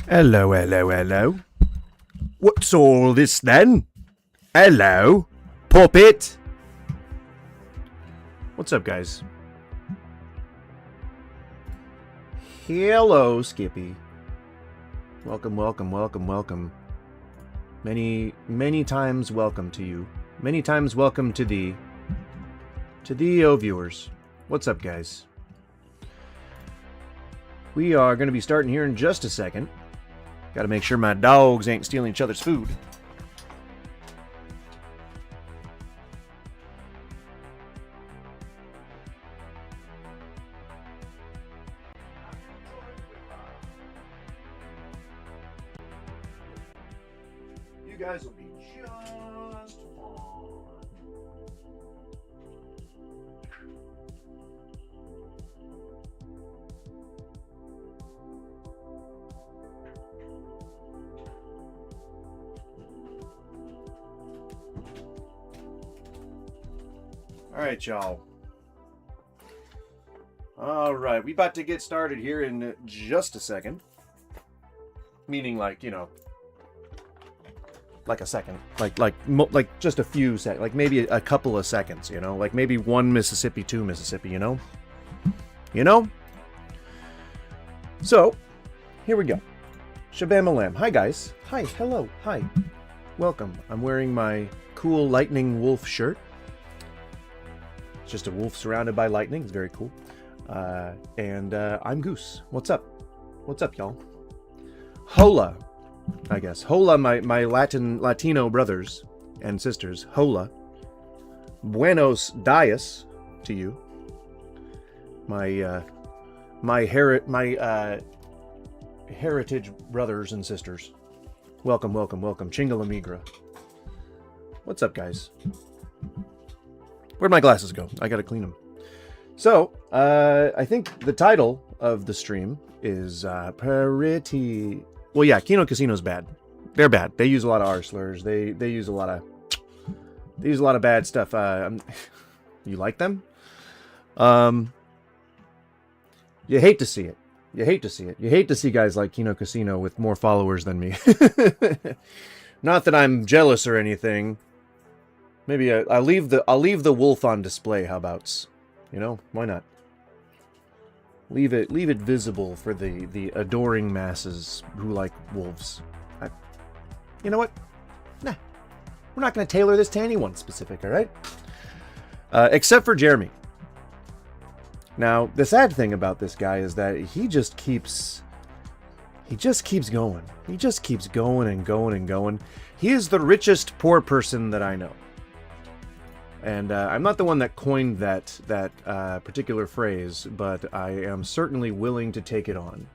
Hello, hello, hello. What's all this then? Hello, puppet. What's up, guys? Hello, Skippy. Welcome, welcome, welcome, welcome. Many, many times welcome to you. Many times welcome to thee. To thee, oh viewers. What's up, guys? We are going to be starting here in just a second. Got to make sure my dogs ain't stealing each other's food. You guys will be just fine. Alright, y'all. Alright, we about to get started here in just a second. Meaning, like, you know, like a second. Like just a few seconds. Like maybe a couple of seconds, you know? Like maybe 1 Mississippi, 2 Mississippi, you know? You know? So, here we go. Shabam-a-lam. Hi, guys. Hi, hello, hi. Welcome. I'm wearing my cool lightning wolf shirt. It's just a wolf surrounded by lightning. It's very cool. And I'm Goose. What's up? What's up, y'all? Hola, I guess. Hola, my Latino brothers and sisters. Hola. Buenos dias to you. My heritage brothers and sisters. Welcome, welcome, welcome. Chingalamigra. What's up, guys? Where'd my glasses go? I gotta clean them. So, I think the title of the stream is pretty... Well, yeah, Kino Casino's bad. They're bad. They use a lot of R slurs. They use a lot of bad stuff. You like them? You hate to see it. You hate to see it. You hate to see guys like Kino Casino with more followers than me. Not that I'm jealous or anything. Maybe I'll leave the wolf on display. How about, you know, why not? Leave it visible for the adoring masses who like wolves. You know what? Nah, we're not going to tailor this to anyone specific. All right? Except for Jeremy. Now, the sad thing about this guy is that he just keeps going. He just keeps going and going and going. He is the richest poor person that I know. And I'm not the one that coined that particular phrase, but I am certainly willing to take it on.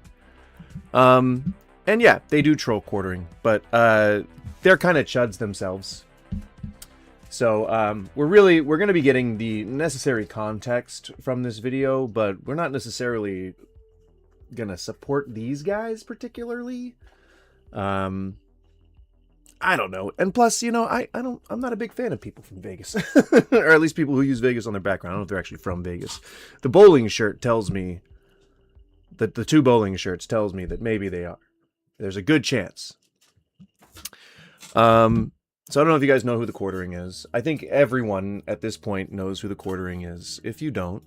And yeah, they do troll quartering, but they're kind of chuds themselves. So we're going to be getting the necessary context from this video, but we're not necessarily going to support these guys particularly. I don't know. And plus, you know, I'm not a big fan of people from Vegas. Or at least people who use Vegas on their background. I don't know if they're actually from Vegas. The bowling shirt tells me that the 2 bowling shirts tells me that maybe they are. There's a good chance. So I don't know if you guys know who the Quartering is. I think everyone at this point knows who the Quartering is. If you don't,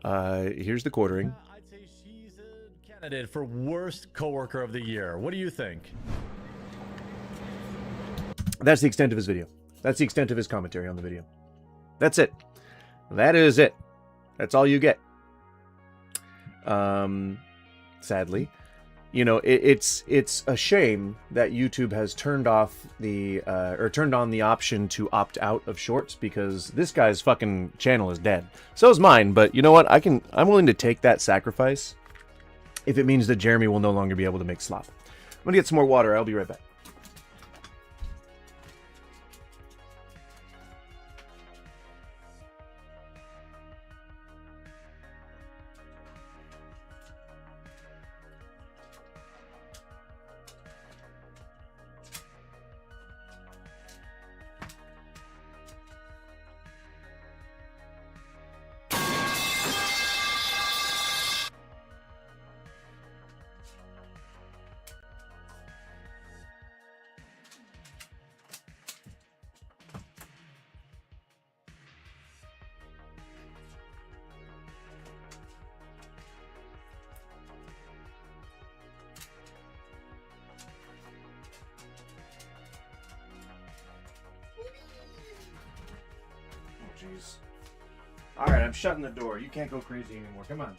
here's the Quartering. I'd say she's a candidate for worst coworker of the year. What do you think? That's the extent of his video. That's the extent of his commentary on the video. That's it. That is it. That's all you get. Sadly, you know, it's a shame that YouTube has turned off the turned on the option to opt out of shorts, because this guy's fucking channel is dead. So is mine, but you know what? I'm willing to take that sacrifice if it means that Jeremy will no longer be able to make slop. I'm gonna get some more water. I'll be right back. jeez. Alright, I'm shutting the door. You can't go crazy anymore. Come on.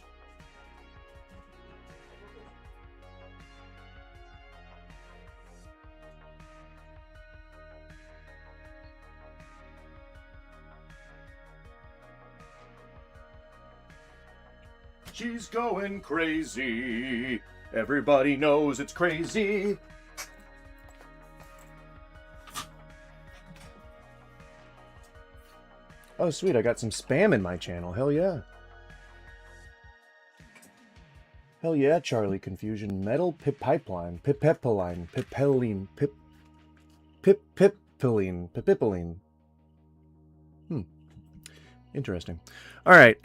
She's going crazy. Everybody knows it's crazy. Oh, sweet. I got some spam in my channel. Hell yeah. Hell yeah, Charlie Confusion. Metal pipeline. Pipeline. Pipeline. Pipeline. Interesting. All right.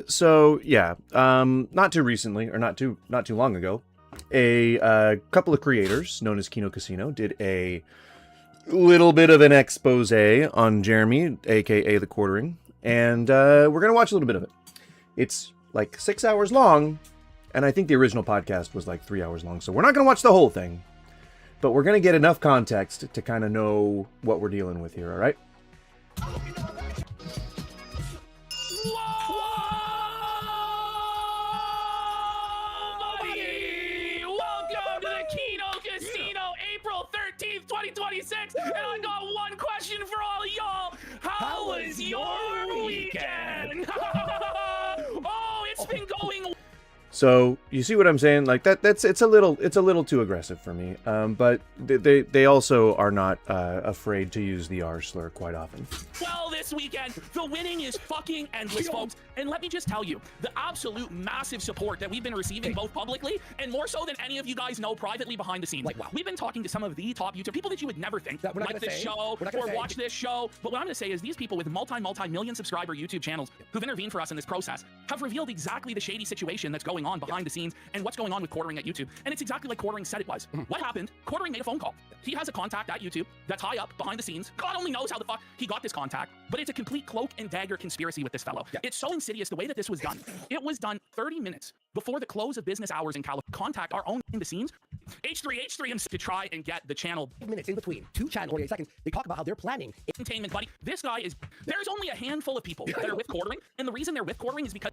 So yeah. Not too recently, or not too long ago, a couple of creators known as Kino Casino did a little bit of an expose on Jeremy, aka the Quartering, and we're gonna watch a little bit of it. It's like 6 hours long, and I think the original podcast was like 3 hours long, so we're not gonna watch the whole thing, but we're gonna get enough context to kind of know what we're dealing with here. All right. Welcome to the Kino Casino, April 13th, 2026, and I got one question for all y'all. How was your weekend? Oh, it's been going. So you see what I'm saying? Like it's a little too aggressive for me. But they also are not afraid to use the R slur quite often. Well, this weekend, the winning is fucking endless, folks. And let me just tell you, the absolute massive support that we've been receiving both publicly and more so than any of you guys know privately behind the scenes. Like, wow. We've been talking to some of the top YouTube people that you would never think like this show or watch this show. But what I'm going to say is these people with multi-million subscriber YouTube channels who've intervened for us in this process have revealed exactly the shady situation that's going on behind the scenes and what's going on with Quartering at YouTube. And it's exactly like Quartering said it was. What happened? Quartering made a phone call. He has a contact at YouTube that's high up behind the scenes. God only knows how the fuck he got this contact, but it's a complete cloak and dagger conspiracy with this fellow. It's so insidious the way that this was done. It was done 30 minutes before the close of business hours in California. Contact our own in the scenes, H3 and to try and get the channel. Minutes in between, 2 channels, 48 seconds. They talk about how they're planning. Entertainment, buddy. This guy is. There's only a handful of people that are with Quartering, and the reason they're with Quartering is because.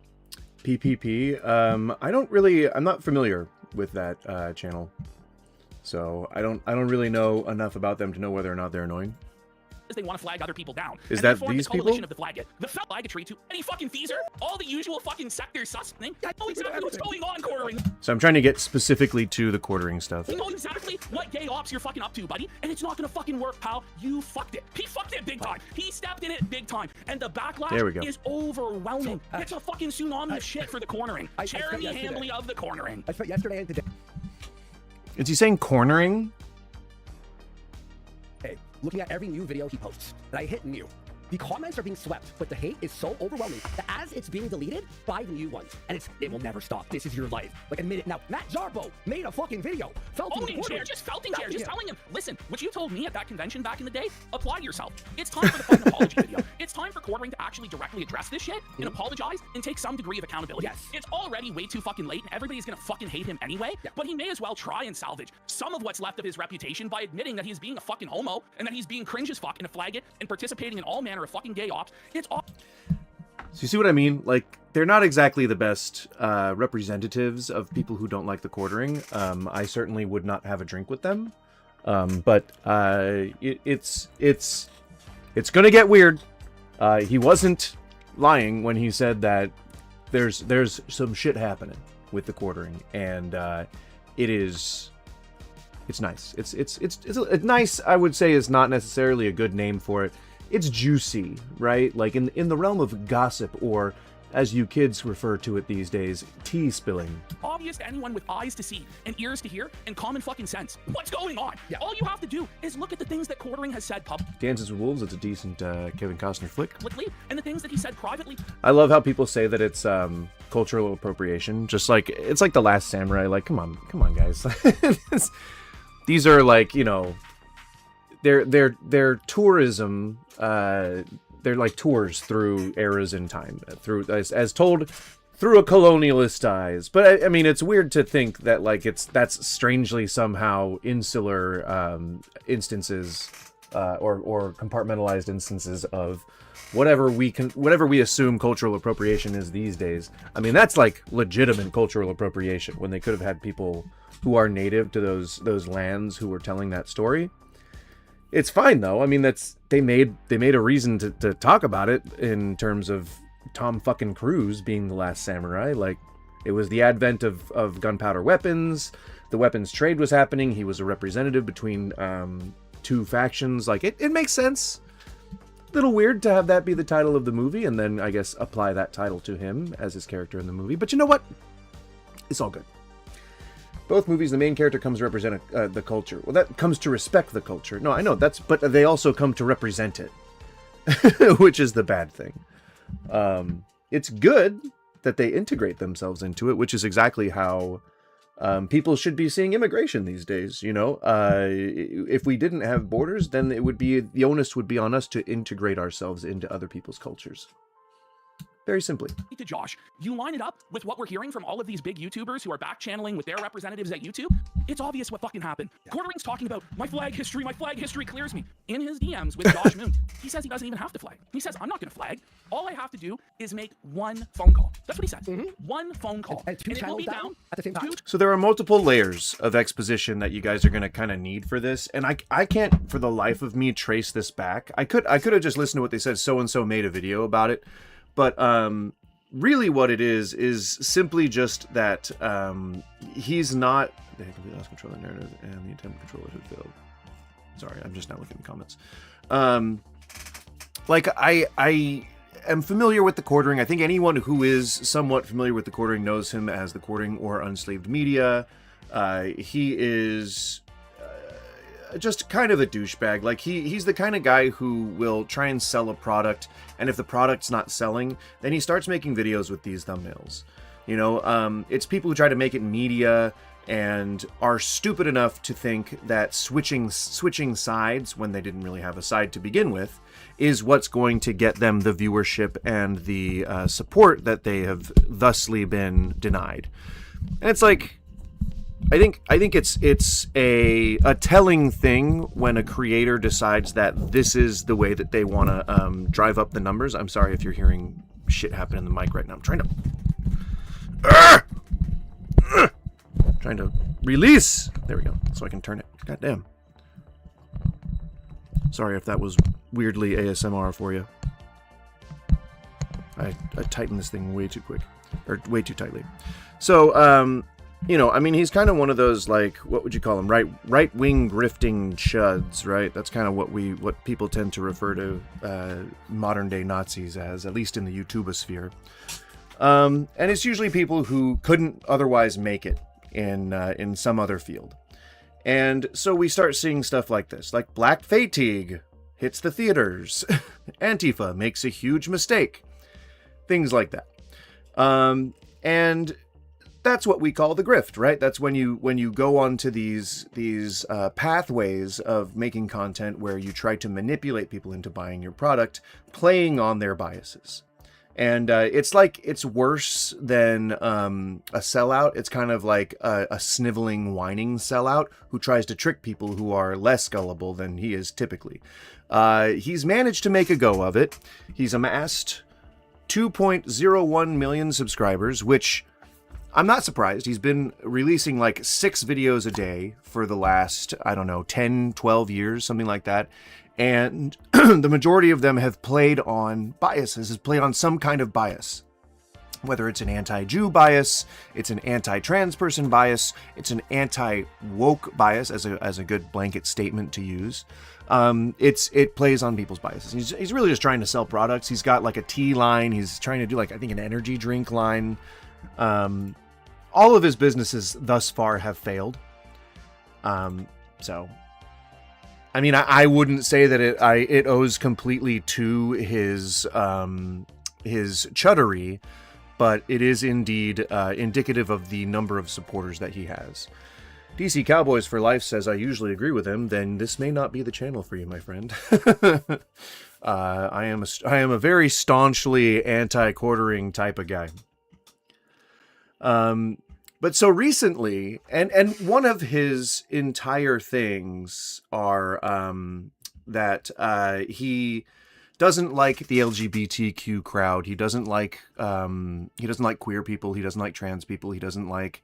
PPP. I'm not familiar with that channel, so I don't really know enough about them to know whether or not they're annoying. They want to flag other people down. Is and that they these the coalition people? Of the flag, the flaggatry to any fucking feezer, all the usual fucking sector sus thing. I know exactly what's going on, Quartering. So I'm trying to get specifically to the Quartering stuff. You know exactly what gay ops you're fucking up to, buddy, and it's not gonna fucking work, pal. You fucked it. He fucked it big time. He stepped in it big time, and the backlash is overwhelming. It's a fucking tsunami of shit for the Cornering. Charity Hambly of the Cornering. I spent yesterday and today. Is he saying cornering? Hey, looking at every new video he posts, and I hit new. The comments are being swept, but the hate is so overwhelming that as it's being deleted, 5 new ones. And it will never stop. This is your life. Like, admit it now. Matt Zarbo made a fucking video. Owning chair, just felting chair, just telling him, listen, what you told me at that convention back in the day, apply to yourself. It's time for the fucking apology video. It's time for Quartering to actually directly address this shit and apologize and take some degree of accountability. Yes. It's already way too fucking late and everybody's gonna fucking hate him anyway, but he may as well try and salvage some of what's left of his reputation by admitting that he's being a fucking homo and that he's being cringe as fuck and a faggot and participating in all manner of fucking gay ops. It's all. So you see what I mean? Like, they're not exactly the best representatives of people who don't like the Quartering. I certainly would not have a drink with them. But it's gonna get weird. He wasn't lying when he said that there's some shit happening with the Quartering, and it's nice. It's nice. I would say is not necessarily a good name for it. It's juicy, right? Like in the realm of gossip, or as you kids refer to it these days, tea spilling. Obvious to anyone with eyes to see and ears to hear and common fucking sense. What's going on? All you have to do is look at the things that Quartering has said Dances with Wolves, it's a decent Kevin Costner flick. publicly and the things that he said privately. I love how people say that it's cultural appropriation. Just like, it's like The Last Samurai. Like, come on, guys. These are like, you know, they're tourism. They're like tours through eras in time, through as told through a colonialist eyes. But I mean, it's weird to think that like that's strangely somehow insular instances or compartmentalized instances of whatever we assume cultural appropriation is these days. I mean, that's like legitimate cultural appropriation when they could have had people who are native to those lands who were telling that story. It's fine though. I mean, they made a reason to talk about it in terms of Tom fucking Cruise being the last samurai. Like, it was the advent of gunpowder weapons. The weapons trade was happening. He was a representative between two factions. Like, it makes sense. Little weird to have that be the title of the movie, and then I guess apply that title to him as his character in the movie. But you know what? It's all good. Both movies, the main character comes to represent the culture. Well, that comes to respect the culture. No, I know but they also come to represent it, which is the bad thing. It's good that they integrate themselves into it, which is exactly how people should be seeing immigration these days. You know, if we didn't have borders, then the onus would be on us to integrate ourselves into other people's cultures. Very simply. To Josh, you line it up with what we're hearing from all of these big YouTubers who are back channeling with their representatives at YouTube. It's obvious what fucking happened. Quartering's talking about my flag history clears me. In his DMs with Josh Moon, he says he doesn't even have to flag. He says, I'm not gonna flag. All I have to do is make one phone call. That's what he said. One phone call. And two it will channels be down at the same time. So there are multiple layers of exposition that you guys are going to kind of need for this, and I can't for the life of me trace this back. I could have just listened to what they said. So and so made a video about it, but really what it is simply just that he's not. They completely lost control of the narrative, and the attempt to control it had failed. Sorry, I'm just not looking at the comments. Like I am familiar with the Quartering. I think anyone who is somewhat familiar with the Quartering knows him as the Quartering or Unslaved Media. He is just kind of a douchebag. Like he's the kind of guy who will try and sell a product, and if the product's not selling, then he starts making videos with these thumbnails. You know, it's people who try to make it media and are stupid enough to think that switching sides when they didn't really have a side to begin with is what's going to get them the viewership and the support that they have thusly been denied. And it's like, I think it's a telling thing when a creator decides that this is the way that they want to drive up the numbers. I'm sorry if you're hearing shit happen in the mic right now. I'm trying to release. There we go. So I can turn it. God damn. Sorry if that was weirdly ASMR for you. I tightened this thing way too quick, or way too tightly. So, you know, I mean, he's kind of one of those, like, what would you call him? Right-wing grifting chuds, right? That's kind of what people tend to refer to modern-day Nazis as, at least in the YouTubosphere. And it's usually people who couldn't otherwise make it in some other field. And so we start seeing stuff like this, like Black Fatigue hits the theaters, Antifa makes a huge mistake, things like that. And that's what we call the grift, right? That's when you go onto these pathways of making content where you try to manipulate people into buying your product, playing on their biases. And it's worse than a sellout. It's kind of like a sniveling, whining sellout who tries to trick people who are less gullible than he is typically. He's managed to make a go of it. He's amassed 2.01 million subscribers, which I'm not surprised. He's been releasing like 6 videos a day for the last, 10, 12 years, something like that. And the majority of them have played on biases, has played on some kind of bias. Whether it's an anti-Jew bias, it's an anti-trans person bias, it's an anti-woke bias as a good blanket statement to use. It plays on people's biases. He's really just trying to sell products. He's got like a tea line. He's trying to do like, I think, an energy drink line. All of his businesses thus far have failed. So, I mean, I wouldn't say that it owes completely to his chuddery, but it is indeed indicative of the number of supporters that he has. DC Cowboys for Life says, I usually agree with him, then this may not be the channel for you, my friend. I am a very staunchly anti-quartering type of guy. But so recently, and one of his entire things are he doesn't like the LGBTQ crowd. He doesn't like queer people. He doesn't like trans people. He doesn't like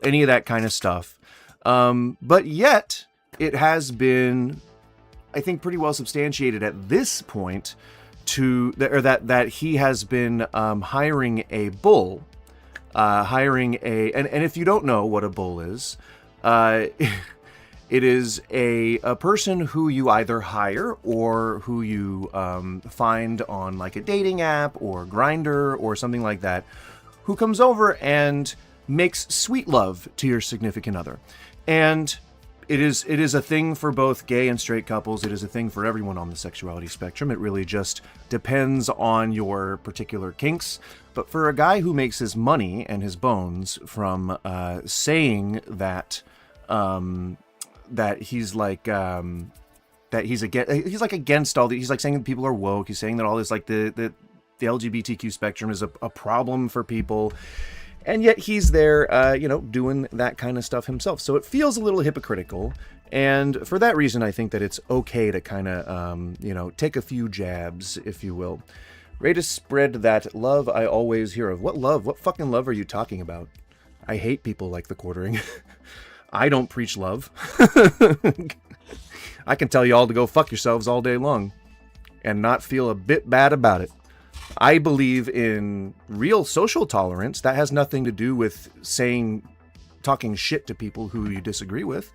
any of that kind of stuff. But yet it has been, I think, pretty well substantiated at this point that he has been hiring a bull, and if you don't know what a bull is, it is a person who you either hire or who you find on like a dating app or Grindr or something like that, who comes over and makes sweet love to your significant other. And it is a thing for both gay and straight couples. It is a thing for everyone on the sexuality spectrum. It really just depends on your particular kinks. But for a guy who makes his money and his bones from saying that he's like against all the, he's like saying that people are woke. He's saying that all this, like the LGBTQ spectrum is a problem for people. And yet he's there, doing that kind of stuff himself. So it feels a little hypocritical. And for that reason, I think that it's okay to kind of, take a few jabs, if you will. Ready to spread that love I always hear of. What love? What fucking love are you talking about? I hate people like the Quartering. I don't preach love. I can tell you all to go fuck yourselves all day long and not feel a bit bad about it. I believe in real social tolerance. That has nothing to do with talking shit to people who you disagree with.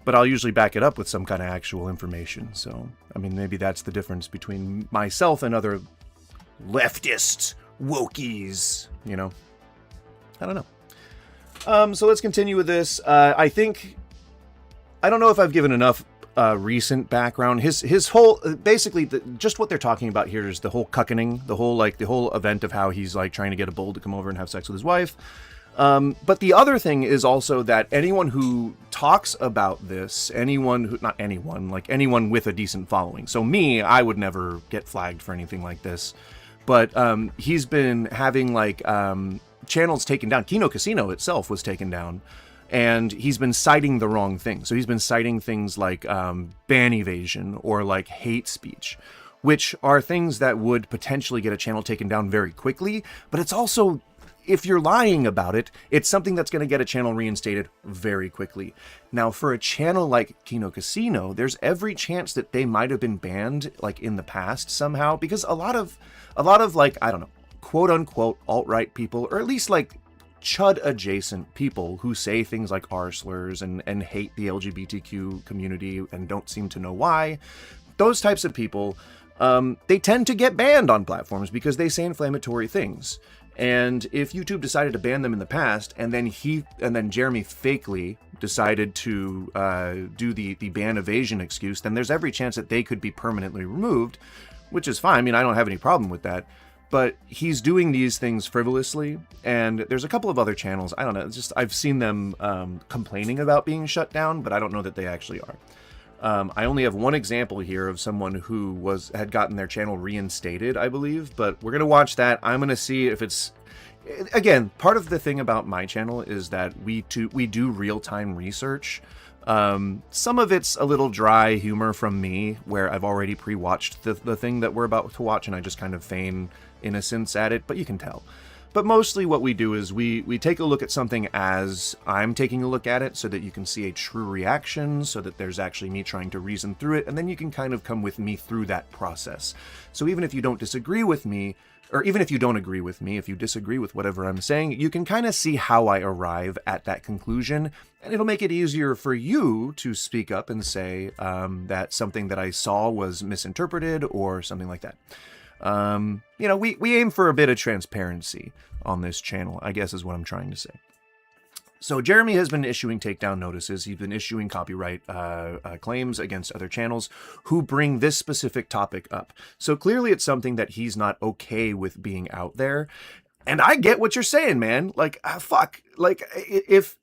But I'll usually back it up with some kind of actual information. So, I mean, maybe that's the difference between myself and other leftists, wokies, I don't know. So let's continue with this. I don't know if I've given enough recent background. His whole, basically, just what they're talking about here is the whole cuckening, the whole event of how he's like trying to get a bull to come over and have sex with his wife. But the other thing is also that anyone who talks about this, anyone with a decent following. So me, I would never get flagged for anything like this. But he's been having channels taken down. Kino Casino itself was taken down. And he's been citing the wrong thing. So he's been citing things like ban evasion or like hate speech, which are things that would potentially get a channel taken down very quickly. But it's also, if you're lying about it, it's something that's going to get a channel reinstated very quickly. Now, for a channel like Kino Casino, there's every chance that they might have been banned like in the past somehow, because a lot of like, I don't know, quote unquote alt-right people, or at least like chud adjacent people who say things like R slurs and hate the LGBTQ community and don't seem to know why. Those types of people, they tend to get banned on platforms because they say inflammatory things. And if YouTube decided to ban them in the past, and then Jeremy fakely decided to do the ban evasion excuse, then there's every chance that they could be permanently removed, which is fine. I mean, I don't have any problem with that. But he's doing these things frivolously, and there's a couple of other channels, I don't know, I've seen them complaining about being shut down, but I don't know that they actually are. I only have one example here of someone who had gotten their channel reinstated, I believe, but we're going to watch that. I'm going to see if it's... Again, part of the thing about my channel is that we do real-time research. Some of it's a little dry humor from me, where I've already pre-watched the thing that we're about to watch, and I just kind of feign innocence at it, but you can tell. But mostly what we do is we take a look at something as I'm taking a look at it, so that you can see a true reaction, so that there's actually me trying to reason through it, and then you can kind of come with me through that process. So even if you don't disagree with me, or even if you don't agree with me, if you disagree with whatever I'm saying, you can kind of see how I arrive at that conclusion, and it'll make it easier for you to speak up and say that something that I saw was misinterpreted or something like that. We aim for a bit of transparency on this channel, I guess is what I'm trying to say. So Jeremy has been issuing takedown notices. He's been issuing copyright claims against other channels who bring this specific topic up. So clearly it's something that he's not okay with being out there. And I get what you're saying, man. Like, fuck. Like, if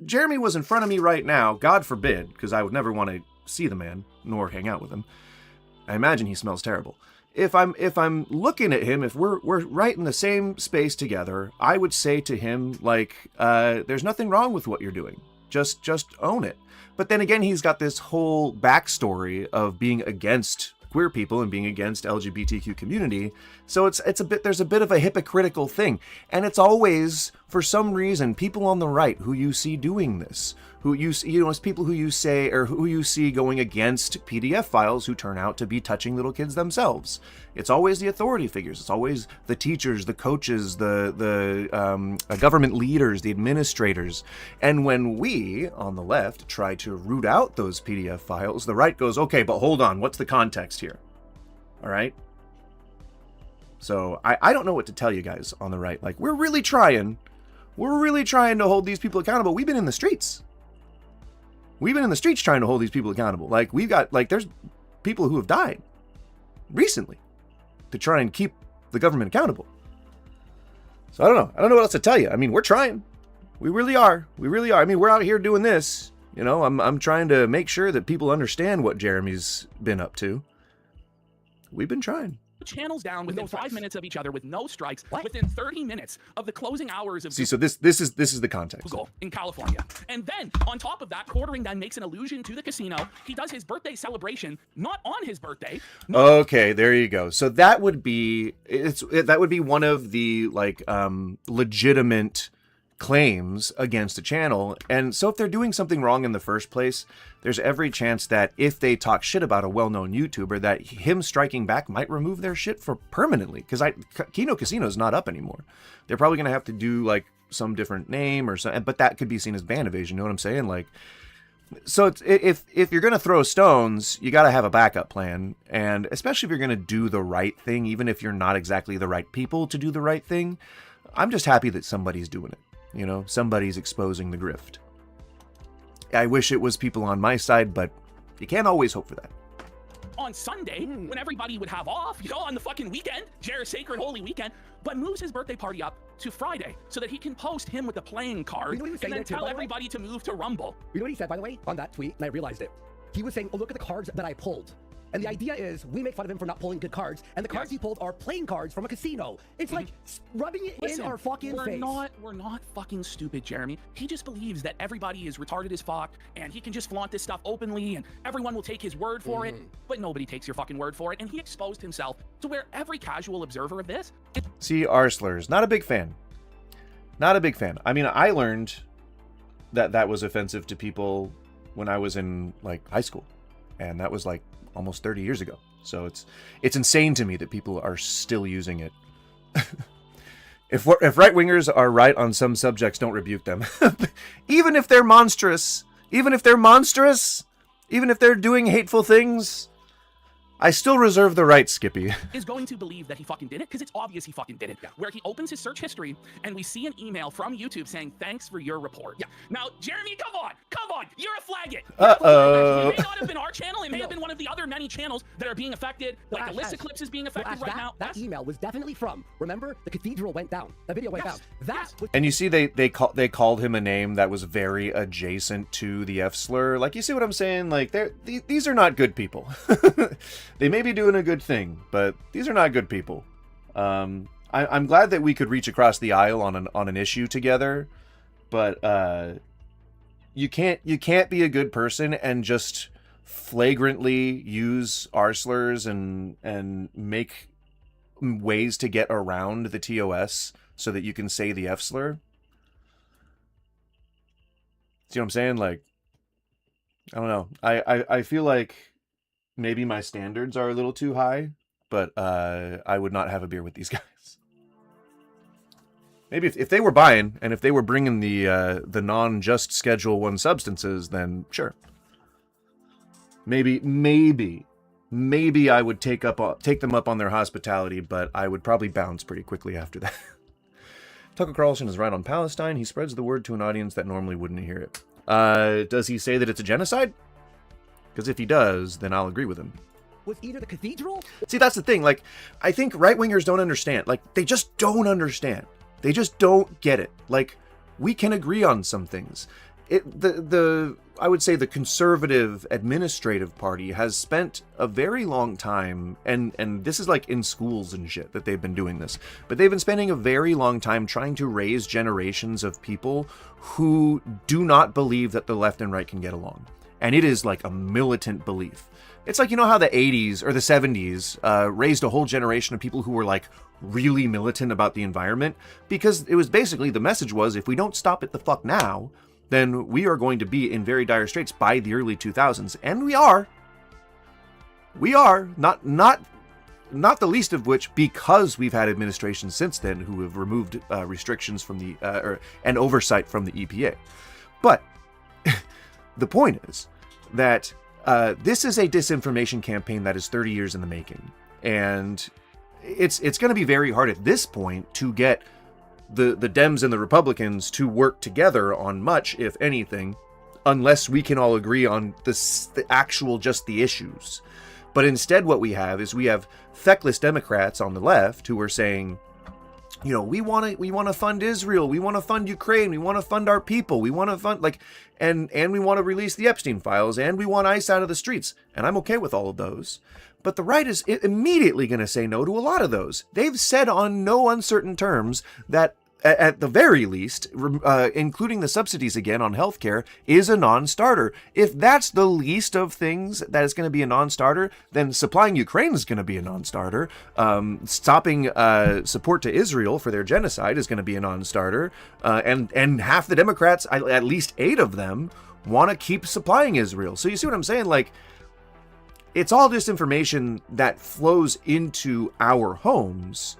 Jeremy was in front of me right now, God forbid, because I would never want to see the man nor hang out with him. I imagine he smells terrible. If I'm looking at him, if we're right in the same space together, I would say to him, like, there's nothing wrong with what you're doing. Just own it. But then again, he's got this whole backstory of being against queer people and being against LGBTQ community. So there's a bit of a hypocritical thing. And it's always, for some reason, people on the right who you see doing this, who it's people who you see going against PDF files who turn out to be touching little kids themselves. It's always the authority figures. It's always the teachers, the coaches, the government leaders, the administrators. And when we, on the left, try to root out those PDF files, the right goes, okay, but hold on, what's the context here? All right? So I don't know what to tell you guys on the right. Like, we're really trying to hold these people accountable. We've been in the streets. We've been in the streets trying to hold these people accountable. Like, there's people who have died recently to try and keep the government accountable. So I don't know. I don't know what else to tell you. I mean, we're trying. We really are. We really are. I mean, we're out here doing this. You know, I'm trying to make sure that people understand what Jeremy's been up to. We've been trying. Channels down within 5 minutes of each other with no strikes. What? Within 30 minutes of the closing hours of See, so this is the context. Google in California. And then on top of that, Quartering then makes an allusion to the casino. He does his birthday celebration not on his birthday. Okay, there you go. So that would be one of the legitimate claims against a channel. And so if they're doing something wrong in the first place, there's every chance that if they talk shit about a well-known YouTuber, that him striking back might remove their shit for permanently. Because Kino Casino is not up anymore. They're probably going to have to do like some different name or something, but that could be seen as ban evasion. You know what I'm saying? Like, so if you're going to throw stones, you got to have a backup plan. And especially if you're going to do the right thing, even if you're not exactly the right people to do the right thing, I'm just happy that somebody's doing it. You know, somebody's exposing the grift. I wish it was people on my side, but you can't always hope for that. On Sunday, when everybody would have off, you know, on the fucking weekend, Jared's sacred holy weekend, but moves his birthday party up to Friday so that he can post him with the playing card You know what he was and saying then there too, tell by the way? everybody to move to Rumble. You know what he said, by the way, on that tweet, and I realized it. He was saying, oh, look at the cards that I pulled. And the idea is, we make fun of him for not pulling good cards, and the cards he pulled are playing cards from a casino. It's like rubbing it Listen, in our fucking we're face. We're not fucking stupid, Jeremy. He just believes that everybody is retarded as fuck, and he can just flaunt this stuff openly, and everyone will take his word for it, but nobody takes your fucking word for it, and he exposed himself to where every casual observer of this See, Arslers, not a big fan. Not a big fan. I mean, I learned that was offensive to people when I was in like high school, and that was like almost 30 years ago. So it's insane to me that people are still using it. If right-wingers are right on some subjects, don't rebuke them. Even if they're monstrous, even if they're doing hateful things, I still reserve the right, Skippy. is going to believe that he fucking did it, because it's obvious he fucking did it. Where he opens his search history, and we see an email from YouTube saying, thanks for your report. Now, Jeremy, come on, you're a faggot. Uh-oh. It may not have been our channel, it may have been one of the other many channels that are being affected, like Alyssa Clips is being affected right now. That email was definitely from, remember, the cathedral went down. The video went down. That was And you see they called him a name that was very adjacent to the F slur. Like, you see what I'm saying? Like, these are not good people. They may be doing a good thing, but these are not good people. I'm glad that we could reach across the aisle on an issue together, but you can't be a good person and just flagrantly use R slurs and make ways to get around the TOS so that you can say the F slur. See what I'm saying? Like, I don't know. I feel like maybe my standards are a little too high, but I would not have a beer with these guys. Maybe if they were buying and if they were bringing the non-just Schedule 1 substances, then sure. Maybe I would take them up on their hospitality, but I would probably bounce pretty quickly after that. Tucker Carlson is right on Palestine. He spreads the word to an audience that normally wouldn't hear it. Does he say that it's a genocide? Because if he does, then I'll agree with him. was either the cathedral. See, that's the thing. Like, I think right-wingers don't understand. Like, they just don't understand. They just don't get it. Like, we can agree on some things. I would say the conservative administrative party has spent a very long time, and this is like in schools and shit that they've been doing this, but they've been spending a very long time trying to raise generations of people who do not believe that the left and right can get along. And it is like a militant belief. It's like, you know how the 80s or the 70s raised a whole generation of people who were like really militant about the environment, because it was basically, the message was, if we don't stop it the fuck now, then we are going to be in very dire straits by the early 2000s. And we are. We are. Not the least of which because we've had administrations since then who have removed restrictions from the and oversight from the EPA. But the point is that this is a disinformation campaign that is 30 years in the making. And it's going to be very hard at this point to get the Dems and the Republicans to work together on much, if anything, unless we can all agree on the issues. But instead what we have is we have feckless Democrats on the left who are saying, you know, we want to fund Israel, we want to fund Ukraine, we want to fund our people, we want to fund and we want to release the Epstein files, and we want ICE out of the streets. And I'm okay with all of those. But the right is immediately going to say no to a lot of those. They've said on no uncertain terms that, at the very least, including the subsidies again on healthcare, is a non-starter. If that's the least of things that is going to be a non-starter, then supplying Ukraine is going to be a non-starter. Stopping support to Israel for their genocide is going to be a non-starter. And half the Democrats, at least 8 of them, want to keep supplying Israel. So you see what I'm saying? Like, it's all disinformation that flows into our homes.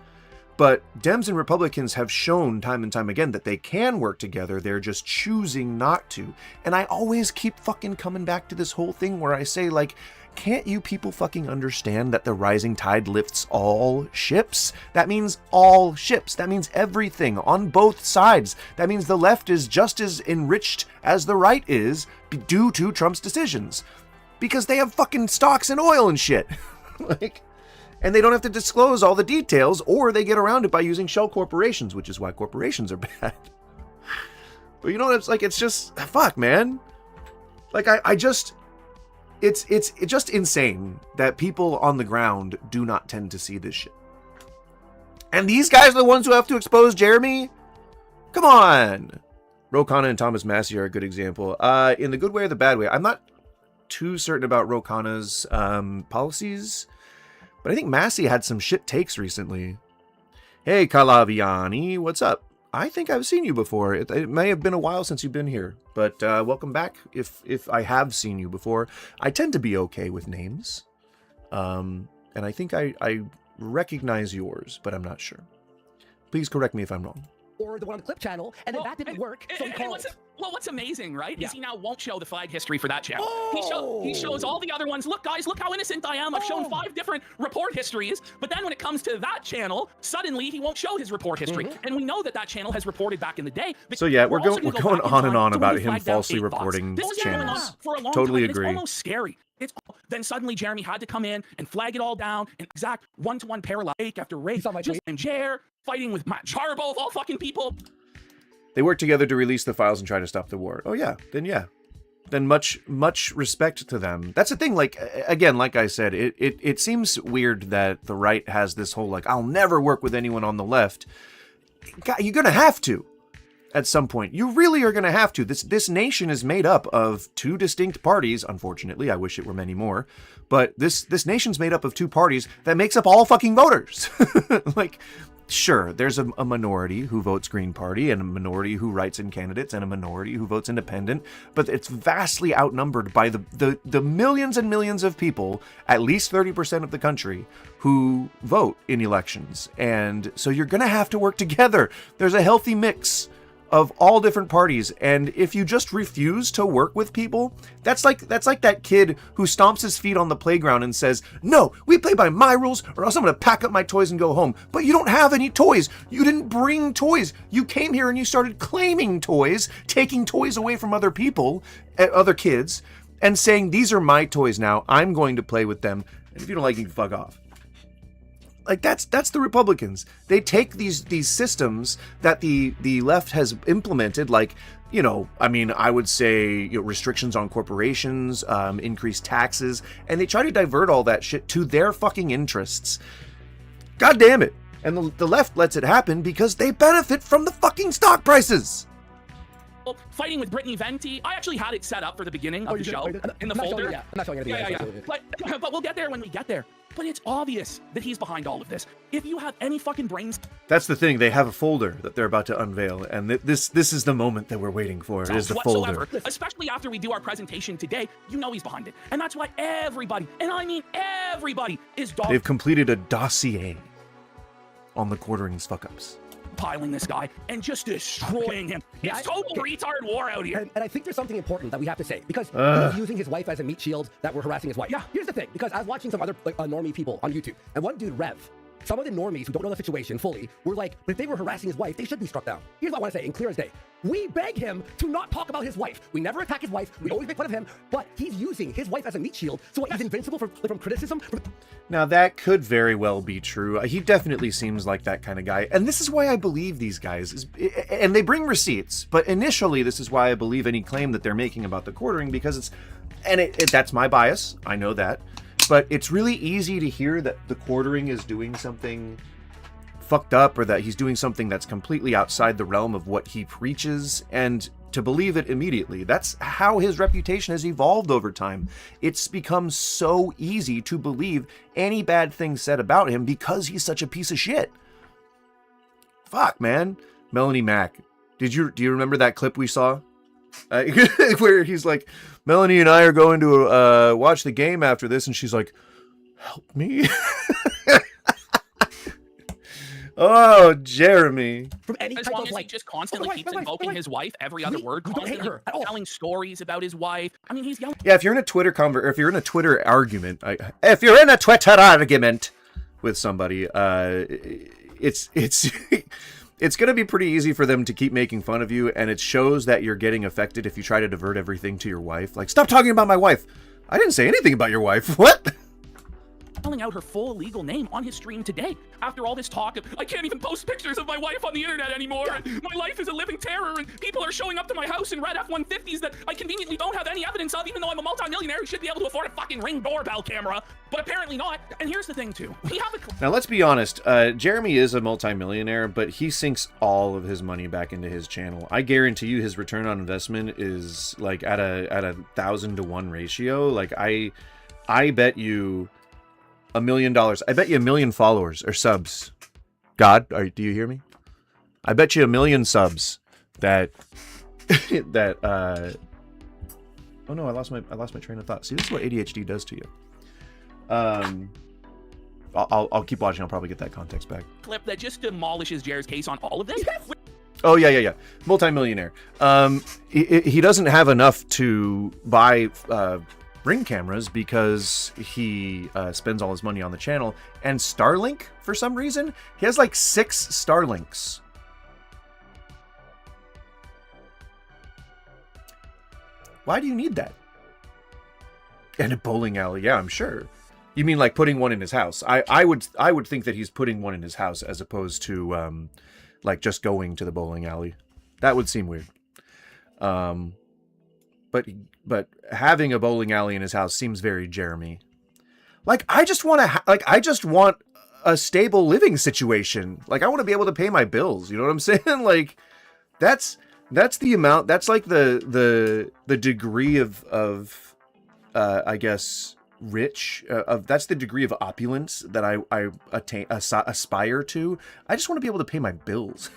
But Dems and Republicans have shown time and time again that they can work together. They're just choosing not to. And I always keep fucking coming back to this whole thing where I say, like, can't you people fucking understand that the rising tide lifts all ships? That means all ships. That means everything on both sides. That means the left is just as enriched as the right is due to Trump's decisions. Because they have fucking stocks in oil and shit. And they don't have to disclose all the details, or they get around it by using shell corporations, which is why corporations are bad. But you know, it's just, fuck, man. Like, it's just insane that people on the ground do not tend to see this shit. And these guys are the ones who have to expose Jeremy? Come on. Ro Khanna and Thomas Massie are a good example. In the good way or the bad way, I'm not too certain about Ro Khanna's policies, but I think Massie had some shit takes recently. Hey, Calaviani, what's up? I think I've seen you before. It may have been a while since you've been here, but welcome back. If I have seen you before, I tend to be okay with names, and I think I recognize yours, but I'm not sure. Please correct me if I'm wrong. Or the one on the Clip channel, and then that didn't work, so he called. What's amazing, right, Yeah. is he now won't show the flag history for that channel. Oh! He shows all the other ones. Look, guys, look how innocent I am. I've shown 5 different report histories. But then when it comes to that channel, suddenly he won't show his report history. And we know that channel has reported back in the day. So yeah, we're also going gonna go back in on and time on to about when he him flagged down falsely 8 bots. reporting This was going on channels. for a long Totally time. agree. It's almost scary. Then suddenly Jeremy had to come in and flag it all down and exact one-to-one parallel rake after rake. Just and Jer fighting with Matt Jarbo of all fucking people. They work together to release the files and try to stop the war. Oh yeah. Then much respect to them. That's the thing, like, again, like I said, it seems weird that the right has this whole, like, I'll never work with anyone on the left. God, you're gonna have to at some point. You really are gonna have to. This nation is made up of 2 distinct parties, unfortunately. I wish it were many more. But this nation's made up of 2 parties that makes up all fucking voters. Like, sure, there's a minority who votes Green Party, and a minority who writes in candidates, and a minority who votes independent, but it's vastly outnumbered by the millions and millions of people, at least 30% of the country, who vote in elections. And so you're gonna have to work together. There's a healthy mix of all different parties, and if you just refuse to work with people, that's like that kid who stomps his feet on the playground and says, no, we play by my rules, or else I'm gonna pack up my toys and go home. But you don't have any toys. You didn't bring toys. You came here and you started claiming toys, taking toys away from other people, other kids, and saying, these are my toys now, I'm going to play with them, and if you don't like it, you can fuck off. Like that's the Republicans. They take these systems that the left has implemented, like, you know, I mean, I would say, you know, restrictions on corporations, increased taxes, and they try to divert all that shit to their fucking interests. God damn it. And the left lets it happen because they benefit from the fucking stock prices. Fighting with Brittany Venti. I actually had it set up for the beginning of the show in the folder. I'm not showing anything. Yeah. But we'll get there when we get there. But it's obvious that he's behind all of this. If you have any fucking brains, That's the thing. They have a folder that they're about to unveil, and this is the moment that we're waiting for. It is the folder. especially after we do our presentation today, you know he's behind it. And that's why everybody, and I mean everybody, is They've completed a dossier on the Quartering's fuck-ups. piling this guy and just destroying him. Yeah, It's total retard war out here. And I think there's something important that we have to say, because he's using his wife as a meat shield, that we're harassing his wife. Yeah. Here's the thing, because I was watching some other normie people on YouTube, and one dude, Rev, some of the normies who don't know the situation fully were like, but if they were harassing his wife, they should be struck down. Here's what I want to say, in clear as day. We beg him to not talk about his wife. We never attack his wife. We always make fun of him, but he's using his wife as a meat shield, so what, he's invincible from criticism? Now, that could very well be true. He definitely seems like that kind of guy. And this is why I believe these guys. And they bring receipts. But initially, this is why I believe any claim that they're making about the Quartering, because it's... And that's my bias. I know that. But it's really easy to hear that the Quartering is doing something fucked up, or that he's doing something that's completely outside the realm of what he preaches, and to believe it immediately. That's how his reputation has evolved over time. It's become so easy to believe any bad thing said about him because he's such a piece of shit. Fuck, man. Melanie Mack. Do you remember that clip we saw? Where he's like, Melanie and I are going to watch the game after this, and she's like, help me? Oh, Jeremy. From any As type long of as like, he just constantly my wife, keeps my wife, invoking my wife. his wife every other word, You don't hate constantly her at all. telling stories about his wife. I mean, he's yelling. Yeah, if you're in a Twitter if you're in a Twitter argument, if you're in a Twitter argument with somebody, it's it's going to be pretty easy for them to keep making fun of you, and it shows that you're getting affected if you try to divert everything to your wife. Like, stop talking about my wife. I didn't say anything about your wife. What? Spelling out her full legal name on his stream today. After all this talk of, I can't even post pictures of my wife on the internet anymore. And my life is a living terror, and people are showing up to my house in red F-150s that I conveniently don't have any evidence of, even though I'm a multimillionaire who should be able to afford a fucking Ring doorbell camera. But apparently not. And here's the thing, too. We have a... Now, let's be honest. Jeremy is a multimillionaire, but he sinks all of his money back into his channel. I guarantee you his return on investment is like at a 1,000-to-1 ratio. Like, I bet you $1 million. I bet you 1 million followers or subs. God, do you hear me? I bet you 1 million subs that oh no, I lost my train of thought. See, this is what ADHD does to you. I'll keep watching. I'll probably get that context back. clip that just demolishes Jared's case on all of this. Oh yeah. Multi-millionaire. He doesn't have enough to buy Ring cameras because he spends all his money on the channel. And Starlink, for some reason, he has like 6 Starlinks. Why do you need that? And a bowling alley, yeah, I'm sure. You mean like putting one in his house? I would think that he's putting one in his house as opposed to like just going to the bowling alley. That would seem weird. But having a bowling alley in his house seems very Jeremy. Like, I just want a stable living situation. Like, I want to be able to pay my bills. You know what I'm saying? Like, that's the amount. That's like the degree of I guess rich. That's the degree of opulence that I aspire to. I just want to be able to pay my bills.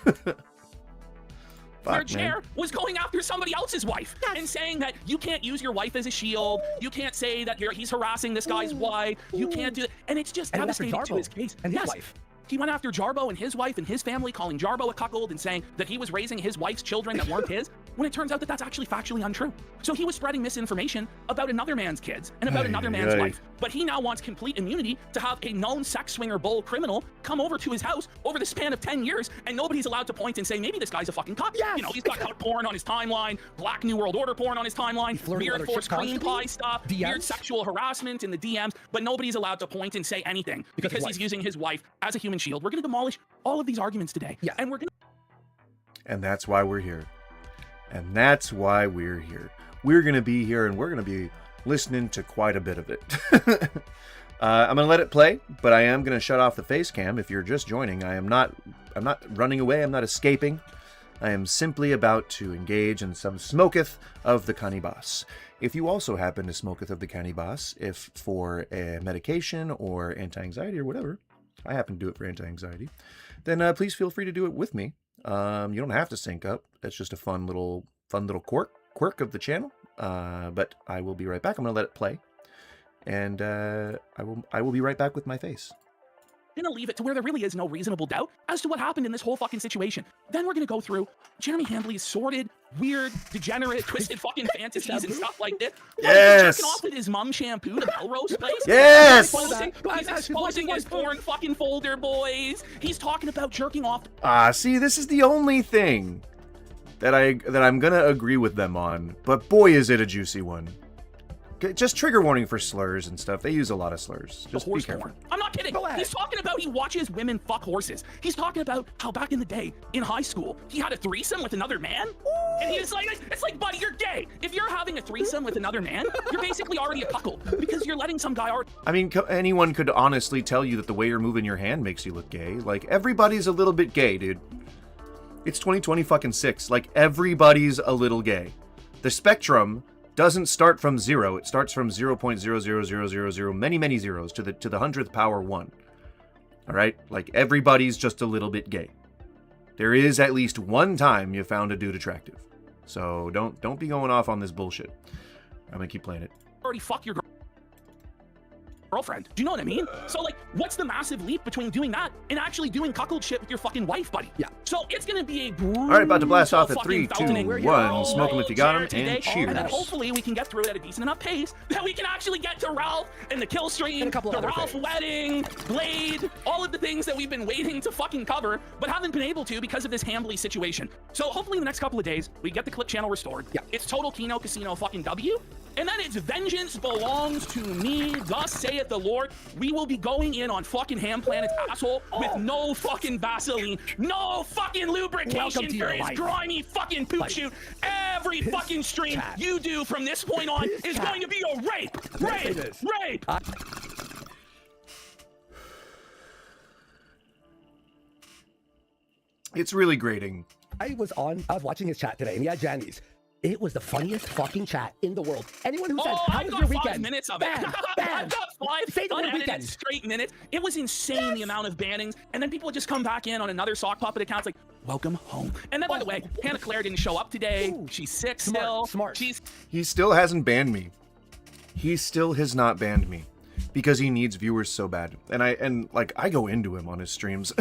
Where Jer was going after somebody else's wife and saying that you can't use your wife as a shield. You can't say that he's harassing this guy's wife. You can't do it. And it's just devastating to his case. And his wife. He went after Jarbo and his wife and his family, calling Jarbo a cuckold and saying that he was raising his wife's children that weren't his. when it turns out that that's actually factually untrue. So he was spreading misinformation about another man's kids and about another man's wife. But he now wants complete immunity to have a known sex swinger bull criminal come over to his house over the span of 10 years, and nobody's allowed to point and say, maybe this guy's a fucking cuck. Yes. You know, he's got cuck porn on his timeline, Black New World Order porn on his timeline, weird forced cream pie stuff, weird sexual harassment in the DMs, but nobody's allowed to point and say anything because he's using his wife as a human shield. We're going to demolish all of these arguments today. Yeah. And we're going to... And that's why we're here. And that's why we're here. We're going to be here, and we're going to be listening to quite a bit of it. I'm going to let it play, but I am going to shut off the face cam. If you're just joining, I'm not running away. I'm not escaping. I am simply about to engage in some smoketh of the Cannibas. If you also happen to smoketh of the Cannibas, if for a medication or anti-anxiety or whatever, I happen to do it for anti-anxiety, then please feel free to do it with me. You don't have to sync up. That's just a fun little quirk of the channel. But I will be right back. I'm going to let it play. And I will be right back with my face. Gonna leave it to where there really is no reasonable doubt as to what happened in this whole fucking situation. Then we're gonna go through Jeremy Handley's sordid, weird, degenerate, twisted fucking fantasies and stuff like this. Yes! He's jerking off with his mum shampoo to Melrose Place. Yes! He's exposing his porn fucking folder, boys. He's talking about jerking off. See, this is the only thing that I'm gonna agree with them on. But boy, is it a juicy one. Just trigger warning for slurs and stuff. They use a lot of slurs. Just be careful. I'm not kidding. He's talking about he watches women fuck horses. He's talking about how back in the day in high school he had a threesome with another man. And he's like, it's like, buddy, you're gay. If you're having a threesome with another man, you're basically already a cuckold because you're letting some guy already. I mean, anyone could honestly tell you that the way you're moving your hand makes you look gay. Like, everybody's a little bit gay, dude. It's 2020-6. Like, everybody's a little gay. The spectrum doesn't start from 0. It starts from 0.00000 many zeros to the 100th power 1. All right? Like, everybody's just a little bit gay. There is at least one time you found a dude attractive. So don't be going off on this bullshit. I'm gonna keep playing it. Already fuck your girlfriend. Do you know what I mean? So, like, what's the massive leap between doing that and actually doing cuckold shit with your fucking wife, buddy? Yeah. So it's gonna be a brutal. All right, about to blast off at fucking 3, 2, felony. 1. Smoke 'em if you got 'em, Today. and cheers. And then hopefully we can get through it at a decent enough pace that we can actually get to Ralph and the kill stream, And a couple the other Ralph things. wedding, Blade, all of the things that we've been waiting to fucking cover, but haven't been able to because of this Hambly situation. So hopefully in the next couple of days we get the clip channel restored. Yeah. It's total Kino Casino fucking W. And then it's vengeance belongs to me, thus saith the Lord. We will be going in on fucking Ham Planet's asshole with no fucking Vaseline, no fucking lubrication Welcome to for your his life. grimy fucking poop shoot. Every fucking stream chat. you do from this point on is going to be a rape, Yes, it rape, is. rape. It's really grating. I was watching his chat today, and he had Janny's. It was the funniest fucking chat in the world. Anyone who said, how I was got your 5 weekend? minutes of it. Bam, I bam. got 5 Say the word unedited weekend. straight minutes. It was insane the amount of bannings, and then people would just come back in on another sock puppet account like, welcome home. And then, by the way, Hannah Claire didn't show up today. Ooh. She's sick Smart, still. smart. He still hasn't banned me. He still has not banned me because he needs viewers so bad. And I go into him on his streams.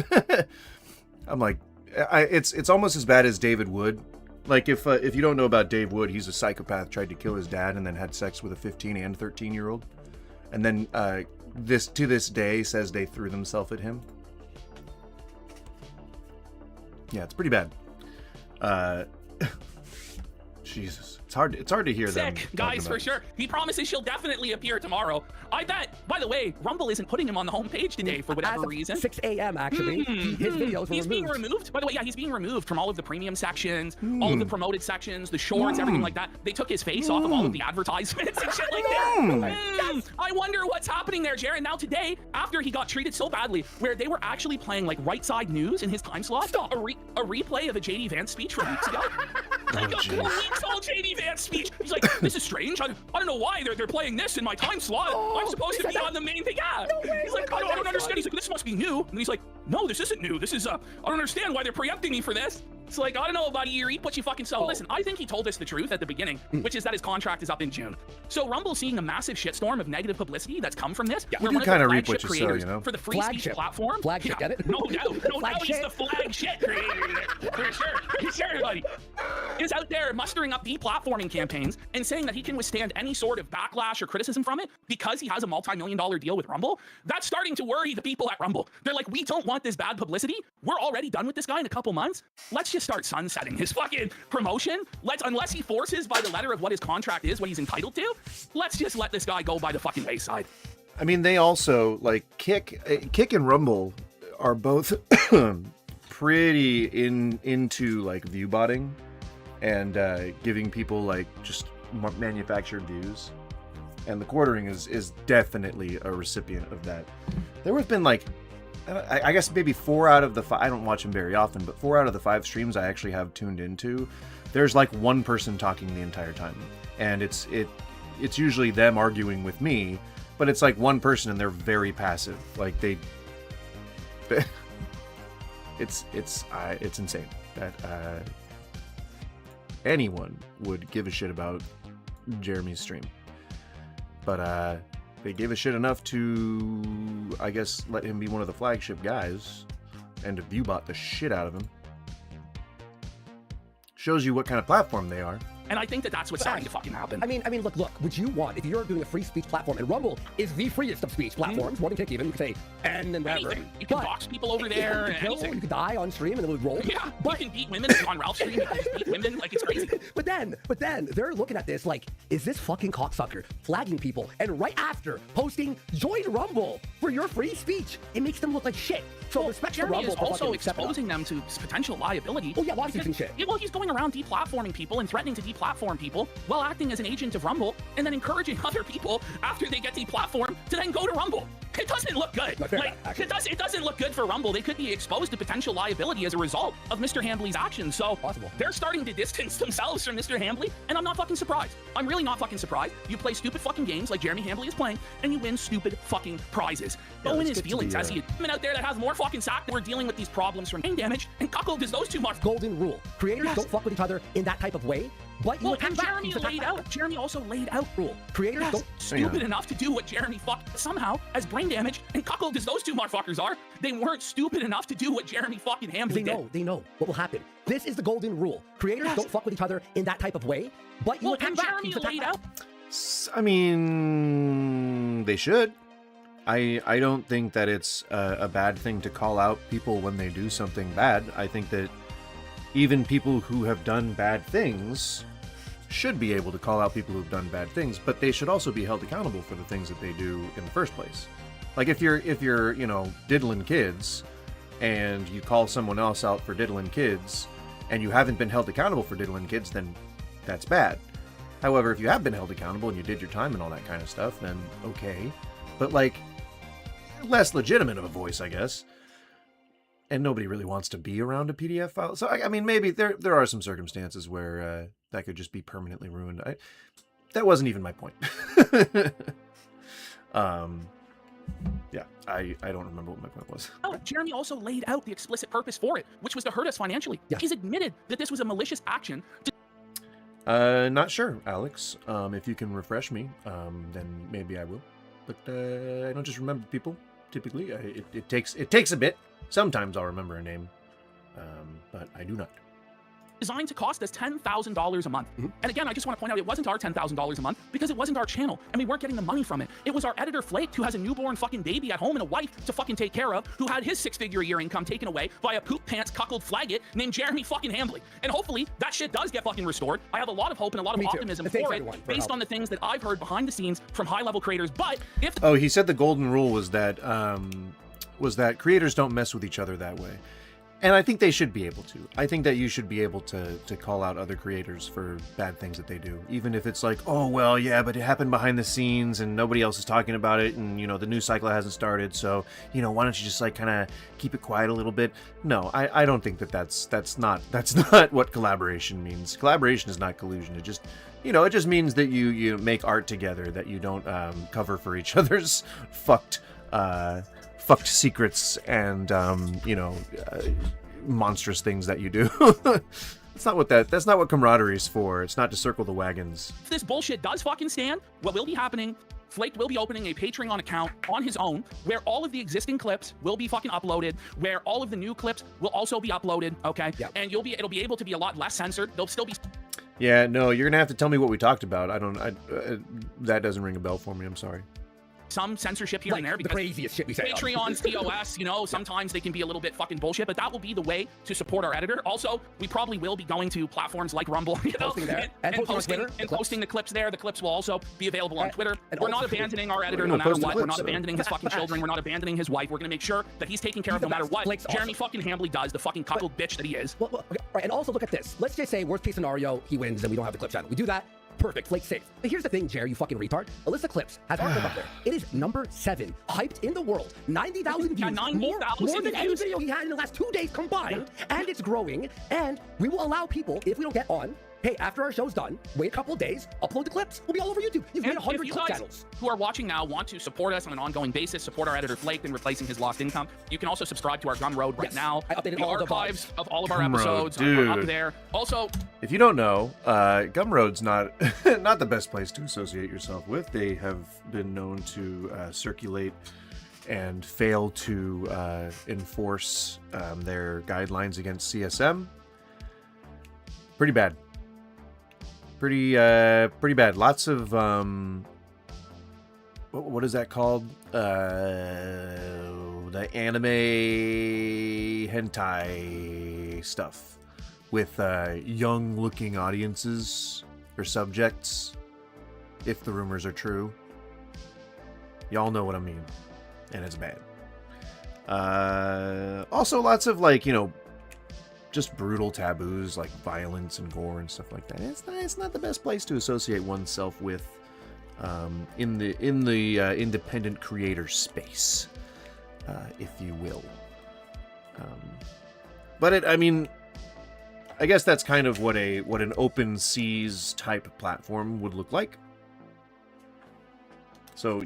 I'm like, it's almost as bad as David Wood. Like, if you don't know about Dave Wood, he's a psychopath, tried to kill his dad and then had sex with a 15 and 13-year-old. And then to this day says they threw themselves at him. Yeah, it's pretty bad. Jesus. It's hard to hear them. Sick, guys, for sure. He promises she'll definitely appear tomorrow. I bet, by the way, Rumble isn't putting him on the homepage today for whatever As of reason. 6 a.m. actually, his videos were He's being removed. removed. By the way, yeah, he's being removed from all of the premium sections, all of the promoted sections, the shorts, everything like that. They took his face off of all of the advertisements and shit like that. I wonder what's happening there, Jared. Now today, after he got treated so badly, where they were actually playing like Right Side News in his time slot, a replay of a JD Vance speech from weeks ago. Like a 4 weeks old JD Vance speech. He's like, this is strange. I don't know why they're playing this in my time slot. I'm supposed to be on the main thing. Yeah. He's like, I don't understand. He's like, this must be new. And he's like, no, this isn't new. This is I don't understand why they're preempting me for this. It's like, I don't know about you, eat what you fucking sow. Oh. Listen, I think he told us the truth at the beginning, which is that his contract is up in June. So Rumble's seeing a massive shitstorm of negative publicity that's come from this. Yeah, We're you one of the kinda reap flagship what you sow, creators you know? for the free speech Flagship. platform. Flagship, get it? No doubt, no doubt, he's Flagship. the flagship creator. For sure, buddy. Is out there mustering up deplatforming campaigns and saying that he can withstand any sort of backlash or criticism from it because he has a multi-million-dollar deal with Rumble. That's starting to worry the people at Rumble. They're like, we don't want this bad publicity. We're already done with this guy in a couple months. Let's just start sunsetting his fucking promotion. Unless he forces by the letter of what his contract is, what he's entitled to, let's just let this guy go by the fucking wayside. I mean, they also like Kick and Rumble are both pretty into like view botting and giving people like just manufactured views, and the Quartering is definitely a recipient of that. There have been like, I guess maybe 4 out of the 5, I don't watch him very often, but 4 out of the 5 streams I actually have tuned into, there's like one person talking the entire time, and it's usually them arguing with me, but it's like one person and they're very passive. Like it's insane that anyone would give a shit about Jeremy's stream, but they gave a shit enough to, I guess, let him be one of the flagship guys and to viewbot the shit out of him. Shows you what kind of platform they are. And I think that that's what's starting to fucking happen. I mean, look, would you want, if you're doing a free speech platform, and Rumble is the freest of speech platforms, more than Kick even, you could say, and then whatever. Anything. You can But box people over you there could and kill, anything. you could die on stream and then it would roll. Yeah, but you can beat women on Ralph's stream. You can just beat women like it's crazy. But then they're looking at this like, is this fucking cocksucker flagging people? And right after posting, join Rumble for your free speech, it makes them look like shit. So respect to Jeremy Rumble is for also fucking stepping up. exposing them to potential liability. Oh, yeah, lawsuits because- and shit. Yeah, well, he's going around deplatforming people and threatening to deplatform people while acting as an agent of Rumble and then encouraging other people after they get deplatformed to then go to Rumble. It doesn't look good. No, fair Like, enough, actually. it doesn't look good for Rumble. They could be exposed to potential liability as a result of Mr. Hambley's actions. So Possible. they're starting to distance themselves from Mr. Hambley, and I'm not fucking surprised. I'm really not fucking surprised. You play stupid fucking games like Jeremy Hambley is playing, and you win stupid fucking prizes. Yeah, Owen let's his get to feelings the, as he women out there that have more fucking sack. We're dealing with these problems from brain damage, and cuckold is those two marks. Golden rule. Creators Yes. don't fuck with each other in that type of way, but you Well, attack and back. Jeremy You attack laid back. out. Jeremy also laid out Rule. Creators yes, don't. stupid on. enough to do what Jeremy fucked somehow as brain damage and cuckold as those two motherfuckers are. They weren't stupid enough to do what Jeremy fucking Hambley did. They know what will happen. This is the golden rule. Creators Yes. don't fuck with each other in that type of way, but you Well, attack and back. Jeremy You attack laid back. out. I mean, they should. I don't think that it's a bad thing to call out people when they do something bad. I think that even people who have done bad things should be able to call out people who've done bad things, but they should also be held accountable for the things that they do in the first place. Like if you're diddling kids and you call someone else out for diddling kids and you haven't been held accountable for diddling kids, then that's bad. However, if you have been held accountable and you did your time and all that kind of stuff, then okay. But like, less legitimate of a voice, I guess. And nobody really wants to be around a PDF file. So I mean, maybe there are some circumstances where that could just be permanently ruined. That wasn't even my point. Yeah, I don't remember what my point was. Oh, Jeremy also laid out the explicit purpose for it, which was to hurt us financially. Yeah. He's admitted that this was a malicious action to Not sure, Alex. If you can refresh me, then maybe I will. But I don't just remember people. Typically, it takes a bit. Sometimes I'll remember a name, but I do not. designed to cost us $10,000 a month. And again, I just want to point out it wasn't our $10,000 a month because it wasn't our channel and we weren't getting the money from it. It was our editor Flake, who has a newborn fucking baby at home and a wife to fucking take care of, who had his 6-figure a year income taken away by a poop pants cuckold flaggot named Jeremy fucking Hambley. And hopefully that shit does get fucking restored. I have a lot of hope and a lot of Me too. optimism And thanks for it everyone for based help. on the things that I've heard behind the scenes from high-level creators. But if Oh, he said the golden rule was that creators don't mess with each other that way. And I think they should be able to. I think that you should be able to call out other creators for bad things that they do. Even if it's like, oh, well, yeah, but it happened behind the scenes and nobody else is talking about it and, you know, the news cycle hasn't started. So, you know, why don't you just like kind of keep it quiet a little bit? No, I don't think that's not what collaboration means. Collaboration is not collusion. It just, you know, it just means that you make art together, that you don't cover for each other's fucked secrets and monstrous things that you do. That's not what camaraderie is for. It's not to circle the wagons. If this bullshit does fucking stand, what will be happening, Flake will be opening a Patreon account on his own where all of the existing clips will be fucking uploaded, where all of the new clips will also be uploaded, okay? Yeah. And it'll be able to be a lot less censored. There'll still be Yeah, no, you're gonna have to tell me what we talked about. That doesn't ring a bell for me. I'm sorry. some censorship here and there the because craziest shit we say. Patreon's TOS, you know, sometimes they can be a little bit fucking bullshit, but that will be the way to support our editor. Also, we probably will be going to platforms like Rumble, you know, Posting there. and And posting on posting, Twitter, and the posting the clips there. The clips will also be available on Twitter. and We're not also- abandoning our editor We're no gonna matter post the what. We're clips, not so- abandoning his fucking children. We're not abandoning his wife. We're going to make sure that he's taken care of no matter what. Blake's Jeremy fucking Hambly does, the fucking cuckold bitch that he is. Well, okay, right, and also look at this. Let's just say, worst case scenario, he wins and we don't have the clip channel. We do that. Perfect. Flake's safe. But here's the thing, Jerry, you fucking retard. Alyssa Clips has one clip up there. It is number 7, hyped in the world. 90,000 views. Yeah, 90,000 more than any views. video he had in the last 2 days combined. And it's growing. And we will allow people, if we don't get on, hey, after our show's done, wait a couple of days, upload the clips. We'll be all over YouTube. You've made And 100 if you clip guys channels. who are watching now want to support us on an ongoing basis, support our editor Flake in replacing his lost income, you can also subscribe to our Gumroad right Yes, now. I updated The all the archives of all of our Gumroad, episodes are up dude. there. Also, If you don't know, Gumroad's not not the best place to associate yourself with. They have been known to circulate and fail to enforce their guidelines against CSM. Pretty bad. Pretty bad. Lots of what is that called? The anime hentai stuff with young-looking audiences or subjects, if the rumors are true. Y'all know what I mean, and it's bad. Also, lots of just brutal taboos like violence and gore and stuff like that. It's not the best place to associate oneself with in the independent creator space, if you will. But I guess that's kind of what an open seas type platform would look like. So,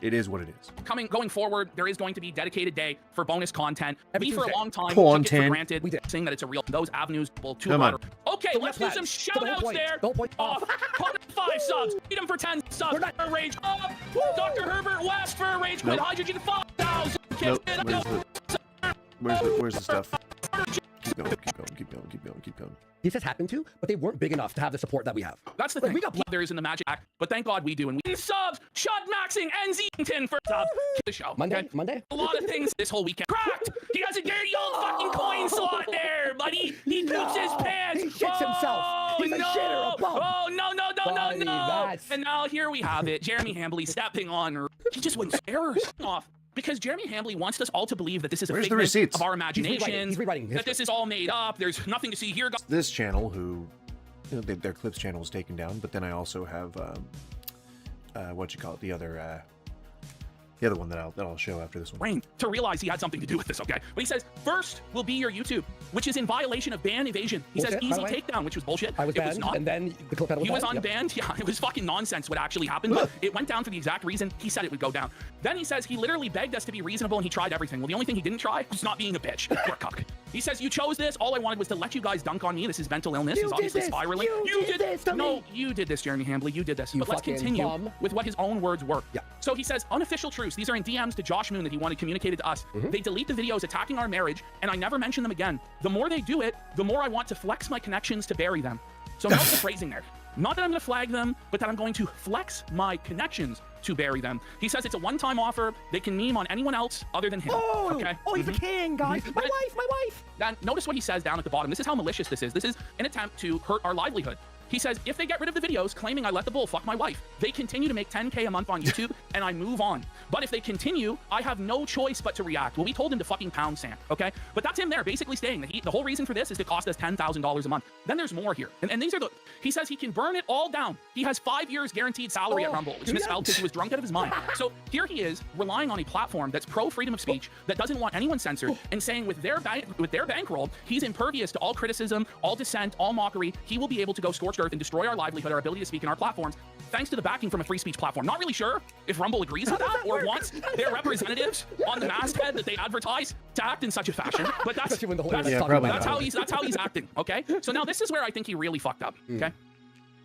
it is what it is. going forward, there is going to be dedicated day for bonus content. Every We, for a Tuesday. long time, took it Content. for granted, We did. saying that it's a real. Those avenues will too Come on. broader. Okay, But let's we're do some not shout the whole outs point. there. The whole point. Oh, Connor, 5 subs. Beat him for 10 subs. We're not- Rage up. Dr. Herbert West for a rage quit. Nope. Hydrogen 5,000. Nope. Where's the stuff? Keep going. These has happened to, but they weren't big enough to have the support that we have. That's the Like, thing. we got There isn't the magic act, but thank God we do. And we subs. Shut Maxing and Zington for subs. Keep the show. Monday? okay? Monday? A lot of things this whole weekend. Cracked! He has a dirty old fucking coin slot there, buddy. He poops his pants. He shits himself. He's a no. shitter, a bum. Oh, no. Buddy, that's- And now here we have it. Jeremy Hambly stepping on her. He just wouldn't spare her off. Because Jeremy Hambly wants us all to believe that this is a Where's the figment receipts? of our He's imagination. rewriting That history. this is all made up. There's nothing to see here. This channel, who their clips channel is taken down, but then I also have the other one that I'll show after this one. Brain to realize he had something to do with this, okay? But he says, first will be your YouTube, which is in violation of ban evasion. He says Bullshit, by easy the way. takedown, which was bullshit. I was It banned, was not. and then the clip had He was banned. Yep. unbanned. Yeah, it was fucking nonsense what actually happened, but it went down for the exact reason he said it would go down. Then he says he literally begged us to be reasonable and he tried everything. Well, the only thing he didn't try was not being a bitch. You're a cuck. He says, you chose this. All I wanted was to let you guys dunk on me. This is mental illness. You He's did obviously this. spiraling. You did this to No, me. you did this, Jeremy Hambly. You did this. You But let's fucking continue bum. with what his own words were. Yeah. So he says, unofficial truths. These are in DMs to Josh Moon that he wanted communicated to us. They delete the videos attacking our marriage, and I never mention them again. The more they do it, the more I want to flex my connections to bury them. So note the phrasing there. Not that I'm going to flag them, but that I'm going to flex my connections to bury them. He says it's a one-time offer. They can meme on anyone else other than him. Oh, Okay. he's the king, guys. My Right. wife. Then notice what he says down at the bottom. This is how malicious this is. This is an attempt to hurt our livelihood. He says, if they get rid of the videos claiming I let the bull fuck my wife, they continue to make 10K a month on YouTube and I move on. But if they continue, I have no choice but to react. Well, we told him to fucking pound sand, okay? But that's him there basically saying that the whole reason for this is to cost us $10,000 a month. Then there's more here. And these are he says he can burn it all down. He has 5 years guaranteed salary at Rumble, which misspelled because he was drunk out of his mind. So here he is relying on a platform that's pro freedom of speech, that doesn't want anyone censored, and saying with their bankroll, he's impervious to all criticism, all dissent, all mockery. He will be able to go scorched scorched earth and destroy our livelihood, our ability to speak, and our platforms, thanks to the backing from a free speech platform. Not really sure if Rumble agrees with that or wants their representatives on the masthead that they advertise to act in such a fashion, but that's Especially when the whole that's, internet's talking that's about how he's acting. Okay, so now this is where I think he really fucked up. Okay,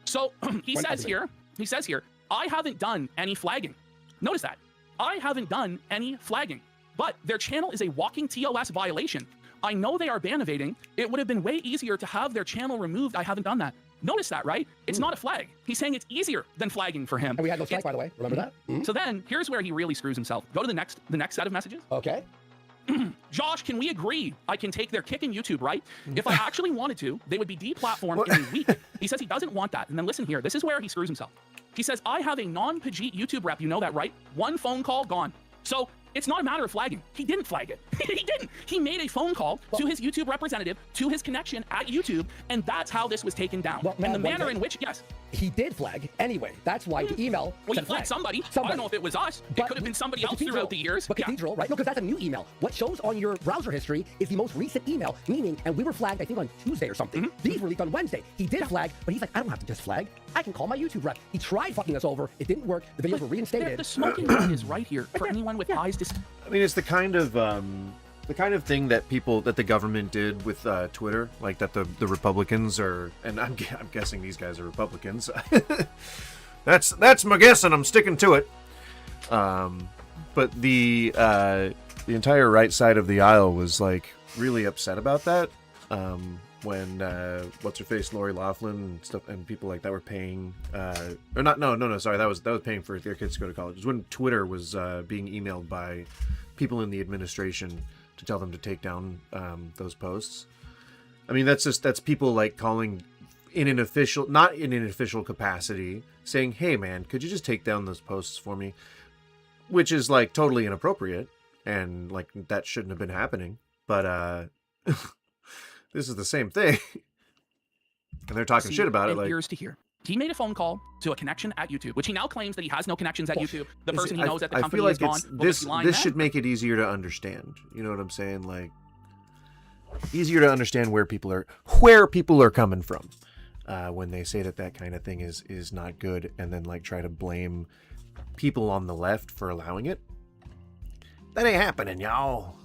so he says here, I haven't done any flagging. Notice that I haven't done any flagging, but their channel is a walking TOS violation. I know they are ban evading. It would have been way easier to have their channel removed. I haven't done that. Notice that, right? It's not a flag. He's saying it's easier than flagging for him. And we had no strike, by the way. Remember that? So then, here's where he really screws himself. Go to the next set of messages. Okay. Josh, can we agree I can take their kick in YouTube, right? If I actually wanted to, they would be deplatformed in a week. He says he doesn't want that. And then listen here. This is where he screws himself. He says, I have a non-Pajit YouTube rep. You know that, right? One phone call, gone. So it's not a matter of flagging. He didn't flag it. He didn't. He made a phone call to his YouTube representative, to his connection at YouTube, and that's how this was taken down. Well, and the manner in which, yes. He did flag anyway. That's why the email Well, he said flagged somebody. I don't know if it was us. It could have been somebody else throughout the years. But Cathedral, right? No, because that's a new email. What shows on your browser history is the most recent email, meaning, and we were flagged, I think, on Tuesday or something. These were leaked on Wednesday. He did flag, but he's like, I don't have to just flag. I can call my YouTube rep. He tried fucking us over. It didn't work. The videos were reinstated. The smoking gun is right here for anyone with eyes to see. I mean, it's the kind of thing that the government did with Twitter, like that the Republicans are, and I'm guessing these guys are Republicans. that's my guess, and I'm sticking to it. But the entire right side of the aisle was like really upset about that. When what's her face, Lori Loughlin and stuff, and people like that were paying, or not? No, sorry, that was paying for their kids to go to college. It was when Twitter was being emailed by people in the administration to tell them to take down those posts. I mean, that's people like calling not in an official capacity, saying, "Hey, man, could you just take down those posts for me?" Which is like totally inappropriate, and like that shouldn't have been happening. But this is the same thing, and they're talking shit about it. Like, ears to hear. He made a phone call to a connection at YouTube, which he now claims that he has no connections at YouTube. The person he knows at the company I feel like is gone. This should make it easier to understand. You know what I'm saying? Like, easier to understand where people are coming from when they say that kind of thing is not good, and then like try to blame people on the left for allowing it. That ain't happening, y'all.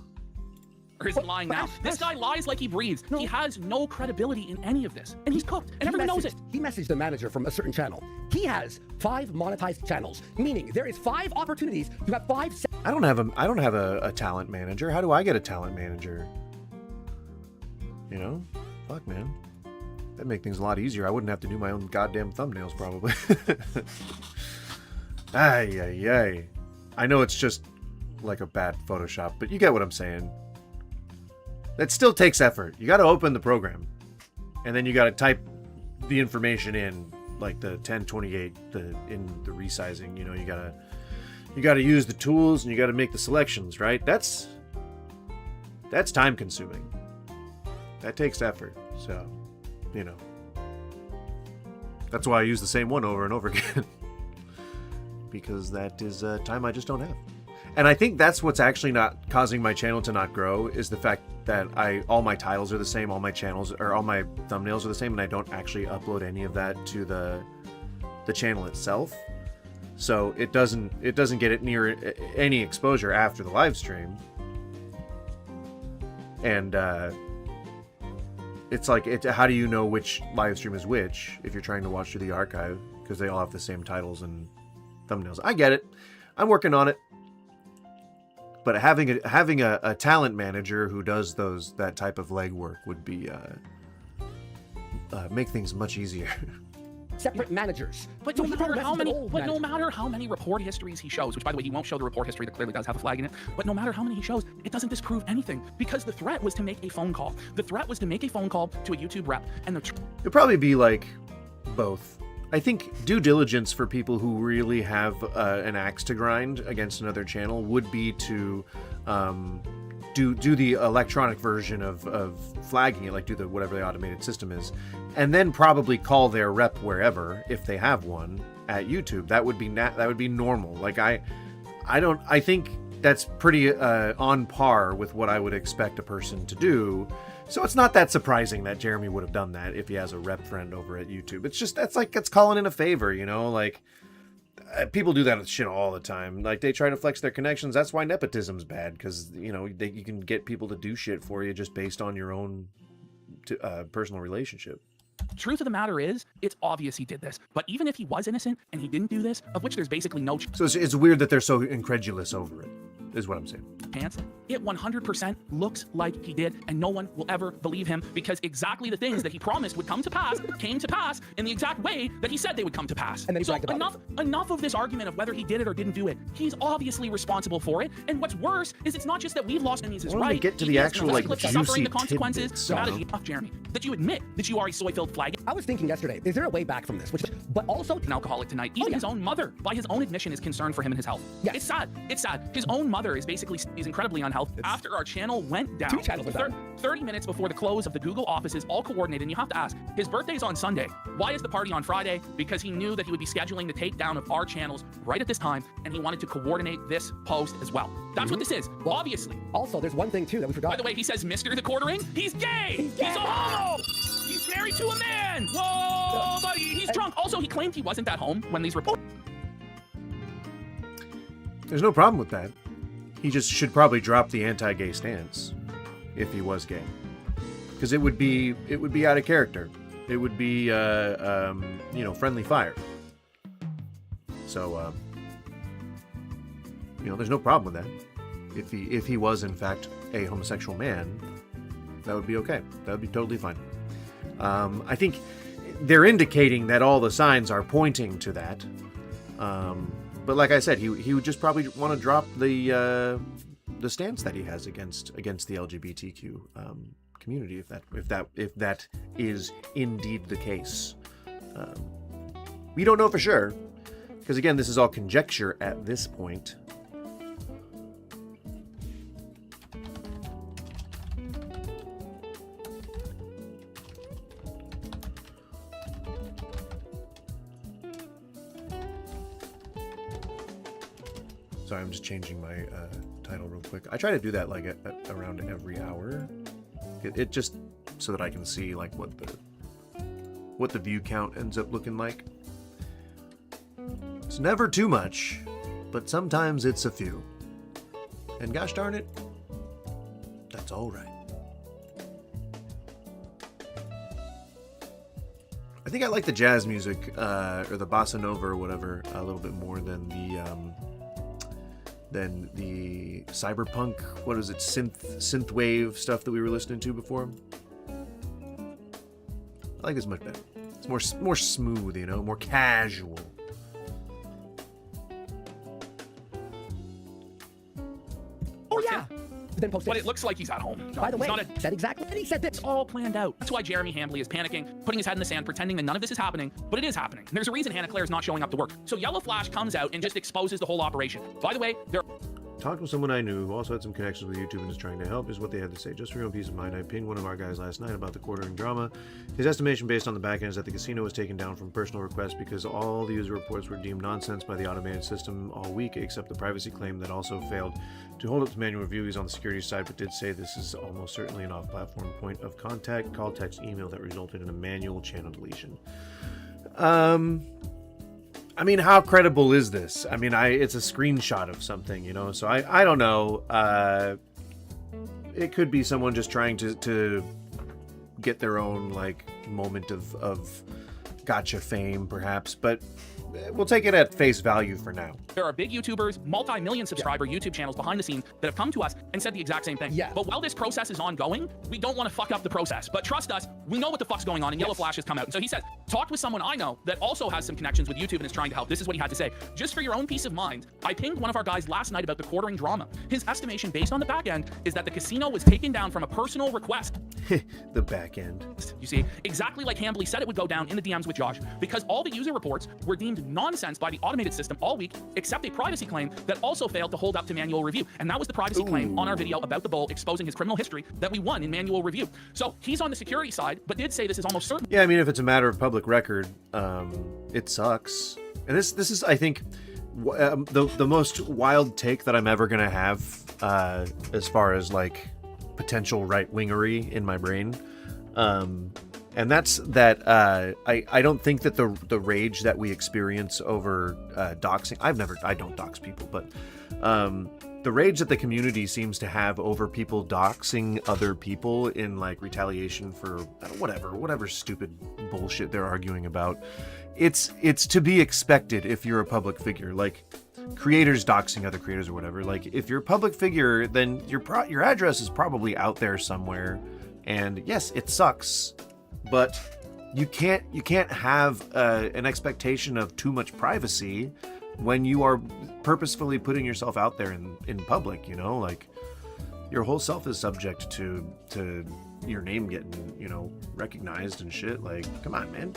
Or is he lying now? This guy lies like he breathes. No. He has no credibility in any of this. And he's cooked. And everyone knows it. He messaged the manager from a certain channel. He has 5 monetized channels, meaning there is 5 opportunities to have 5... I don't have a talent manager. How do I get a talent manager? You know? Fuck, man. That'd make things a lot easier. I wouldn't have to do my own goddamn thumbnails, probably. Ay. I know it's just like a bad Photoshop, but you get what I'm saying. That still takes effort. You got to open the program, and then you got to type the information in, like the 1028, in the resizing. You know, you gotta use the tools, and you got to make the selections. Right? That's time consuming. That takes effort. So, you know, that's why I use the same one over and over again, because that is time I just don't have. And I think that's what's actually not causing my channel to not grow, is the fact that all my titles are the same, all my channels or all my thumbnails are the same, and I don't actually upload any of that to the channel itself. So it doesn't get it near any exposure after the live stream. And it's like, how do you know which live stream is which if you're trying to watch through the archive, because they all have the same titles and thumbnails? I get it. I'm working on it. But having a talent manager who does that type of legwork would be make things much easier. Separate managers. But no matter how many report histories he shows, which by the way he won't show the report history that clearly does have a flag in it, but no matter how many he shows, it doesn't disprove anything, because the threat was to make a phone call. The threat was to make a phone call to a YouTube rep, and it'd probably be like both. I think due diligence for people who really have an axe to grind against another channel would be to do the electronic version of flagging it, like do whatever the automated system is, and then probably call their rep wherever, if they have one, at YouTube. That would be normal. Like I think that's pretty on par with what I would expect a person to do, So it's not that surprising that Jeremy would have done that if he has a rep friend over at YouTube. It's just, that's calling in a favor, you know? Like, people do that with shit all the time. Like, they try to flex their connections. That's why nepotism's bad, because, you know, you can get people to do shit for you just based on your own personal relationship. Truth of the matter is, it's obvious he did this. But even if he was innocent and he didn't do this, of which there's basically no So it's weird that they're so incredulous over it, is what I'm saying. chance, it 100% looks like he did, and no one will ever believe him, because exactly the things that he promised would come to pass came to pass in the exact way that he said they would come to pass. And then he so bragged about enough of this argument of whether he did it or didn't do it. He's obviously responsible for it, and what's worse is it's not just that we've lost enemies, is Why don't we right. get to He the is actual, like, suffering juicy the consequences. tidbits, So that is Sano. enough, Jeremy, that you admit that you are a soy-filled flag. I was thinking yesterday, is there a way back from this? But also, An alcoholic tonight. Even his own mother, by his own admission, is concerned for him and his health. Yes. It's sad. It's sad. His own mother is basically is incredibly unhealthy. After our channel went down, 2 channels went down. 30 minutes before the close of the Google offices, all coordinated. And you have to ask, his birthday's on Sunday. Why is the party on Friday? Because he knew that he would be scheduling the takedown of our channels right at this time, and he wanted to coordinate this post as well. That's what this is. Obviously. also, there's one thing too that we forgot. By the way, he says Mr. the Quartering. He's gay. He's a homo. He's married to a man. Whoa, buddy. He's drunk. Also, he claimed he wasn't at home when these reports. There's no problem with that. He just should probably drop the anti-gay stance if he was gay, because it would be out of character. It would be you know, friendly fire. So you know, there's no problem with that. If he was in fact a homosexual man, that would be okay. That would be totally fine. I think they're indicating that all the signs are pointing to that. But like I said, he would just probably want to drop the stance that he has against the LGBTQ community, if that is indeed the case. We don't know for sure, because again, this is all conjecture at this point. Sorry, I'm just changing my title real quick. I try to do that like around every hour. It just so that I can see like what the view count ends up looking like. It's never too much, but sometimes it's a few. And gosh darn it, that's all right. I think I like the jazz music or the bossa nova or whatever a little bit more than the cyberpunk, what is it, synth wave stuff that we were listening to before. I like this much better. It's more smooth, you know, more casual. Oh yeah. Then post But this. it looks like he's at home. By the way, He's not said exactly. And he said this. It's all planned out. That's why Jeremy Hambley is panicking, putting his head in the sand, pretending that none of this is happening, but it is happening. And there's a reason Hannah Claire is not showing up to work. So Yellow Flash comes out and just exposes the whole operation. By the way, there Talked with someone I knew who also had some connections with YouTube and is trying to help, is what they had to say. Just for your own peace of mind, I pinged one of our guys last night about the quartering drama. His estimation based on the back end is that the casino was taken down from personal request because all the user reports were deemed nonsense by the automated system all week, except the privacy claim that also failed to hold up to manual review. He's on the security side, but did say this is almost certainly an off-platform point of contact, call, text, email that resulted in a manual channel deletion. I mean, how credible is this? I mean, it's a screenshot of something, you know, so I don't know. It could be someone just trying to get their own, like, moment of gotcha fame, perhaps, but we'll take it at face value for now. There are big YouTubers, multi-million subscriber YouTube channels behind the scenes that have come to us and said the exact same thing. Yeah. But while this process is ongoing, we don't want to fuck up the process. But trust us, we know what the fuck's going on, and Yellow Flash has come out. And so he says, talked with someone I know that also has some connections with YouTube and is trying to help. This is what he had to say. Just for your own peace of mind, I pinged one of our guys last night about the quartering drama. His estimation based on the back end is that the casino was taken down from a personal request. The back end. You see, exactly like Hambley said it would go down in the DMs with Josh, because all the user reports were deemed nonsense by the automated system all week, except a privacy claim that also failed to hold up to manual review. And that was the privacy claim on our video about the bull exposing his criminal history that we won in manual review. So he's on the security side, but did say this is almost certain. Yeah, I mean, if it's a matter of public record, it sucks. And this is, I think, the most wild take that I'm ever gonna have, as far as like potential right-wingery in my brain. And that's that I don't think that the rage that we experience over doxing, I don't dox people, but the rage that the community seems to have over people doxing other people in like retaliation for whatever stupid bullshit they're arguing about, it's to be expected if you're a public figure. Like creators doxing other creators or whatever. Like if you're a public figure, then your address is probably out there somewhere. And yes, it sucks, but you can't have an expectation of too much privacy when you are purposefully putting yourself out there in public. You know, like your whole self is subject to your name getting, you know, recognized and shit. Like, come on, man.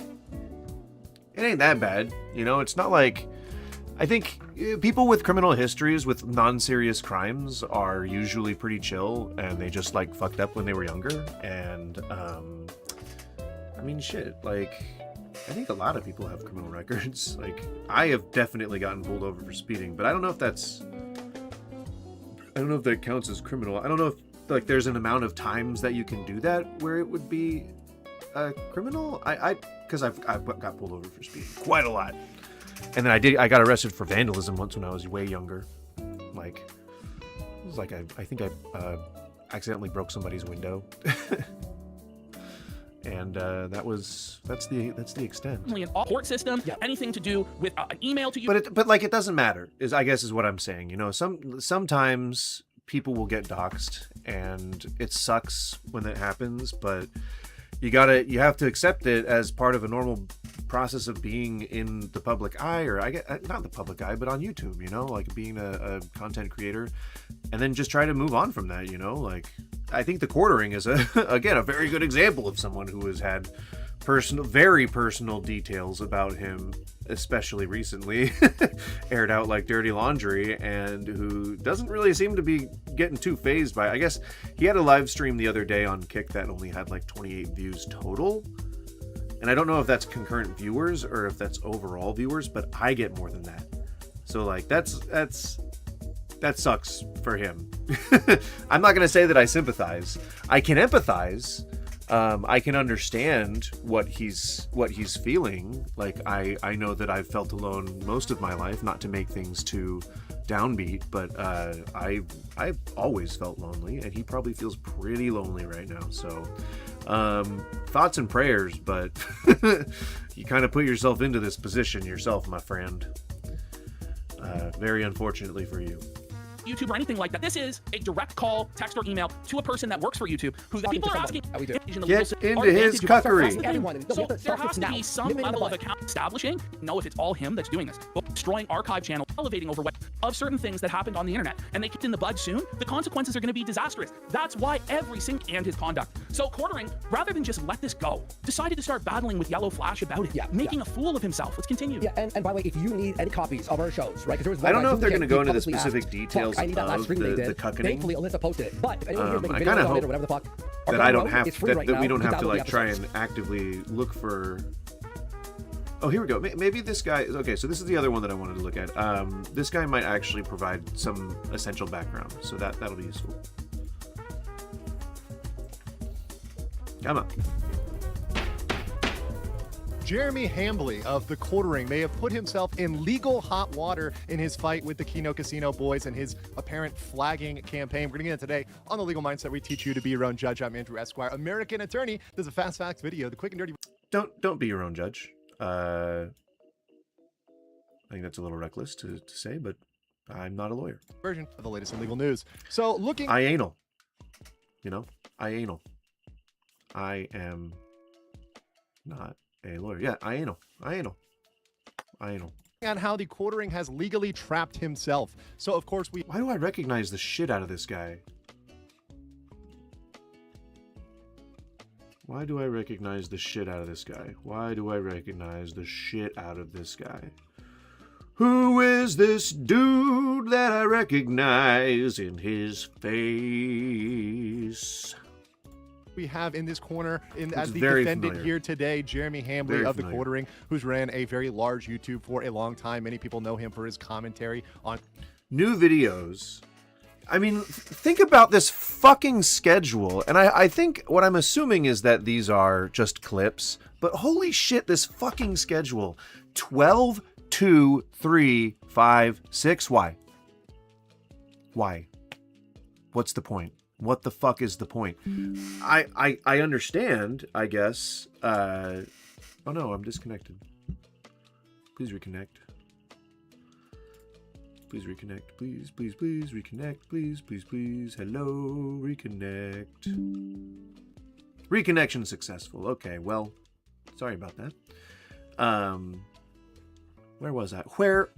It ain't that bad. You know, it's not like, I think people with criminal histories with non-serious crimes are usually pretty chill, and they just like fucked up when they were younger. And I mean, shit, like I think a lot of people have criminal records. Like I have definitely gotten pulled over for speeding, but I don't know if that counts as criminal. I don't know if like there's an amount of times that you can do that where it would be criminal. Because I've got pulled over for speeding quite a lot. And then I got arrested for vandalism once when I was way younger. Like, it was like I think I accidentally broke somebody's window. And that's the extent. An court system, anything to do with an email to you. But like it doesn't matter. I guess is what I'm saying. You know, sometimes people will get doxxed, and it sucks when that happens. But you have to accept it as part of a normal process of being in the public eye, or not the public eye, but on YouTube, you know, like being a content creator, and then just try to move on from that, you know. Like I think the quartering is again a very good example of someone who has had very personal details about him, especially recently, aired out like dirty laundry, and who doesn't really seem to be getting too phased by it. I guess he had a live stream the other day on Kick that only had like 28 views total. And I don't know if that's concurrent viewers or if that's overall viewers, but I get more than that. So like that sucks for him. I'm not going to say that I sympathize. I can empathize. I can understand what he's feeling. Like I know that I've felt alone most of my life, not to make things too downbeat, but I've always felt lonely, and he probably feels pretty lonely right now. So thoughts and prayers, but you kind of put yourself into this position yourself, my friend. Very unfortunately for you. YouTube or anything like that. This is a direct call, text or email to a person that works for YouTube who people are asking Get into his cuckery. So there has to be some level of account establishing. Know if it's all him that's doing this. Destroying archive channel, elevating over of certain things that happened on the internet, and they kicked in the bud soon. The consequences are going to be disastrous. That's why every single and his conduct. So quartering, rather than just let this go, decided to start battling with Yellow Flash about it, making a fool of himself. Let's continue. Yeah, and by the way, if you need any copies of our shows, right? Because I don't know if they're going to go into the specific details I need that last of stream they did. the cuckening. Thankfully, Alyssa posted it. But if anyone here's making I videos kind of on it hope or whatever the fuck, that I don't have that we don't have to download the like try episodes. and actively look for. Oh, here we go. Maybe this guy. Okay, so this is the other one that I wanted to look at. This guy might actually provide some essential background, so that'll be useful. Come on. Jeremy Hambly of The Quartering may have put himself in legal hot water in his fight with the Kino Casino boys and his apparent flagging campaign. We're going to get into today on The Legal Mindset. We teach you to be your own judge. I'm Andrew Esquire, American attorney. There's a fast facts video, the quick and dirty. Don't be your own judge. I think that's a little reckless to say, but I'm not a lawyer. Version of the latest in legal news. So looking. I anal. You know, I anal. I am not a lawyer. Yeah, I anal. And how the Quartering has legally trapped himself. So of course Why do I recognize the shit out of this guy? Why do I recognize the shit out of this guy? Who is this dude that I recognize in his face? we have in this corner as the very defendant familiar. here today, Jeremy Hambly Very of The familiar. Quartering, who's ran a very large YouTube for a long time. Many people know him for his commentary on New videos I mean, think about this fucking schedule. And I think what I'm assuming is that these are just clips. But holy shit, this fucking schedule. 12, 2, 3, 5, 6. Why? Why? What's the point? What the fuck is the point? I understand, I guess. Oh no, I'm disconnected. Please reconnect. Please reconnect. Please, please, please reconnect. Please, please, please. Hello, reconnect. Reconnection successful. Okay, well, sorry about that. Where was I? Where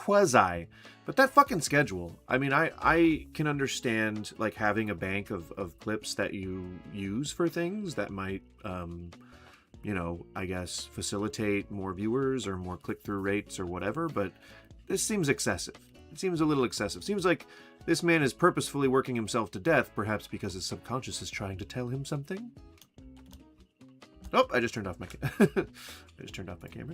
was I? But that fucking schedule. I mean, I can understand like having a bank of clips that you use for things that might you know, I guess facilitate more viewers or more click-through rates or whatever, but this seems excessive. It seems a little excessive. Seems like this man is purposefully working himself to death, perhaps because his subconscious is trying to tell him something. Oh, I just turned off my camera.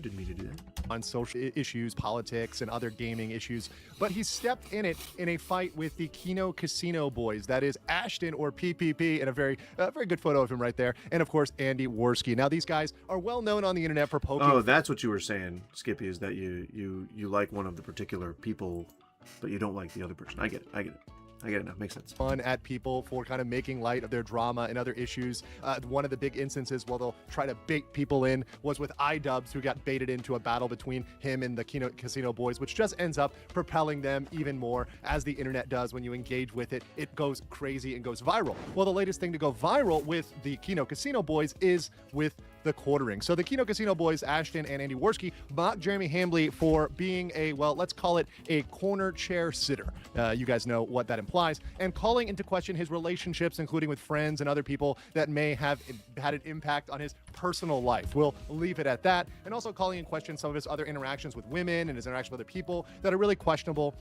Didn't mean to do that. On social issues, politics, and other gaming issues, but he stepped in it in a fight with the Kino Casino boys. That is Ashton, or PPP, and a very good photo of him right there. And of course, Andy Worski. Now, these guys are well known on the internet for poking. Oh, that's what you were saying, Skippy, is that you like one of the particular people, but you don't like the other person. I get it. I get it now. Makes sense. Fun at people for kind of making light of their drama and other issues. One of the big instances where they'll try to bait people in was with iDubbbz, who got baited into a battle between him and the Kino Casino boys, which just ends up propelling them even more, as the internet does. When you engage with it, it goes crazy and goes viral. Well, the latest thing to go viral with the Kino Casino boys is with the quartering. So the Kino Casino boys, Ashton and Andy Worski, mocked Jeremy Hambley for being a, well, let's call it a corner chair sitter. You guys know what that implies, and calling into question his relationships, including with friends and other people that may have had an impact on his personal life. We'll leave it at that. And also calling in question some of his other interactions with women and his interaction with other people that are really questionable.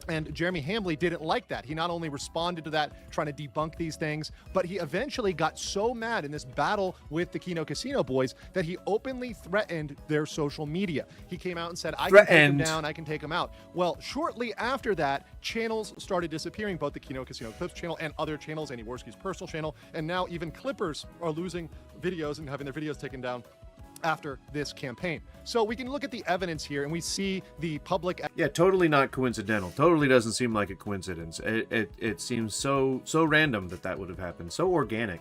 And Jeremy Hambley didn't like that. He not only responded to that, trying to debunk these things, but he eventually got so mad in this battle with the Kino Casino boys that he openly threatened their social media. He came out and said, I can take him down, I can take him out. Well, shortly after that, channels started disappearing, both the Kino Casino Clips channel and other channels, Andy Worski's personal channel, and now even Clippers are losing videos and having their videos taken down after this campaign. So we can look at the evidence here and we see the public. Yeah, totally not coincidental. Totally doesn't seem like a coincidence. It seems so random that would have happened. So organic.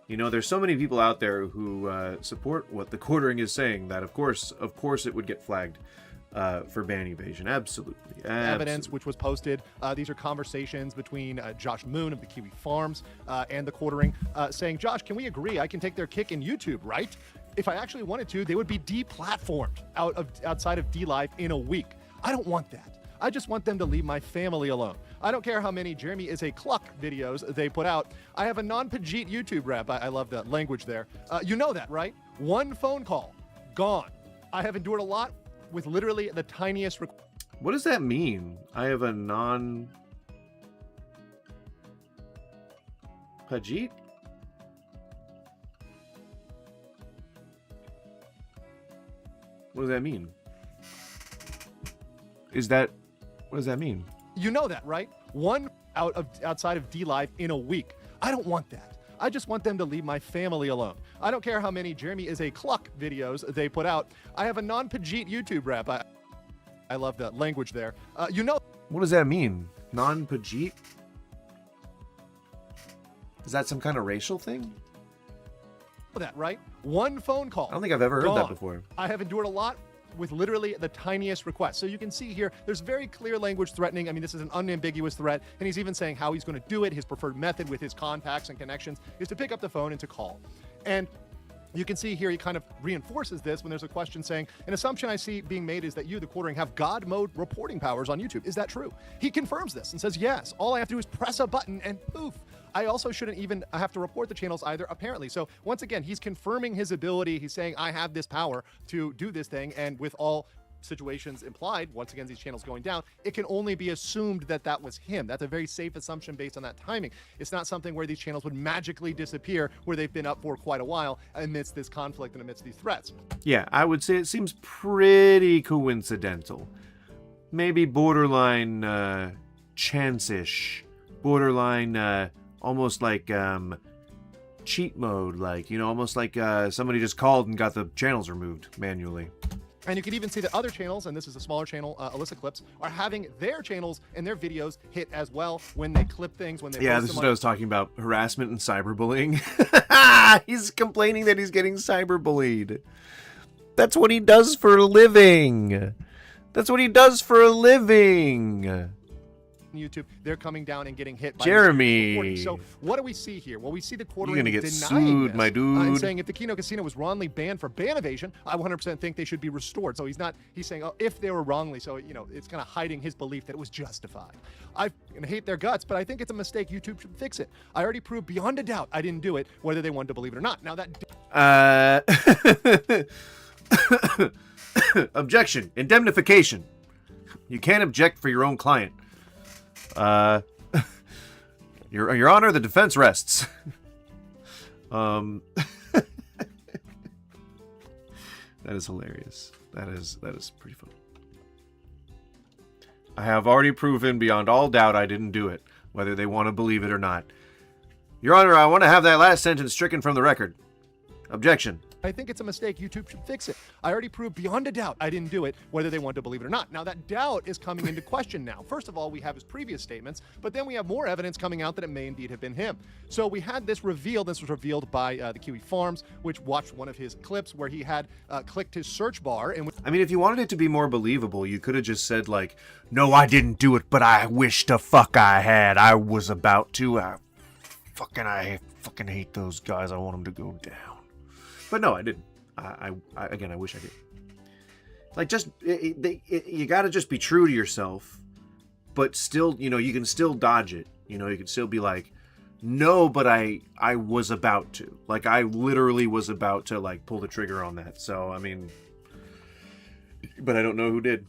You know, there's so many people out there who support what the quartering is saying that of course it would get flagged for ban evasion. Absolutely. Evidence which was posted. These are conversations between Josh Moon of the Kiwi Farms and the quartering, saying, Josh, can we agree I can take their kick in YouTube, right? If I actually wanted to, they would be deplatformed outside of DLive in a week. I don't want that. I just want them to leave my family alone. I don't care how many Jeremy is a cluck videos they put out. I have a non-Pajit YouTube rap. I love the language there. You know that, right? One phone call, gone. I have endured a lot with literally the tiniest. What does that mean? I have a non-Pajit? What does that mean? What does that mean? You know that, right? One outside of DLive in a week. I don't want that. I just want them to leave my family alone. I don't care how many Jeremy is a cluck videos they put out. I have a non-Pajit YouTube rap. I love the language there. You know. What does that mean? Non-Pajit? Is that some kind of racial thing? That, right? One phone call. I don't think I've ever heard that before. I have endured a lot with literally the tiniest request. So you can see here, there's very clear language threatening. I mean, this is an unambiguous threat, and he's even saying how he's going to do it. His preferred method with his contacts and connections is to pick up the phone and to call. And you can see here he kind of reinforces this when there's a question saying, an assumption I see being made is that you, the quartering, have God mode reporting powers on YouTube. Is that true? He confirms this and says, yes, all I have to do is press a button and poof. I also shouldn't even have to report the channels either, apparently. So once again, he's confirming his ability. He's saying, I have this power to do this thing. And with all situations implied, once again, these channels going down, it can only be assumed that that was him. That's a very safe assumption based on that timing. It's not something where these channels would magically disappear where they've been up for quite a while amidst this conflict and amidst these threats. Yeah, I would say it seems pretty coincidental. Maybe borderline chance-ish. borderline, almost like cheat mode, like, you know, almost like somebody just called and got the channels removed manually. And you can even see that other channels, and this is a smaller channel, Alyssa Clips, are having their channels and their videos hit as well when they clip things, when they Yeah, post this is them what I on- was talking about, harassment and cyberbullying. He's complaining that he's getting cyberbullied. That's what he does for a living. That's what he does for a living. YouTube, they're coming down and getting hit by Jeremy. this reporting. So what do we see here? Well, we see the quartering You're gonna get denying sued, this, my dude. and saying if the Kino Casino was wrongly banned for ban evasion, I 100% think they should be restored. So he's saying, oh, if they were wrongly, so, you know, it's kind of hiding his belief that it was justified. I hate their guts, but I think it's a mistake. YouTube should fix it. I already proved beyond a doubt I didn't do it, whether they wanted to believe it or not. Now that Objection. Indemnification. You can't object for your own client. Your Honor, the defense rests. That is hilarious. That is pretty funny. I have already proven beyond all doubt I didn't do it, whether they want to believe it or not. Your Honor, I want to have that last sentence stricken from the record. Objection. I think it's a mistake. YouTube should fix it. I already proved beyond a doubt I didn't do it, whether they want to believe it or not. Now, that doubt is coming into question now. First of all, we have his previous statements, but then we have more evidence coming out that it may indeed have been him. So we had this revealed. This was revealed by the Kiwi Farms, which watched one of his clips where he had clicked his search bar. And I mean, if you wanted it to be more believable, you could have just said, like, no, I didn't do it, but I wish the fuck I had. I was about to. I fucking hate those guys. I want them to go down. But no, I didn't. I wish I did. Like, just you got to just be true to yourself, but still, you know, you can still dodge it. You know, you can still be like, no, but I was about to. Like, I literally was about to, like, pull the trigger on that. So, I mean, but I don't know who did.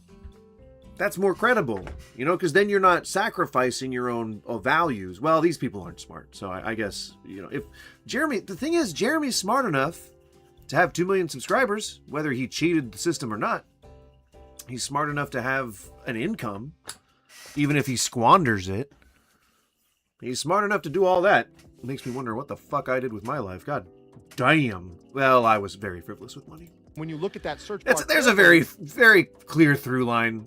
That's more credible, you know, because then you're not sacrificing your own values. Well, these people aren't smart, so I guess, you know, if Jeremy, the thing is, Jeremy's smart enough to have 2 million subscribers, whether he cheated the system or not. He's smart enough to have an income, even if he squanders it. He's smart enough to do all that. It makes me wonder what the fuck I did with my life. God damn. Well, I was very frivolous with money. when you look at that search bar, There's a very, very clear through line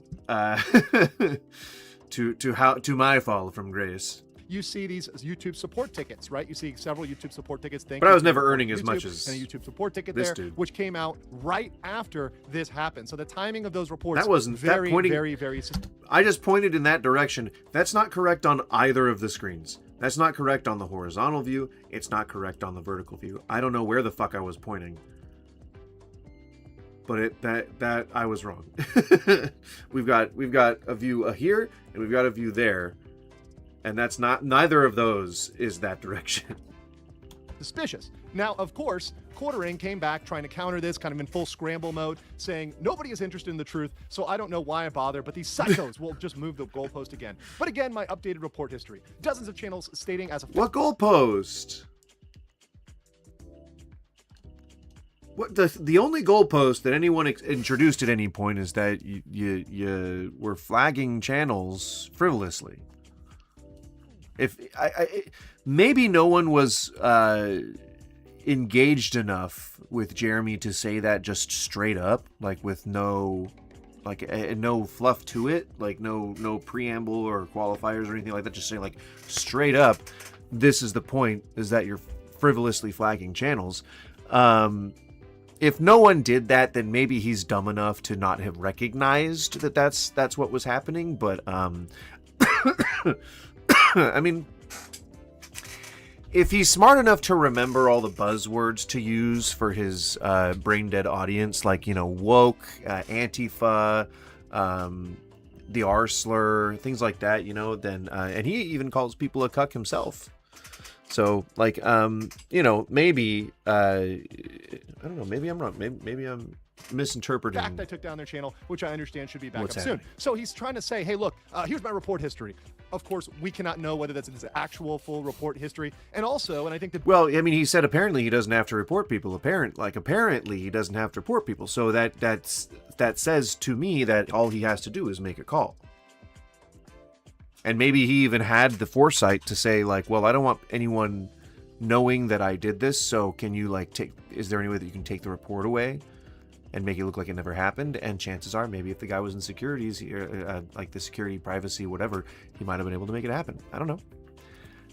to my fall from grace. you see these YouTube support tickets, right? You see several YouTube support tickets. But I was never earning as much as and a YouTube support ticket this there, dude. which came out right after this happened. So the timing of those reports That wasn't- that very, pointing- very, very. I just pointed in that direction. That's not correct on either of the screens. That's not correct on the horizontal view. It's not correct on the vertical view. I don't know where the fuck I was pointing. But that I was wrong. we've got a view here and we've got a view there. And that's not, neither of those is that direction. Suspicious. Now, of course, Quartering came back trying to counter this, kind of in full scramble mode, saying nobody is interested in the truth, so I don't know why I bother, but these psychos will just move the goalpost again. But again, my updated report history. Dozens of channels stating as a What goalpost? What the only goalpost that anyone introduced at any point is that you were flagging channels frivolously. If maybe no one was engaged enough with Jeremy to say that just straight up, like with no no fluff to it, like no preamble or qualifiers or anything like that, just saying like straight up, this is the point, is that you're frivolously flagging channels. If no one did that, then maybe he's dumb enough to not have recognized that that's what was happening. But I mean, if he's smart enough to remember all the buzzwords to use for his brain dead audience, like, you know, woke, Antifa, the R slur, things like that, you know, then and he even calls people a cuck himself. So, like, you know, maybe, I don't know, maybe I'm wrong. Maybe I'm misinterpreting. fact I took down their channel, which I understand should be back What's up soon. So he's trying to say, hey, look, here's my report history. Of course, we cannot know whether that's his actual full report history. And also, and I think that Well, I mean, he said apparently he doesn't have to report people. Apparently he doesn't have to report people. So that says to me that all he has to do is make a call. And maybe he even had the foresight to say, like, well, I don't want anyone knowing that I did this, so can you, like, is there any way that you can take the report away and make it look like it never happened? And chances are, maybe if the guy was in securities, like the security, privacy, whatever, he might have been able to make it happen. I don't know.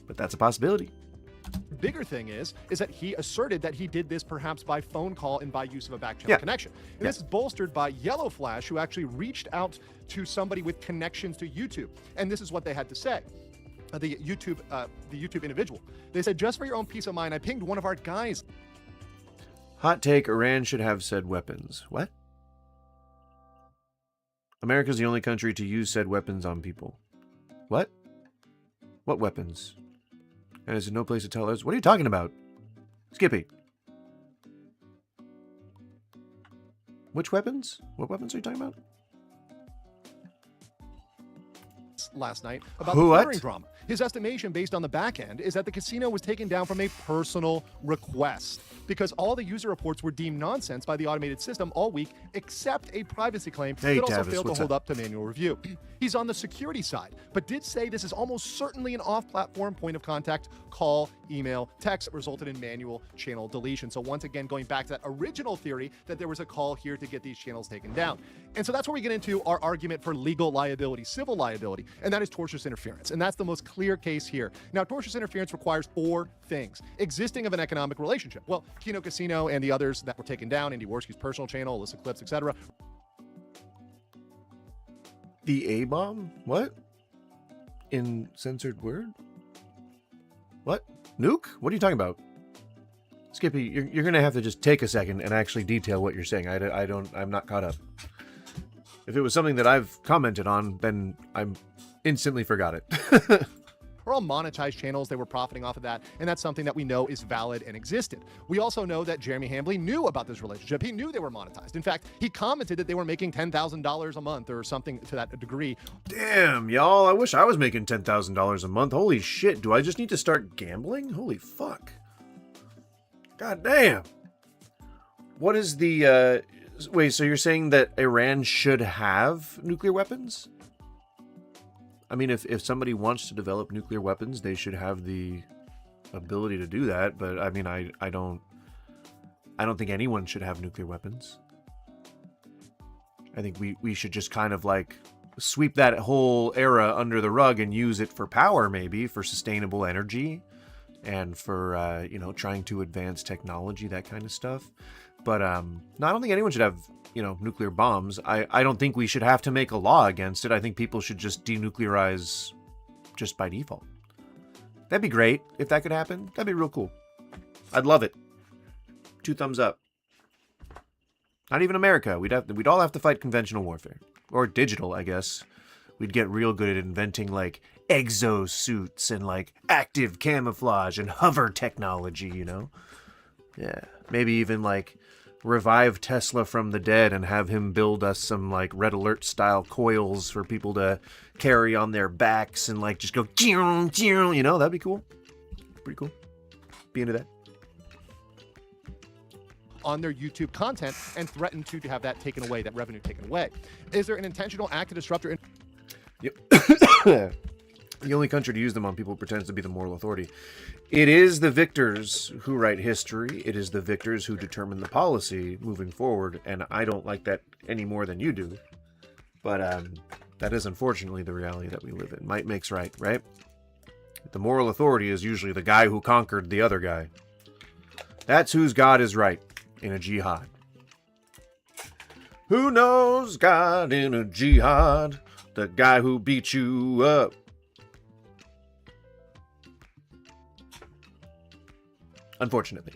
But that's a possibility. Bigger thing is that he asserted that he did this perhaps by phone call and by use of a back channel connection. And this is bolstered by Yellow Flash, who actually reached out to somebody with connections to YouTube. And this is what they had to say. The YouTube individual. They said, just for your own peace of mind, I pinged one of our guys. Hot take, Iran should have said weapons. What? America's the only country to use said weapons on people. What? What weapons? And is there no place to tell us? What are you talking about? Skippy. Which weapons? What weapons are you talking about? Last night about Who, the what? firing drama. His estimation based on the back end is that the casino was taken down from a personal request because all the user reports were deemed nonsense by the automated system all week except a privacy claim Hey, that also Tavis, failed to what's hold up? up to manual review. He's on the security side, but did say this is almost certainly an off-platform point of contact, call, email, text that resulted in manual channel deletion. So once again, going back to that original theory that there was a call here to get these channels taken down. And so that's where we get into our argument for legal liability, civil liability, and that is tortious interference. And that's the most clear case here. Now, tortious interference requires 4 things. Existing of an economic relationship. Well, Kino Casino and the others that were taken down, Andy Worski's personal channel, illicit clips, etc. The A-bomb? What? In censored word? What? Nuke? What are you talking about? Skippy, you're going to have to just take a second and actually detail what you're saying. I'm not caught up. If it was something that I've commented on, then I'm instantly forgot it. Are all monetized channels. They were profiting off of that, and that's something that we know is valid and existed. We also know that Jeremy Hambly knew about this relationship. He knew they were monetized. In fact, he commented that they were making $10,000 a month or something to that degree. Damn, y'all. I wish I was making $10,000 a month. Holy shit. Do I just need to start gambling? Holy fuck. God damn. What is the, wait, so you're saying that Iran should have nuclear weapons? I mean, if somebody wants to develop nuclear weapons, they should have the ability to do that. But I mean, I don't think anyone should have nuclear weapons. I think we should just kind of like sweep that whole era under the rug and use it for power, maybe for sustainable energy and for, you know, trying to advance technology, that kind of stuff. But no, I don't think anyone should have, you know, nuclear bombs. I don't think we should have to make a law against it. I think people should just denuclearize just by default. That'd be great if that could happen. That'd be real cool. I'd love it. 2 thumbs up. Not even America. We'd all have to fight conventional warfare. Or digital, I guess. We'd get real good at inventing, like, exosuits and, like, active camouflage and hover technology, you know? Yeah. Maybe even, like, revive Tesla from the dead and have him build us some, like, Red Alert style coils for people to carry on their backs and, like, just go, you know? That'd be cool. Pretty cool. Be into that. On their YouTube content and threaten to have that taken away, that revenue taken away. Is there an intentional act to disrupt or... Yep. The only country to use them on people who pretends to be the moral authority. It is the victors who write history. It is the victors who determine the policy moving forward, and I don't like that any more than you do. But that is unfortunately the reality that we live in. Might makes right, right? The moral authority is usually the guy who conquered the other guy. That's whose God is right in a jihad. Who knows God in a jihad? The guy who beat you up. Unfortunately.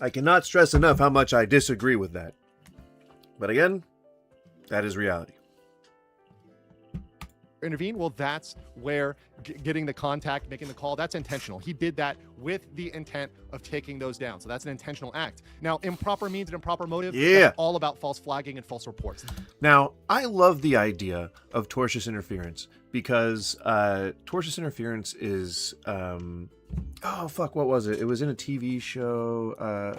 I cannot stress enough how much I disagree with that. But again, that is reality. Intervene, well, that's where getting the contact, making the call, that's intentional. He did that with the intent of taking those down. So that's an intentional act. Now, improper means and improper motive, that's all about false flagging and false reports. Now, I love the idea of tortious interference because tortious interference is, oh, fuck, what was it? It was in a TV show.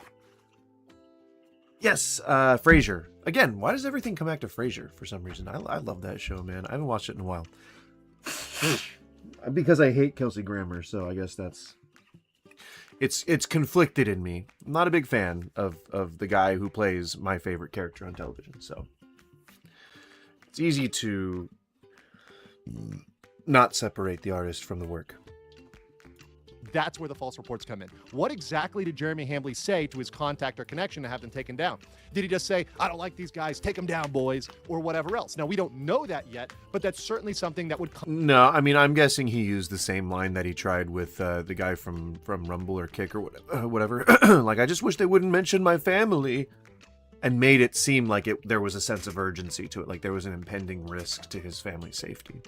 Yes, Frasier. Again, why does everything come back to Frasier for some reason? I love that show, man. I haven't watched it in a while. Because I hate Kelsey Grammer, so I guess that's... It's conflicted in me. I'm not a big fan of the guy who plays my favorite character on television, so... It's easy to not separate the artist from the work. That's where the false reports come in. What exactly did Jeremy Hambley say to his contact or connection to have them taken down? Did he just say, I don't like these guys, take them down, boys, or whatever else? Now, we don't know that yet, but that's certainly something that would come. No, I mean, I'm guessing he used the same line that he tried with the guy from Rumble or Kick or whatever. Like, I just wish they wouldn't mention my family. And made it seem like there was a sense of urgency to it, like there was an impending risk to his family's safety.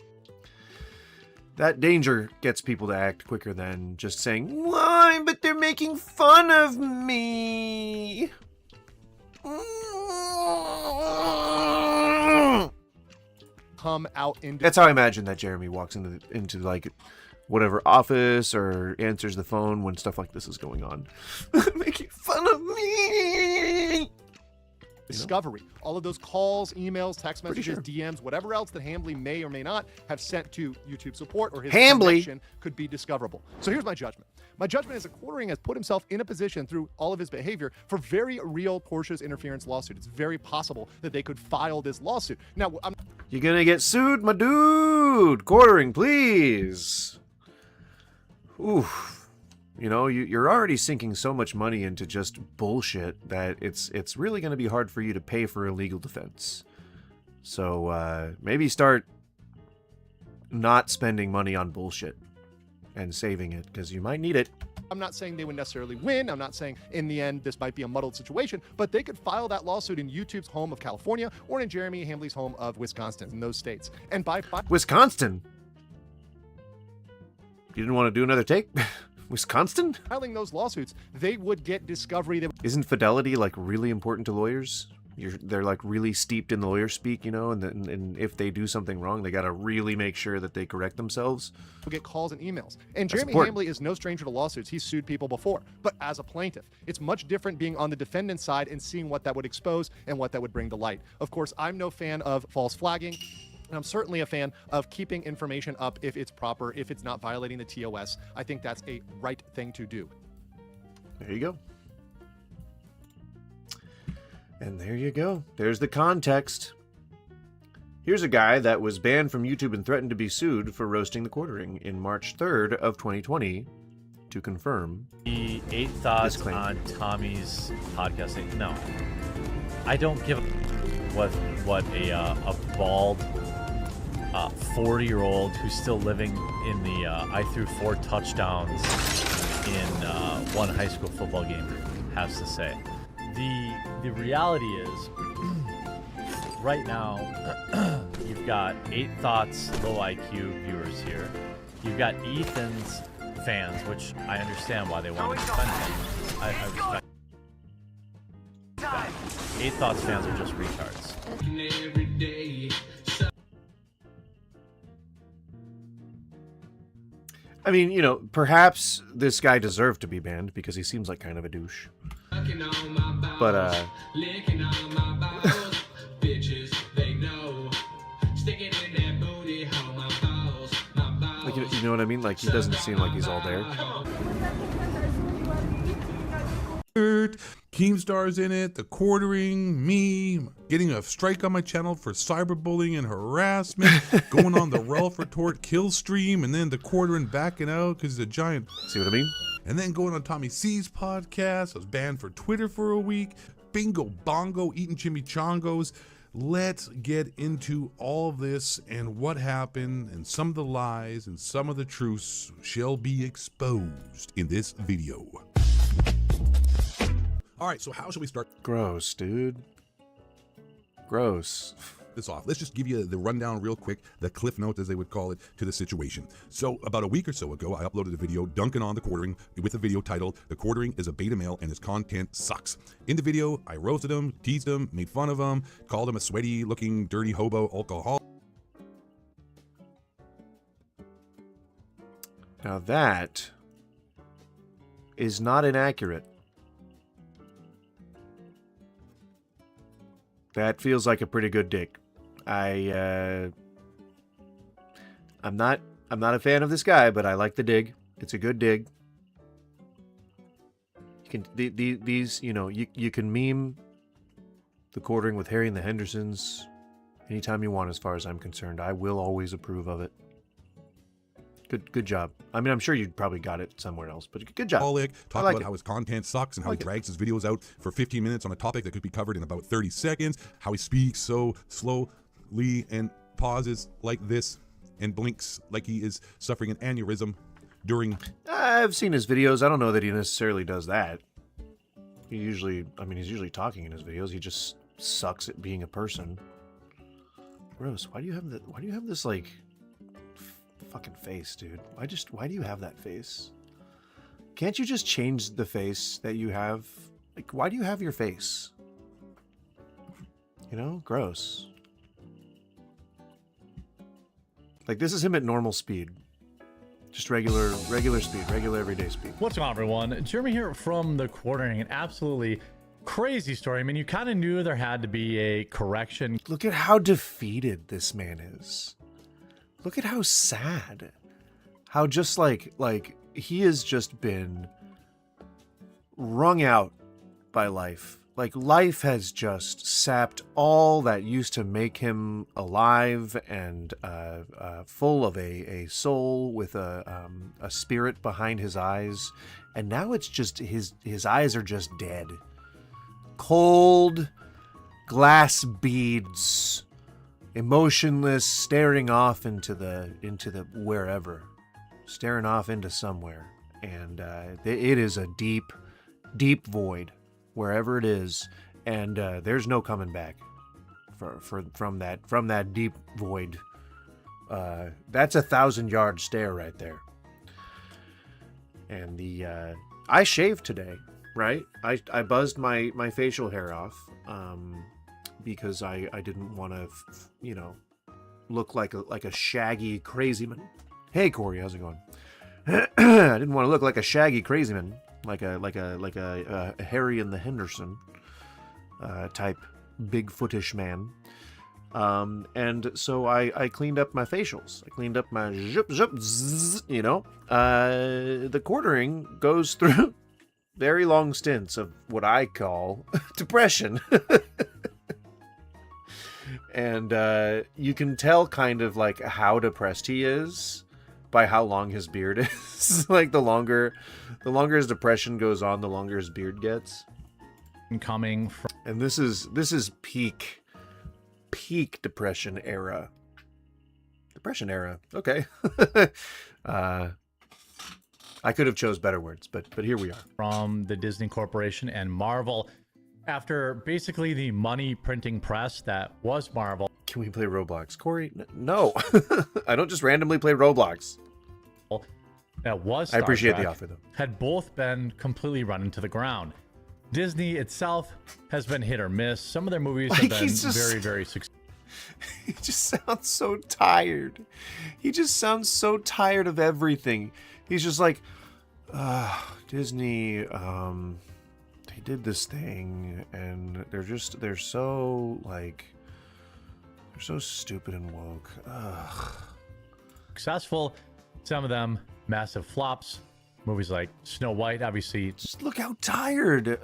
That danger gets people to act quicker than just saying, why, but they're making fun of me. Come out into. That's how I imagine that Jeremy walks into like whatever office or answers the phone when stuff like this is going on. Making fun of me. Discovery. All of those calls, emails, text Pretty messages, sure. DMs, whatever else that Hambley may or may not have sent to YouTube support or his Hambley. connection could be discoverable. So here's my judgment. My judgment is that Quartering has put himself in a position through all of his behavior for very real Porsche's interference lawsuit. It's very possible that they could file this lawsuit. Now, You're gonna get sued, my dude. Quartering, please. Oof. You know, you're already sinking so much money into just bullshit that it's really going to be hard for you to pay for a legal defense. So maybe start not spending money on bullshit and saving it, because you might need it. I'm not saying they would necessarily win. I'm not saying in the end this might be a muddled situation, but they could file that lawsuit in YouTube's home of California or in Jeremy Hambley's home of Wisconsin, in those states. And by Wisconsin? You didn't want to do another take? Wisconsin? filing those lawsuits, they would get discovery. Isn't fidelity like really important to lawyers? They're like really steeped in the lawyer speak, you know, and if they do something wrong, they got to really make sure that they correct themselves. Will get calls and emails. And That's Jeremy important. Hambley is no stranger to lawsuits. He's sued people before. But as a plaintiff, it's much different being on the defendant's side and seeing what that would expose and what that would bring to light. Of course, I'm no fan of false flagging. And I'm certainly a fan of keeping information up if it's proper, if it's not violating the TOS. I think that's a right thing to do. There you go. And there you go. There's the context. Here's a guy that was banned from YouTube and threatened to be sued for roasting the Quartering in March 3rd of 2020 to confirm. The 8 thoughts Disclaimer. on Tommy's podcasting. No, I don't give a what a bald 40-year-old who's still living in the I threw 4 touchdowns in one high school football game has to say. The reality is, right now, you've got 8 Thoughts low IQ viewers here. You've got Ethan's fans, which I understand why they want to defend him. I respect that. 8 Thoughts fans are just retards. I mean, you know, perhaps this guy deserved to be banned because he seems like kind of a douche. But, like, you know what I mean? Like, he doesn't seem like he's all there. Keemstar's in it, the Quartering, me, getting a strike on my channel for cyberbullying and harassment, going on the Ralph Retort kill stream, and then the Quartering backing out because he's a giant. See what I mean? And then going on Tommy C's podcast. I was banned for Twitter for a week. Bingo bongo, eating chimichangos. Let's get into all of this and what happened and some of the lies and some of the truths shall be exposed in this video. All right, so how should we start Gross, dude. Gross. this off? Let's just give you the rundown real quick, the cliff notes as they would call it, to the situation. So about a week or so ago, I uploaded a video dunking on the Quartering with a video titled, "The Quartering is a beta male and his content sucks." In the video, I roasted him, teased him, made fun of him, called him a sweaty looking dirty hobo alcoholic. Now that is not inaccurate. That feels like a pretty good dig. I'm not a fan of this guy, but I like the dig. It's a good dig. You can these, you know, you can meme the quartering with Harry and the Hendersons anytime you want, as far as I'm concerned. I will always approve of it. Good job. I mean, I'm sure you probably got it somewhere else, but good job. Talk like about it. how his content sucks and how like he drags his videos out for 15 minutes on a topic that could be covered in about 30 seconds, how he speaks so slowly and pauses like this and blinks like he is suffering an aneurysm during... I've seen his videos. I don't know that he necessarily does that. He's usually talking in his videos. He just sucks at being a person. Gross. Why do you have this like fucking face, dude? Why do you have that face? Can't you just change the face that you have? Like, why do you have your face? You know, gross. Like, this is him at normal speed. Just regular speed, regular everyday speed. What's going on, everyone? Jeremy here from The Quartering. An absolutely crazy story. I mean, you kind of knew there had to be a correction. Look at how defeated this man is. Look at how sad. How just like he has just been wrung out by life. Like, life has just sapped all that used to make him alive and full of a soul with a spirit behind his eyes. And now it's just his eyes are just dead. Cold glass beads, emotionless, staring off into the wherever, staring off into somewhere. And it is a deep, deep void wherever it is, and there's no coming back from that deep void. That's a 1,000-yard stare right there. And I shaved today, right? I buzzed my facial hair off because I didn't want to, look like a shaggy crazy man. Hey Corey, how's it going? I didn't want to look like a shaggy crazy man. Like a Harry and the Henderson type Bigfootish man. And so I cleaned up my facials. I cleaned up my zip, zzz, the quartering goes through very long stints of what I call depression. And you can tell kind of like how depressed he is by how long his beard is. Like the longer his depression goes on, the longer his beard gets. Coming from... And this is peak depression era. Depression era. Okay. I could have chose better words, but here we are. From the Disney Corporation and Marvel. After basically the money printing press that was Marvel. Can we play Roblox? Corey? No. I don't just randomly play Roblox. That was Star I appreciate Trek, the offer, though. Had both been completely run into the ground. Disney itself has been hit or miss. Some of their movies have been very, very successful. He just sounds so tired. He just sounds so tired of everything. He's just like, Disney, they did this thing, and they're so stupid and woke. Ugh. Successful. Some of them massive flops. Movies like Snow White, obviously. Just look how tired.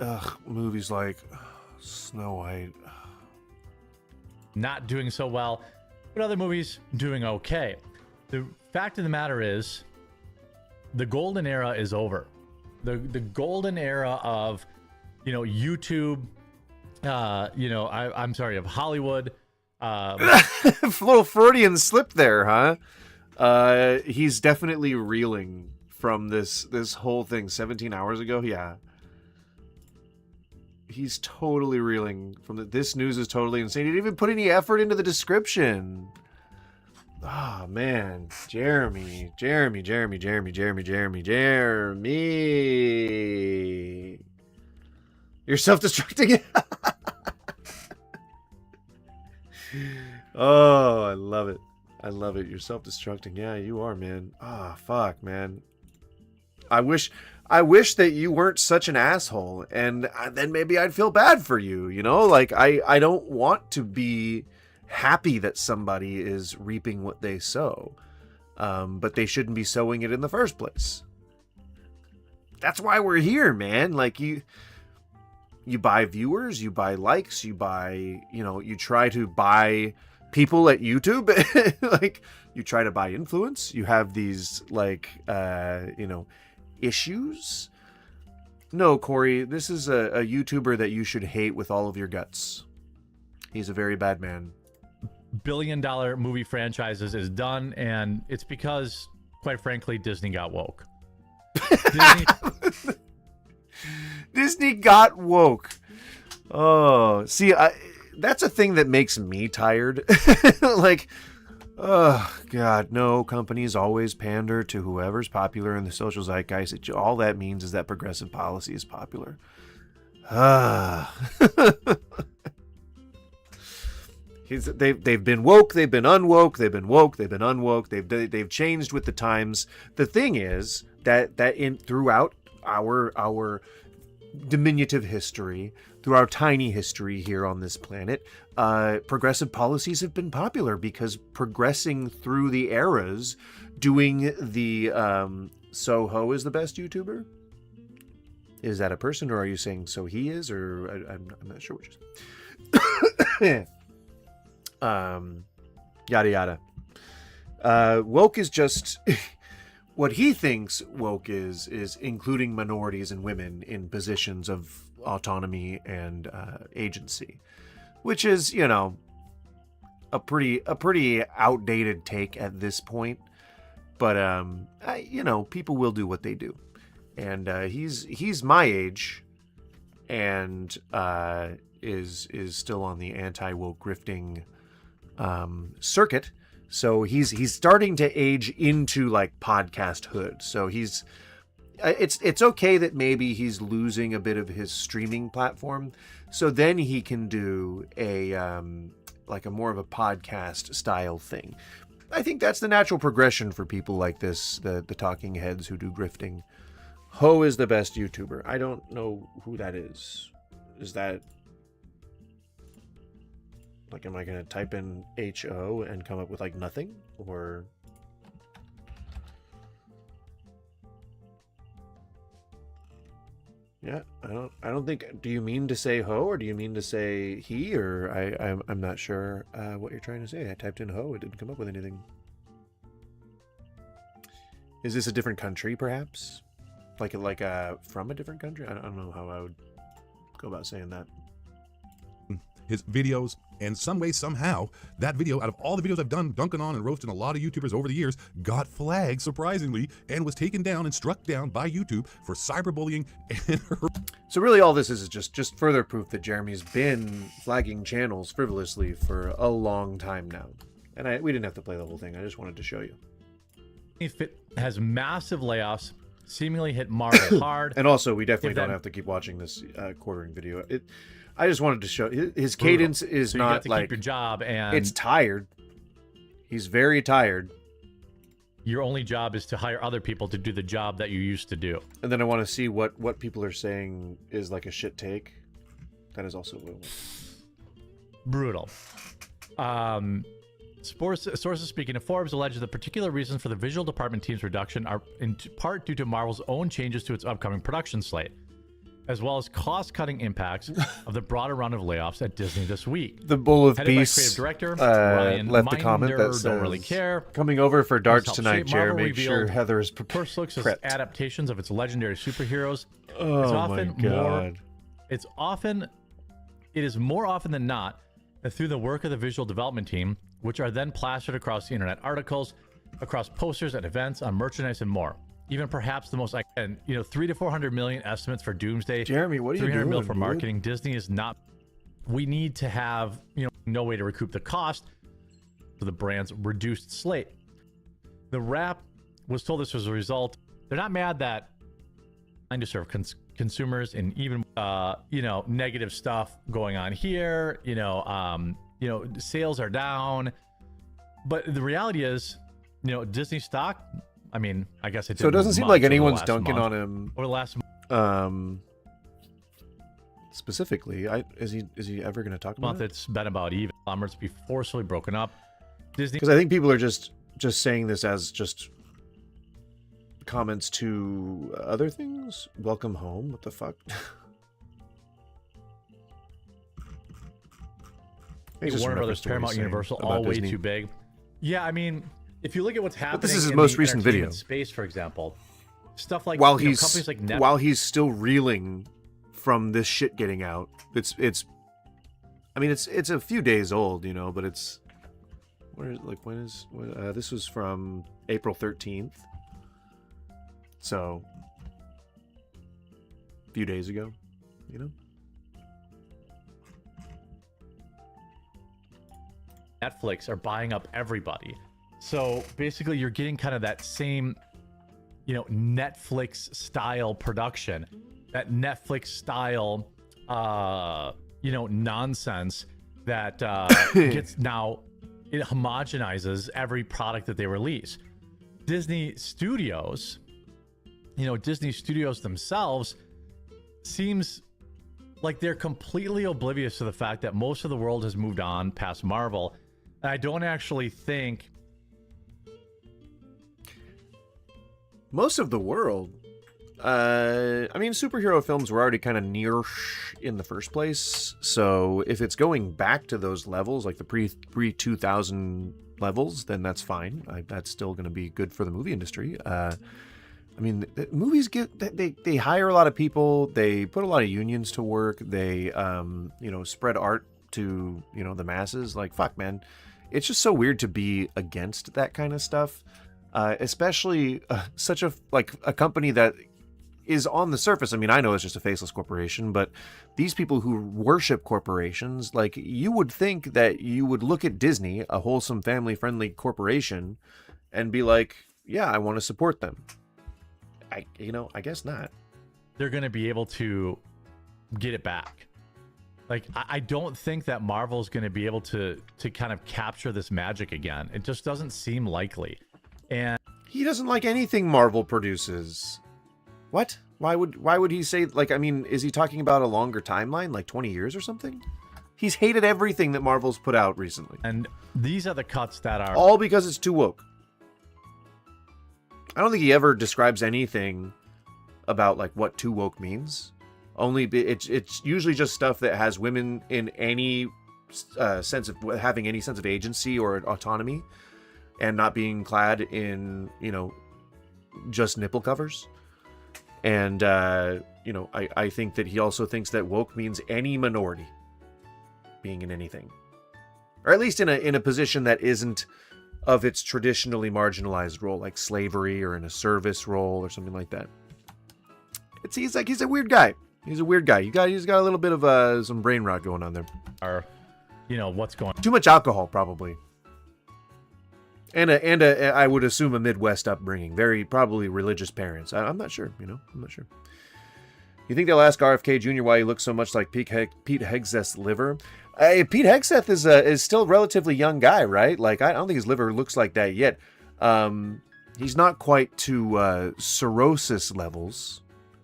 Movies like Snow White. Not doing so well, but other movies doing okay. The fact of the matter is, the golden era is over. The golden era of, YouTube, I'm sorry, of Hollywood. Little Freudian slip there, huh? He's definitely reeling from this whole thing 17 hours ago. Yeah. He's totally reeling from this news is totally insane. He didn't even put any effort into the description. Oh, man. Jeremy. You're self-destructing? Oh, I love it. I love it. You're self-destructing. Yeah, you are, man. Ah, fuck, man. I wish that you weren't such an asshole, and then maybe I'd feel bad for you, you know? Like, I don't want to be happy that somebody is reaping what they sow, but they shouldn't be sowing it in the first place. That's why we're here, man. Like, you buy viewers, you buy likes, you buy, you try to buy people at YouTube. Like, you try to buy influence. You have these, like, issues. No, Corey, this is a YouTuber that you should hate with all of your guts. He's a very bad man. Billion-dollar movie franchises is done, and it's because, quite frankly, Disney got woke. Disney got woke. Oh, see, that's a thing that makes me tired. Like, oh, God, no, companies always pander to whoever's popular in the social zeitgeist. All that means is that progressive policy is popular. They've been woke, they've been unwoke, they've been woke, they've been unwoke, they've changed with the times. The thing is that throughout our diminutive history, through our tiny history here on this planet, progressive policies have been popular because progressing through the eras, doing the Soho is the best YouTuber. Is that a person, or are you saying so he is, or I'm not sure which is. Yada yada. Woke is just what he thinks woke is including minorities and women in positions of autonomy and agency, which is, a pretty outdated take at this point. But people will do what they do, and he's my age, and is still on the anti-woke grifting circuit. So he's starting to age into like podcast hood. So it's okay that maybe he's losing a bit of his streaming platform. So then he can do a more of a podcast style thing. I think that's the natural progression for people like this, the talking heads who do grifting. Ho is the best YouTuber. I don't know who that is. Is that, like, am I going to type in H-O and come up with, like, nothing? Or... Yeah, I don't think... Do you mean to say ho, or do you mean to say he? Or I'm not sure what you're trying to say. I typed in ho, it didn't come up with anything. Is this a different country, perhaps? Like from a different country? I don't know how I would go about saying that. His videos, and some way, somehow, that video, out of all the videos I've done dunking on and roasting a lot of YouTubers over the years, got flagged, surprisingly, and was taken down and struck down by YouTube for cyberbullying and... So really all this is just further proof that Jeremy's been flagging channels frivolously for a long time now. And we didn't have to play the whole thing, I just wanted to show you. It has massive layoffs, seemingly hit Marvel hard. And also, we definitely don't have to keep watching this quartering video. I just wanted to show his cadence is so not you have to like keep your job, and it's tired. He's very tired. Your only job is to hire other people to do the job that you used to do. And then I want to see what people are saying is like a shit take. That is also brutal. Sources speaking to Forbes allege the particular reasons for the visual department team's reduction are in part due to Marvel's own changes to its upcoming production slate, as well as cost-cutting impacts of the broader round of layoffs at Disney this week. The Bull of Headed Peace by creative director Ryan left a comment that says, don't really care. Coming over for darts tonight, Marvel Jared. Make revealed sure Heather is prepped. First looks as adaptations of its legendary superheroes. Oh my God. It is more often than not that through the work of the visual development team, which are then plastered across the internet articles, across posters at events, on merchandise, and more. Even perhaps the most, and 300 to 400 million estimates for Doomsday. Jeremy, what are you doing? 300 mil for marketing. Disney is not. We need to have no way to recoup the cost for the brand's reduced slate. The Wrap was told this was a result. They're not mad that trying to serve consumers and even negative stuff going on here. Sales are down, but the reality is, Disney stock I mean, I guess it didn't So it doesn't move seem much like over the anyone's last dunking month. on him. Over the last Specifically, is he ever going to talk about month, it? it's been about even. Conglomerates be forcibly broken up. Disney Because I think people are just saying this as just comments to other things. Welcome home. What the fuck? It's just Warner in Brothers, reference to what he's Paramount, saying Universal, about all way Disney. too big. Yeah, I mean, if you look at what's happening, this is his in most the recent video. entertainment space, for example, stuff like While companies like Netflix. while he's still reeling from this shit getting out, it's I mean it's a few days old, you know, but it's this was from April 13th, so a few days ago, you know. Netflix are buying up everybody. So basically you're getting kind of that same, Netflix style production, that Netflix style, nonsense that gets now, it homogenizes every product that they release. Disney Studios, Disney Studios themselves seems like they're completely oblivious to the fact that most of the world has moved on past Marvel. And I don't actually think Most of the world. I mean, superhero films were already kind of near-ish in the first place. So if it's going back to those levels, like the pre-2000 levels, then that's fine. That's still going to be good for the movie industry. I mean, movies they hire a lot of people. They put a lot of unions to work. They, spread art to, the masses. Like, fuck, man. It's just so weird to be against that kind of stuff. Especially such a company that is on the surface. I mean, I know it's just a faceless corporation, but these people who worship corporations, like, you would think that you would look at Disney, a wholesome, family-friendly corporation, and be like, yeah, I want to support them. I guess not. they're going to be able to get it back. Like, I don't think that Marvel's going to be able to kind of capture this magic again. It just doesn't seem likely. And He doesn't like anything Marvel produces. What? Why would he say, like, I mean, is he talking about a longer timeline, like 20 years or something? He's hated everything that Marvel's put out recently. these are the cuts that are All because it's too woke. I don't think he ever describes anything about, like, what too woke means. It's usually just stuff that has women in any sense of having any sense of agency or autonomy and not being clad in, just nipple covers. And, I think that he also thinks that woke means any minority being in anything. Or at least in a position that isn't of its traditionally marginalized role, like slavery or in a service role or something like that. He's a weird guy. He's a weird guy. He's got a little bit of some brain rot going on there. are, what's going on. Too much alcohol, probably. And I would assume a Midwest upbringing. Very probably religious parents. I'm not sure. I'm not sure. You think they'll ask RFK Jr. why he looks so much like Pete Hegseth's liver? Pete Hegseth is still a relatively young guy, right? Like, I don't think his liver looks like that yet. He's not quite to cirrhosis levels,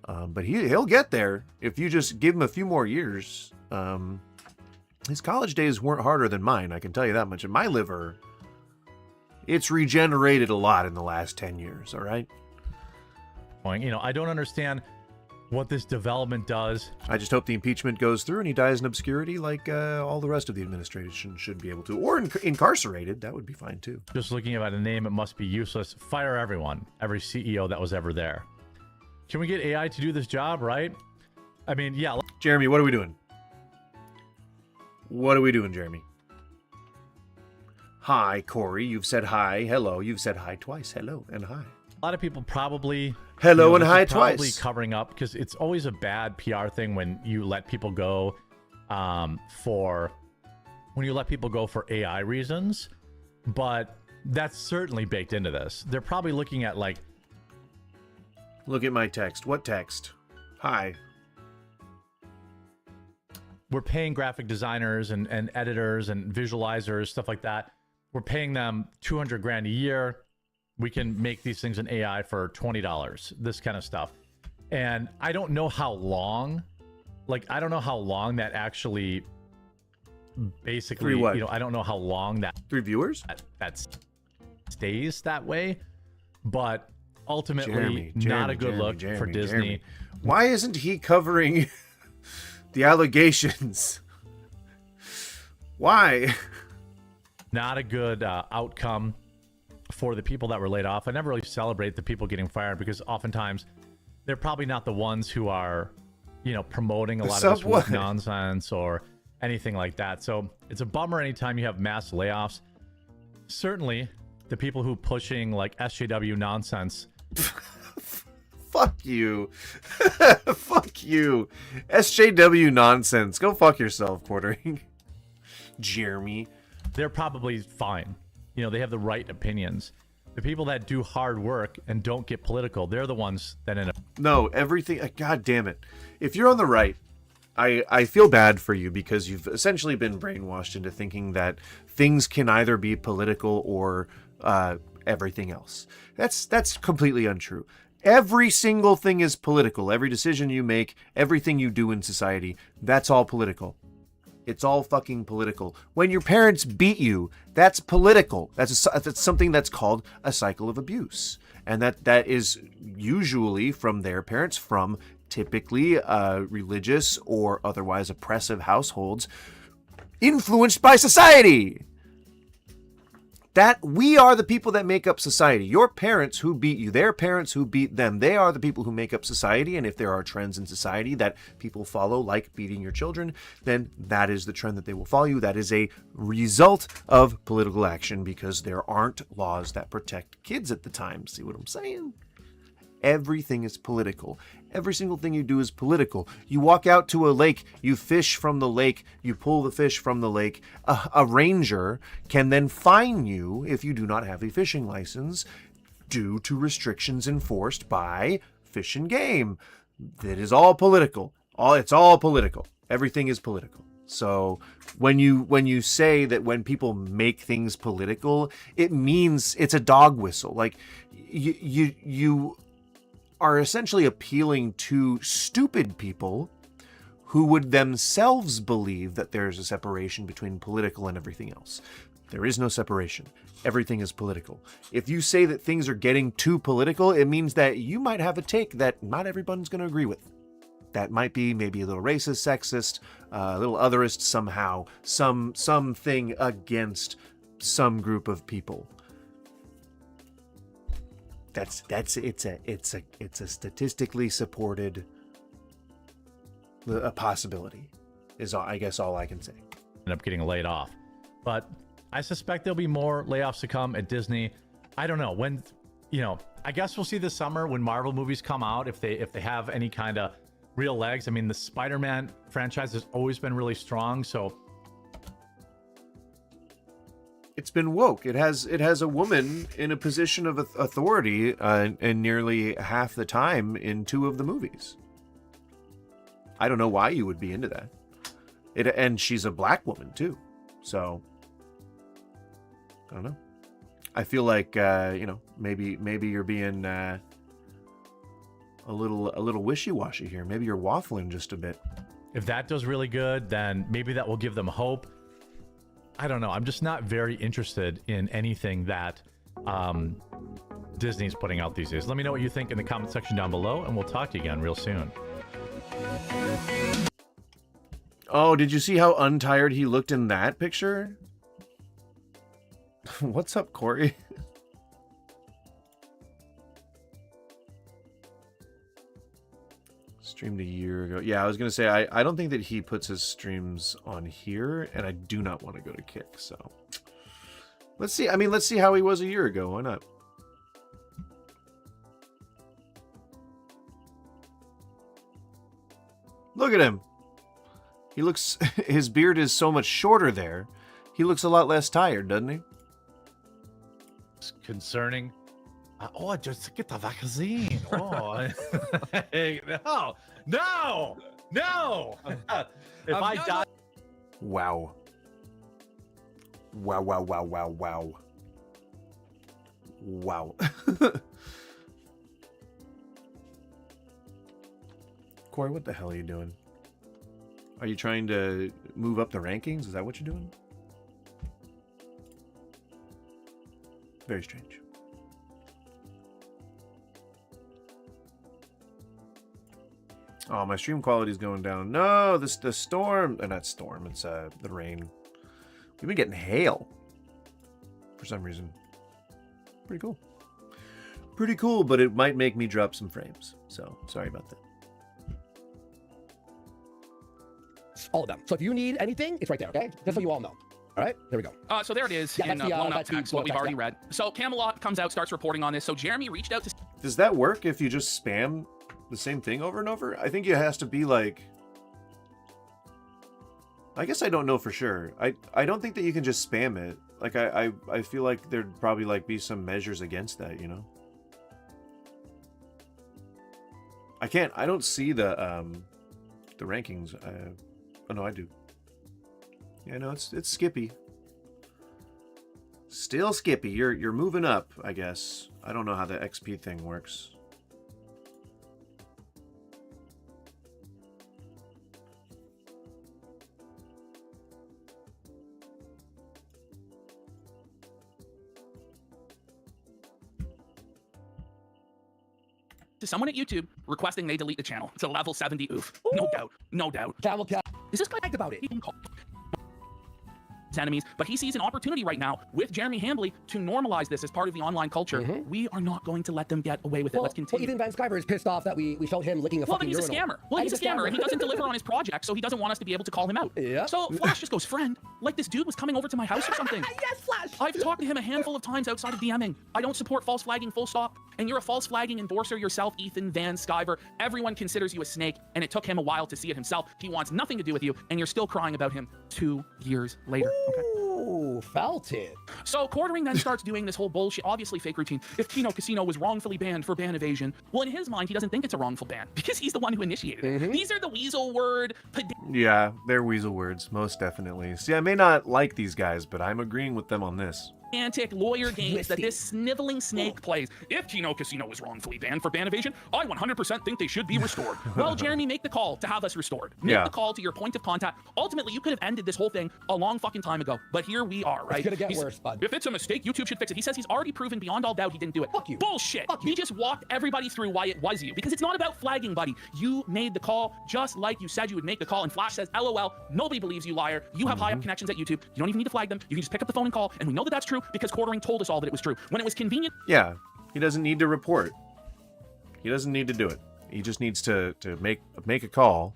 but he'll get there if you just give him a few more years. His college days weren't harder than mine, I can tell you that much. And my liver, it's regenerated a lot in the last 10 years, all right? I don't understand what this development does. I just hope the impeachment goes through and he dies in obscurity like all the rest of the administration should be able to. Or incarcerated, that would be fine too. Just looking at a name, it must be useless. Fire everyone, every CEO that was ever there. Can we get AI to do this job, right? I mean, yeah. Jeremy, what are we doing? What are we doing, Jeremy? Hi, Corey. You've said hi. Hello. You've said hi twice. Hello and hi. A lot of people probably Hello and this hi is probably twice. covering up, because it's always a bad PR thing when you let people go for AI reasons, but that's certainly baked into this. They're probably looking at, like, Look at my text. What text? Hi. we're paying graphic designers and editors and visualizers, stuff like that. We're paying them $200,000 a year. we can make these things in AI for $20, this kind of stuff. And I don't know how long, I don't know how long that actually basically, Three what? I don't know how long that 3 viewers? stays that way, but ultimately not a good look for Disney. Why isn't he covering the allegations? Why? Not a good outcome for the people that were laid off. I never really celebrate the people getting fired because oftentimes they're probably not the ones who are, promoting a lot of this woke nonsense or anything like that. So it's a bummer anytime you have mass layoffs. Certainly, the people who pushing SJW nonsense. Fuck you. Fuck you. SJW nonsense. Go fuck yourself, Quartering. Jeremy. They're probably fine. They have the right opinions. The people that do hard work and don't get political, they're the ones that end up. No, everything. God damn it. If you're on the right, I feel bad for you because you've essentially been brainwashed into thinking that things can either be political or everything else. That's completely untrue. Every single thing is political. Every decision you make, everything you do in society, that's all political. It's all fucking political. When your parents beat you, that's political. That's something that's called a cycle of abuse. And that is usually from their parents, from typically religious or otherwise oppressive households influenced by society. That we are the people that make up society. Your parents who beat you, their parents who beat them, they are the people who make up society. And if there are trends in society that people follow, like beating your children, then that is the trend that they will follow you. That is a result of political action because there aren't laws that protect kids at the time. See what I'm saying? Everything is political. Every single thing you do is political. You walk out to a lake, you fish from the lake, you pull the fish from the lake. A ranger can then fine you if you do not have a fishing license due to restrictions enforced by Fish and Game. That is all political. It's all political. Everything is political. So when you say that when people make things political, it means it's a dog whistle. Like you are essentially appealing to stupid people who would themselves believe that there's a separation between political and everything else. There is no separation. Everything is political. If you say that things are getting too political, it means that you might have a take that not everyone's going to agree with. That might be maybe a little racist, sexist, a little otherist somehow, something against some group of people. It's a statistically supported a possibility is I guess all I can say. End up getting laid off, but I suspect there'll be more layoffs to come at Disney. I don't know when. I guess we'll see this summer when Marvel movies come out if they have any kind of real legs. I mean, the Spider-Man franchise has always been really strong, so. It's been woke. It has a woman in a position of authority and nearly half the time in 2 of the movies. I don't know why you would be into that. And she's a black woman too. So I don't know. I feel like maybe you're being a little wishy-washy here. Maybe you're waffling just a bit. If that does really good, then maybe that will give them hope. I don't know. I'm just not very interested in anything that Disney's putting out these days. Let me know what you think in the comment section down below, and we'll talk to you again real soon. Oh, did you see how untired he looked in that picture? What's up, Corey? Streamed a year ago. Yeah, I was going to say, I don't think that he puts his streams on here, and I do not want to go to Kick, so. Let's see. I mean, let's see how he was a year ago. Why not? Look at him. He looks, his beard is so much shorter there. He looks a lot less tired, doesn't he? It's concerning. Oh, just get the vaccine. Oh, hey, no. If I die. Wow. Wow. Corey, what the hell are you doing? Are you trying to move up the rankings? Is that what you're doing? Very strange. Oh, my stream quality's going down. No, the storm. Not storm. It's the rain. We've been getting hail for some reason. Pretty cool. Pretty cool, but it might make me drop some frames. So sorry about that. All of them. So if you need anything, it's right there, okay? Just so you all know. All right, there we go. So there it is Yeah, in that's the, blown up that's the text, what we've text, already yeah. read. So Camelot comes out, starts reporting on this. So Jeremy reached out to Does that work if you just spam the same thing over and over? I think it has to be like... I guess I don't know for sure. I don't think that you can just spam it. Like, I feel like there'd probably, like, be some measures against that, you know? I don't see the rankings. Oh, no, I do. Yeah, no, it's Skippy. Still Skippy. You're moving up, I guess. I don't know how the XP thing works. someone at YouTube requesting they delete the channel. It's a level 70 oof. No doubt. No doubt. Camel cat. Is this guy Fact about it. even called his enemies? But he sees an opportunity right now with Jeremy Hambley to normalize this as part of the online culture. We are not going to let them get away with it. Let's continue. Even Van Skyver is pissed off that we showed him licking a Well, then fucking he's a urinal. scammer. Well, he's a scammer, and he doesn't deliver on his project, so he doesn't want us to be able to call him out. Yeah. So Flash just goes, friend, like this dude was coming over to my house or something. Yes, Flash. I've talked to him a handful of times outside of DMing. I don't support false flagging, full stop. And you're a false flagging endorser yourself, Ethan Van Skyver. Everyone considers you a snake, and it took him a while to see it himself. He wants nothing to do with you, and you're still crying about him 2 years later. Okay? Ooh, felt it. So Quartering then starts doing this whole bullshit, obviously fake routine. If Kino Casino was wrongfully banned for ban evasion, well, in his mind, he doesn't think it's a wrongful ban because he's the one who initiated it. These are the weasel word, Yeah, they're weasel words, most definitely. See, I may not like these guys, but I'm agreeing with them on this. pedantic lawyer games that Twisty. this sniveling snake plays. If Kino Casino was wrongfully banned for ban evasion, I 100% think they should be restored. Well, Jeremy, make the call to have us restored. Make Yeah. the call to your point of contact. Ultimately, you could have ended this whole thing a long fucking time ago, but here we are, right? It's gonna get He's- worse, bud. If it's a mistake, YouTube should fix it. He says he's already proven beyond all doubt he didn't do it. Fuck you. Bullshit. Fuck you. He just walked everybody through why it was you, because it's not about flagging, buddy. You made the call just like you said you would make the call, and Flash says, LOL, nobody believes you, liar. You have high up connections at YouTube. You don't even need to flag them. You can just pick up the phone and call, and we know that that's true because Quartering told us all that it was true. When it was convenient Yeah, he doesn't need to report. He doesn't need to do it. He just needs to make a call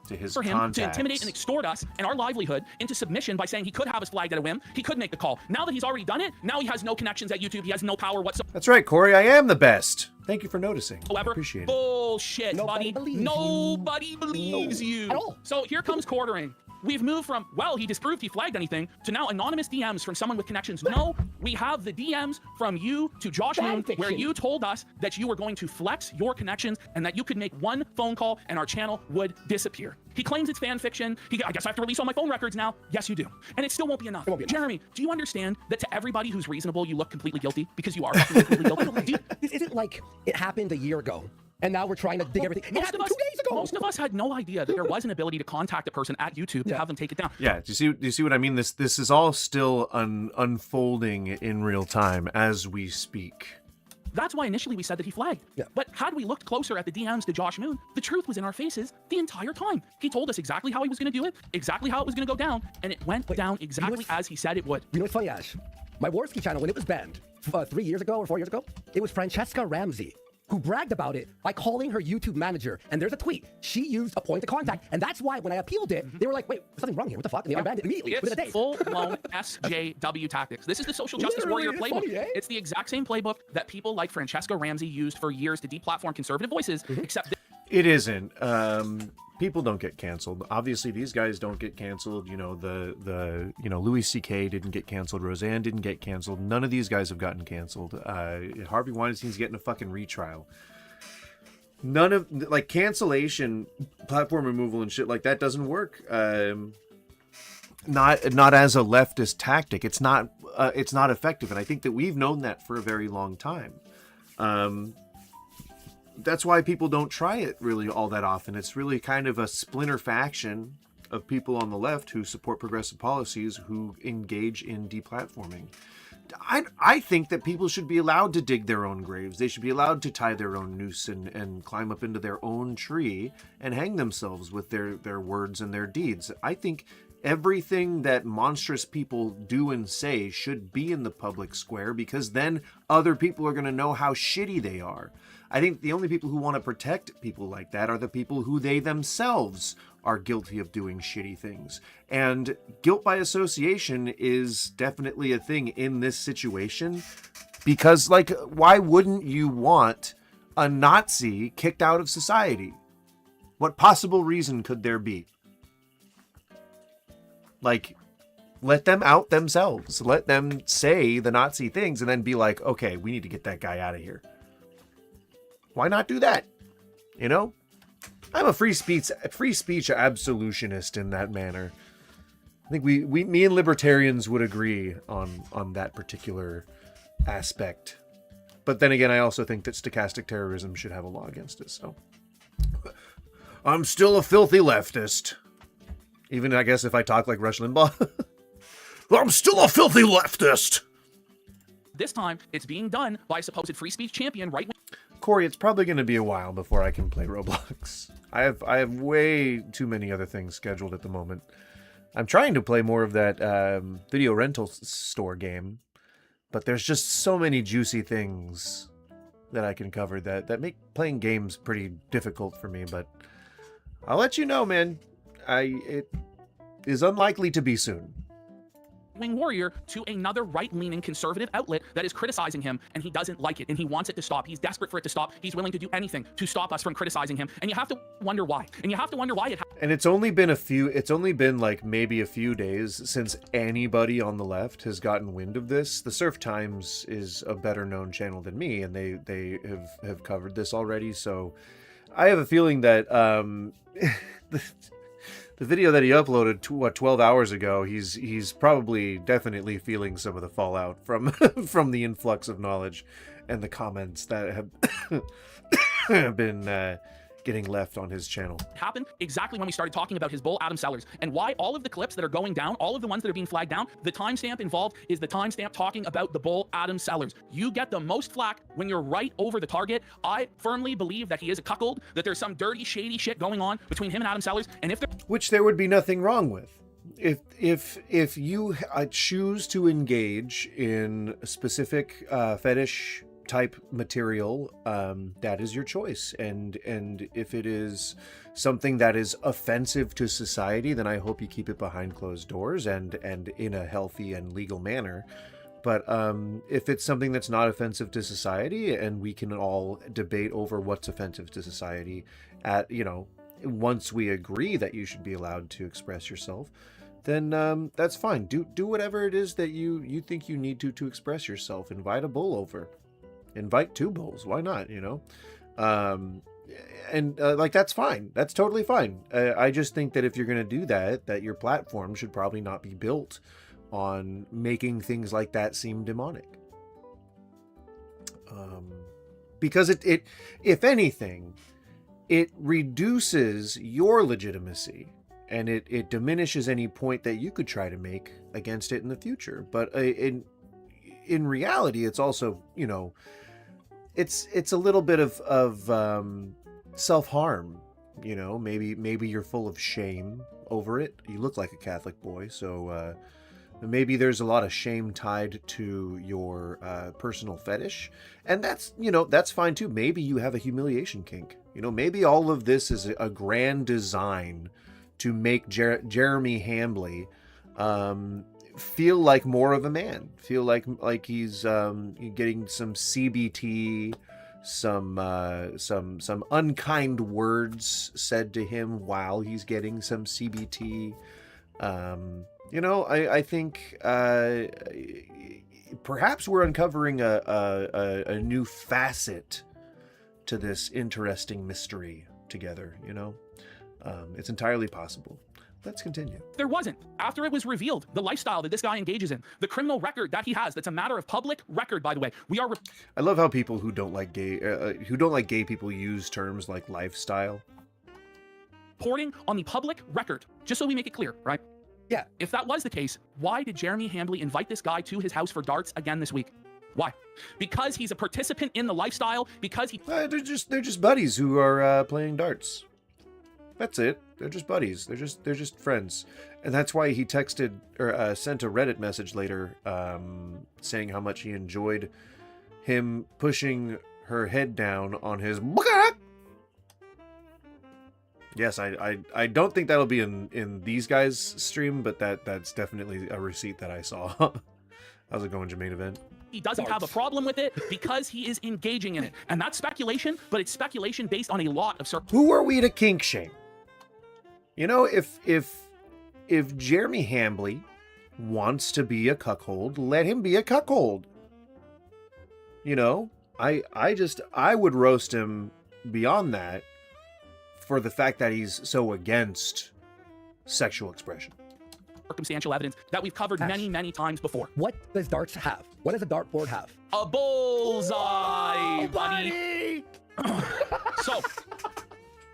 to his for him contacts. to intimidate and extort us and our livelihood into submission by saying he could have us flagged at a whim. He could make the call. Now that he's already done it, now he has no connections at YouTube. He has no power whatsoever. That's right, Corey. I am the best. Thank you for noticing. Appreciate it. Bullshit, Nobody buddy. believes you. Nobody believes No, you. at all. So here comes Quartering. We've moved from, well, he disproved he flagged anything, to now anonymous DMs from someone with connections. No, we have the DMs from you to Josh Fan Moon, where fiction. you told us that you were going to flex your connections and that you could make one phone call and our channel would disappear. He claims it's fan fiction. I guess I have to release all my phone records now. Yes, you do. And it still won't be enough. It won't be enough. Jeremy, do you understand that to everybody who's reasonable, you look completely guilty? Because you are fucking completely guilty. Do you- This isn't like it happened a year ago, and now we're trying to dig everything. It happened 2 days ago. Most of us had no idea that there was an ability to contact a person at YouTube to Yeah. have them take it down. Yeah, do you see what I mean? This is all still unfolding in real time as we speak. That's why initially we said that he flagged. Yeah. But had we looked closer at the DMs to Josh Moon, the truth was in our faces the entire time. He told us exactly how he was going to do it, exactly how it was going to go down, and it went down exactly what's- as he said it would. You know what's funny, Ash? My Warski channel, when it was banned 3 years ago or 4 years ago, it was Francesca Ramsey who bragged about it by calling her YouTube manager. And there's a tweet. She used a point of contact. And that's why when I appealed it, they were like, wait, there's something wrong here. What the fuck? And they unbanned it immediately within a day. It's full-blown SJW tactics. This is the social justice Literally, warrior it's playbook. funny, eh? It's the exact same playbook that people like Francesca Ramsey used for years to deplatform conservative voices, except It isn't. People don't get canceled. Obviously, these guys don't get canceled. You know, the Louis C.K. didn't get canceled. Roseanne didn't get canceled. None of these guys have gotten canceled. Harvey Weinstein's getting a fucking retrial. None of like cancellation, platform removal, and shit like that doesn't work. not as a leftist tactic. It's not effective, and I think that we've known that for a very long time. That's why people don't try it really all that often. It's really kind of a splinter faction of people on the left who support progressive policies who engage in deplatforming. I think that people should be allowed to dig their own graves. They should be allowed to tie their own noose and climb up into their own tree and hang themselves with their words and their deeds. I think everything that monstrous people do and say should be in the public square, because then other people are going to know how shitty they are. I think the only people who want to protect people like that are the people who they themselves are guilty of doing shitty things. And guilt by association is definitely a thing in this situation, because, like, why wouldn't you want a Nazi kicked out of society? What possible reason could there be? Like, let them out themselves. Let them say the Nazi things and then be like, okay, we need to get that guy out of here. Why not do that? You know? I'm a free speech absolutionist in that manner. I think me and libertarians would agree on that particular aspect. But then again, I also think that stochastic terrorism should have a law against it, so. I'm still a filthy leftist. Even, I guess, if I talk like Rush Limbaugh. I'm still a filthy leftist. This time, it's being done by a supposed free speech champion, right? Corey, it's probably going to be a while before I can play Roblox. I have way too many other things scheduled at the moment. I'm trying to play more of that video rental store game, but there's just so many juicy things that I can cover that make playing games pretty difficult for me. But I'll let you know, man. It is unlikely to be soon. Wing warrior to another right-leaning conservative outlet that is criticizing him, and he doesn't like it, and he wants it to stop. He's desperate for it to stop. He's willing to do anything to stop us from criticizing him, and you have to wonder why. And you have to wonder why it And it's only been like maybe a few days since anybody on the left has gotten wind of this. The Surf Times is a better known channel than me, and they have covered this already. So I have a feeling that the video that he uploaded 12 hours ago, he's probably definitely feeling some of the fallout from from the influx of knowledge and the comments that have been getting left on his channel. happened exactly when we started talking about his bull Adam Sellers, and why all of the clips that are going down, all of the ones that are being flagged down, the timestamp involved is the timestamp talking about the bull Adam Sellers. You get the most flack when you're right over the target. I firmly believe that he is a cuckold, that there's some dirty, shady shit going on between him and Adam Sellers, and if there Which there would be nothing wrong with. If you choose to engage in a specific fetish type material, that is your choice, and if it is something that is offensive to society, then I hope you keep it behind closed doors and in a healthy and legal manner. But if it's something that's not offensive to society, and we can all debate over what's offensive to society, once we agree that you should be allowed to express yourself, then that's fine. Do whatever it is that you think you need to express yourself. Invite a bull over. Invite two bulls. Why not? That's fine. That's totally fine. I just think that if you're going to do that your platform should probably not be built on making things like that seem demonic. Because it if anything, it reduces your legitimacy, and it diminishes any point that you could try to make against it in the future. But in reality, it's also, it's a little bit of self-harm. Maybe you're full of shame over it. You look like a Catholic boy, so maybe there's a lot of shame tied to your personal fetish, and that's fine too. Maybe you have a humiliation kink. Maybe all of this is a grand design to make Jeremy Hambly feel like more of a man, feel like he's getting some CBT, some unkind words said to him while he's getting some CBT. I think perhaps we're uncovering a new facet to this interesting mystery together. It's entirely possible. let's continue. There wasn't. After it was revealed, the lifestyle that this guy engages in, the criminal record that he has, that's a matter of public record, by the way. We are I love how people who don't like gay people use terms like lifestyle. reporting on the public record, just so we make it clear, right? Yeah. If that was the case, why did Jeremy Hambley invite this guy to his house for darts again this week? Why? Because he's a participant in the lifestyle, because he... They're just buddies who are playing darts. That's it. They're just buddies. They're just friends, and that's why he texted or sent a Reddit message later, saying how much he enjoyed him pushing her head down on his. Yes, I don't think that'll be in these guys' stream, but that's definitely a receipt that I saw. How's it going, Jermaine Event? He doesn't have a problem with it because he is engaging in it. And that's speculation, but it's speculation based on a lot of Who are we to kink shame? You know, if Jeremy Hambley wants to be a cuckold, let him be a cuckold. You know, I would roast him beyond that for the fact that he's so against sexual expression. circumstantial evidence that we've covered many, many times before. What does darts have? What does a dartboard have? A bullseye, buddy. So,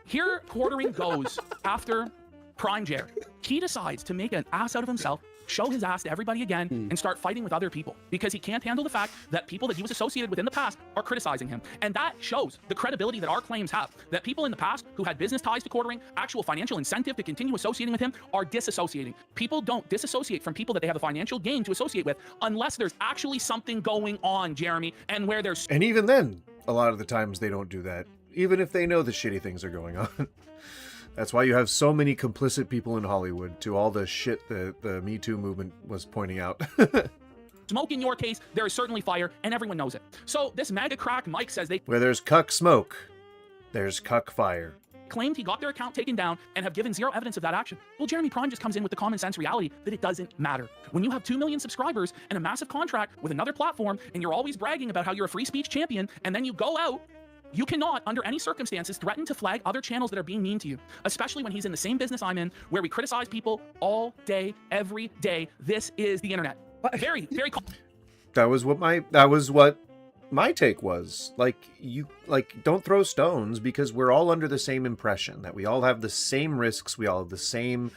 here quartering goes after Prime Jer. He decides to make an ass out of himself, show his ass to everybody again, and start fighting with other people because he can't handle the fact that people that he was associated with in the past are criticizing him. And that shows the credibility that our claims have, that people in the past who had business ties to quartering, actual financial incentive to continue associating with him, are disassociating. People don't disassociate from people that they have a financial gain to associate with unless there's actually something going on, Jeremy, and where there's... And even then, a lot of the times they don't do that, even if they know the shitty things are going on. That's why you have so many complicit people in Hollywood to all the shit that the Me Too movement was pointing out. Smoke in your case, there is certainly fire, and everyone knows it. So this MAGA crack Mike says they Where there's cuck smoke, there's cuck fire. claimed he got their account taken down and have given zero evidence of that action. Well, Jeremy Prime just comes in with the common sense reality that it doesn't matter. When you have 2 million subscribers and a massive contract with another platform, and you're always bragging about how you're a free speech champion, and then you go out, you cannot, under any circumstances, threaten to flag other channels that are being mean to you, especially when he's in the same business I'm in, where we criticize people all day, every day. This is the internet. Very, very... That was what my take was. Don't throw stones, because we're all under the same impression that we all have the same risks, we all have the same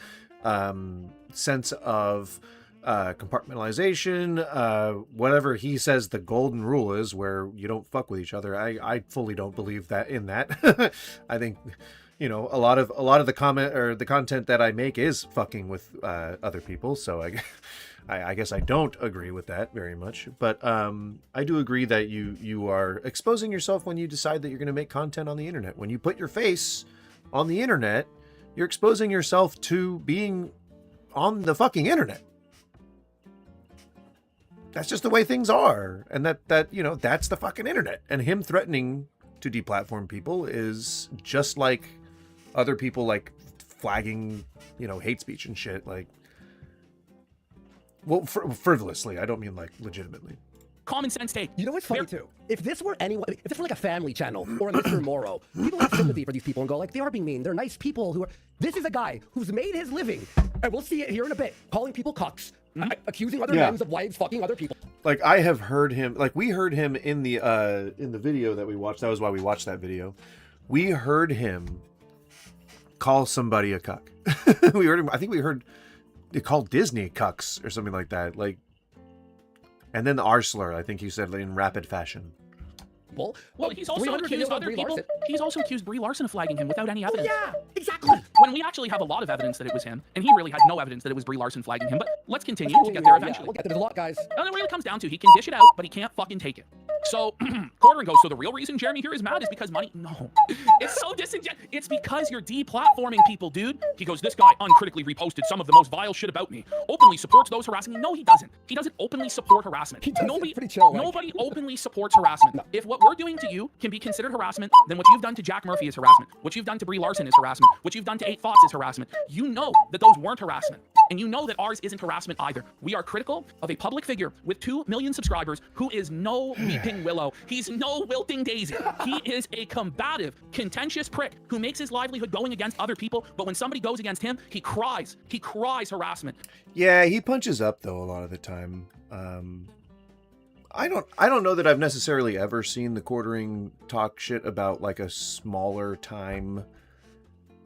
sense of compartmentalization, whatever he says the golden rule is, where you don't fuck with each other. I fully don't believe that in that. I think, you know, a lot of the content that I make is fucking with other people, so I guess I don't agree with that very much, but I do agree that you are exposing yourself when you decide that you're going to make content on the internet. When you put your face on the internet, you're exposing yourself to being on the fucking internet. That's just the way things are, and that you know, that's the fucking internet. And him threatening to deplatform people is just like other people like flagging, you know, hate speech and shit. Like, well, frivolously. I don't mean like legitimately. Common sense take. You know what's funny too? If this were anyone, if this were like a family channel or a Mr. Morrow, people have sympathy for these people and go like, they are being mean. They're nice people who are. This is a guy who's made his living, and we'll see it here in a bit, calling people cucks, accusing other men of wives fucking other people. Like, I have heard him. Like, we heard him in the video that we watched. That was why we watched that video. We heard him call somebody a cuck. We heard him. I think we heard they called Disney cucks or something like that. Like. And then the R slur, I think he said in rapid fashion. Well, he's also accused other people. He's also accused Brie Larson of flagging him without any evidence. Yeah, exactly. When we actually have a lot of evidence that it was him, and he really had no evidence that it was Brie Larson flagging him. But let's continue to get there eventually. We'll get there. There's a lot, guys. And it really comes down to he can dish it out, but he can't fucking take it. So, quartering goes, so the real reason Jeremy here is mad is because money? No. It's so disingenuous. It's because you're deplatforming people, dude. He goes, this guy uncritically reposted some of the most vile shit about me. Openly supports those harassing me. No, he doesn't. He doesn't openly support harassment. He does. Nobody, Pretty chill, nobody openly supports harassment. No. If what we're doing to you can be considered harassment, then what you've done to Jack Murphy is harassment. What you've done to Brie Larson is harassment. What you've done to 8 Thoughts is harassment. You know that those weren't harassment. And you know that ours isn't harassment either. We are critical of a public figure with 2 million subscribers who is no weeping willow. He's no wilting daisy. He is a combative, contentious prick who makes his livelihood going against other people, but when somebody goes against him, he cries. He cries harassment. Yeah, he punches up though a lot of the time. I don't know that I've necessarily ever seen the Quartering talk shit about like a smaller time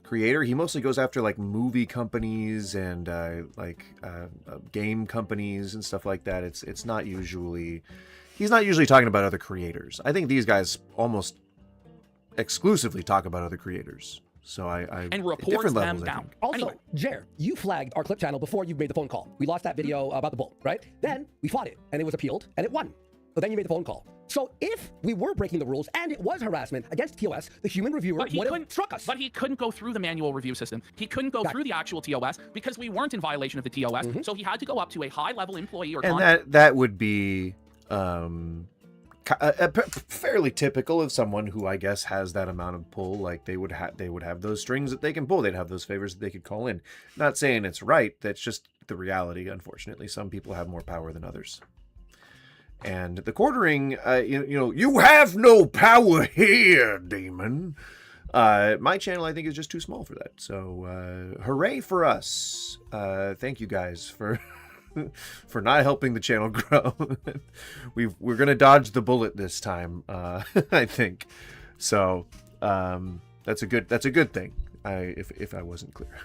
creator. He mostly goes after like movie companies and game companies and stuff like that. It's not usually, he's not usually talking about other creators. I think these guys almost exclusively talk about other creators. So I and reports them down. Also, Anyway. Jer, you flagged our clip channel before you made the phone call. We lost that video about the bull, right? Then we fought it, and it was appealed, and it won. So then you made the phone call. So if we were breaking the rules and it was harassment against TOS, the human reviewer would have struck us. But he couldn't go through the manual review system. He couldn't go through the actual TOS because we weren't in violation of the TOS. So he had to go up to a high-level employee or and that would be fairly typical of someone who I guess has that amount of pull. Like they would have those strings that they can pull. They'd have those favors that they could call in. Not saying it's right. That's just the reality. Unfortunately, some people have more power than others. And the Quartering, you have no power here, demon. My channel, I think, is just too small for that. So, hooray for us. Thank you guys for for not helping the channel grow. We're gonna dodge the bullet this time, I think. So, that's a good thing. If I wasn't clear.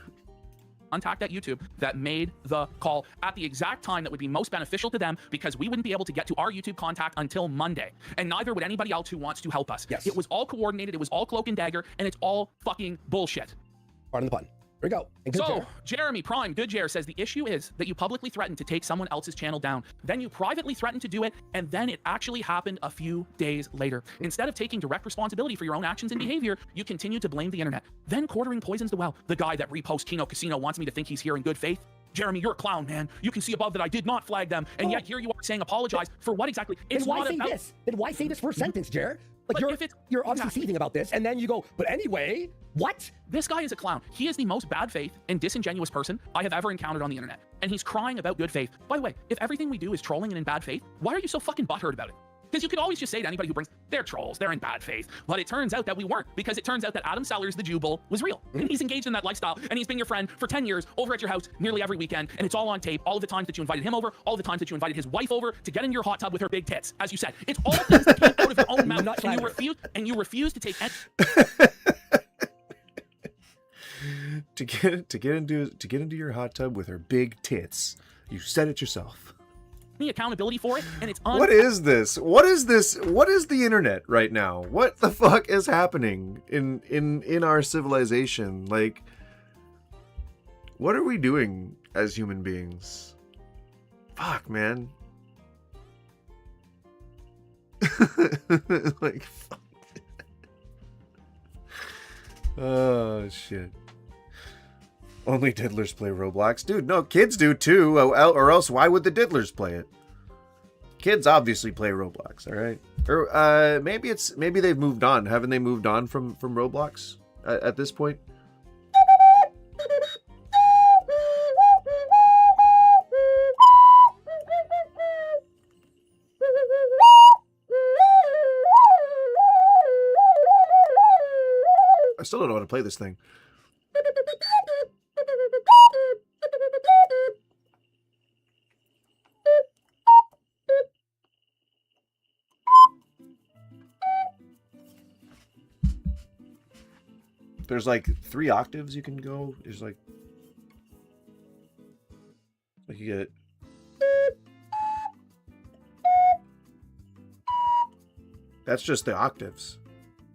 contact at YouTube that made the call at the exact time that would be most beneficial to them, because we wouldn't be able to get to our YouTube contact until Monday, and neither would anybody else who wants to help us. Yes. It was all coordinated, it was all cloak and dagger, and it's all fucking bullshit. Pardon the pun. Here we go. And good So, Jer. Jeremy Prime, Good Jer, says the issue is that you publicly threatened to take someone else's channel down. Then you privately threatened to do it, and then it actually happened a few days later. Instead of taking direct responsibility for your own actions and behavior, you continue to blame the internet. Then Quartering poisons the well. The guy that reposts Kino Casino wants me to think he's here in good faith. Jeremy, you're a clown, man. You can see above that I did not flag them, and yet here you are saying apologize for what exactly? It's Then why not say about... this? Then why say this first sentence, Jer? Like But if it's- you're obviously seething about this, and then you go, but anyway, what? This guy is a clown. He is the most bad faith and disingenuous person I have ever encountered on the internet. And he's crying about good faith. By the way, if everything we do is trolling and in bad faith, why are you so fucking butthurt about it? Because you could always just say to anybody who brings, they're trolls, they're in bad faith. But it turns out that we weren't, because it turns out that Adam Sellers, the Jew Bull, was real. And he's engaged in that lifestyle, and he's been your friend for 10 years over at your house nearly every weekend, and it's all on tape, all of the times that you invited him over, all of the times that you invited his wife over to get in your hot tub with her big tits, as you said. It's all things that came out of your own mouth, Not and flattering. you refuse to take any to get into your hot tub with her big tits. You said it yourself. accountability for it, and it's What is this? What is this? What is the internet right now? What the fuck is happening in our civilization? Like, what are we doing as human beings? Fuck, man. Like, fuck. Oh shit. Only diddlers play Roblox. Dude, no, kids do too, or else why would the diddlers play it? Kids obviously play Roblox, all right? Or maybe they've moved on. Haven't they moved on from Roblox at this point? I still don't know how to play this thing. There's like 3 octaves you can go. There's like you get that's just the octaves.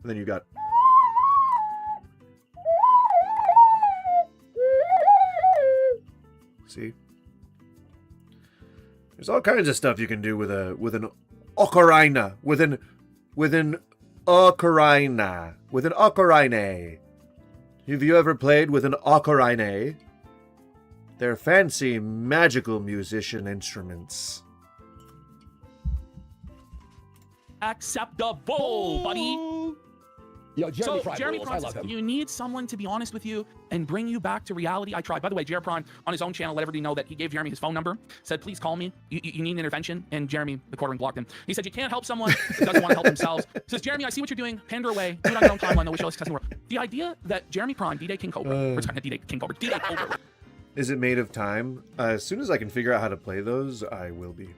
And then you got see? There's all kinds of stuff you can do with an ocarina, with an ocarina. Have you ever played with an ocarina? They're fancy, magical musician instruments. acceptable, buddy. Yo, Jeremy So, Prime Jeremy rules. I Prime love says, him. you need someone to be honest with you and bring you back to reality. I tried. By the way, Jeremy Prime on his own channel let everybody know that he gave Jeremy his phone number, said, please call me. You need an intervention. And Jeremy, the quartering, blocked him. He said, you can't help someone who doesn't want to help themselves. He says, Jeremy, I see what you're doing. Pander away. Do it on your own timeline. No, wish you all success in the world. The idea that Jeremy Prime, D-Day King Cobra, or sorry, not D-Day King Cobra, D-Day Cobra, Is it made of time? As soon as I can figure out how to play those, I will be.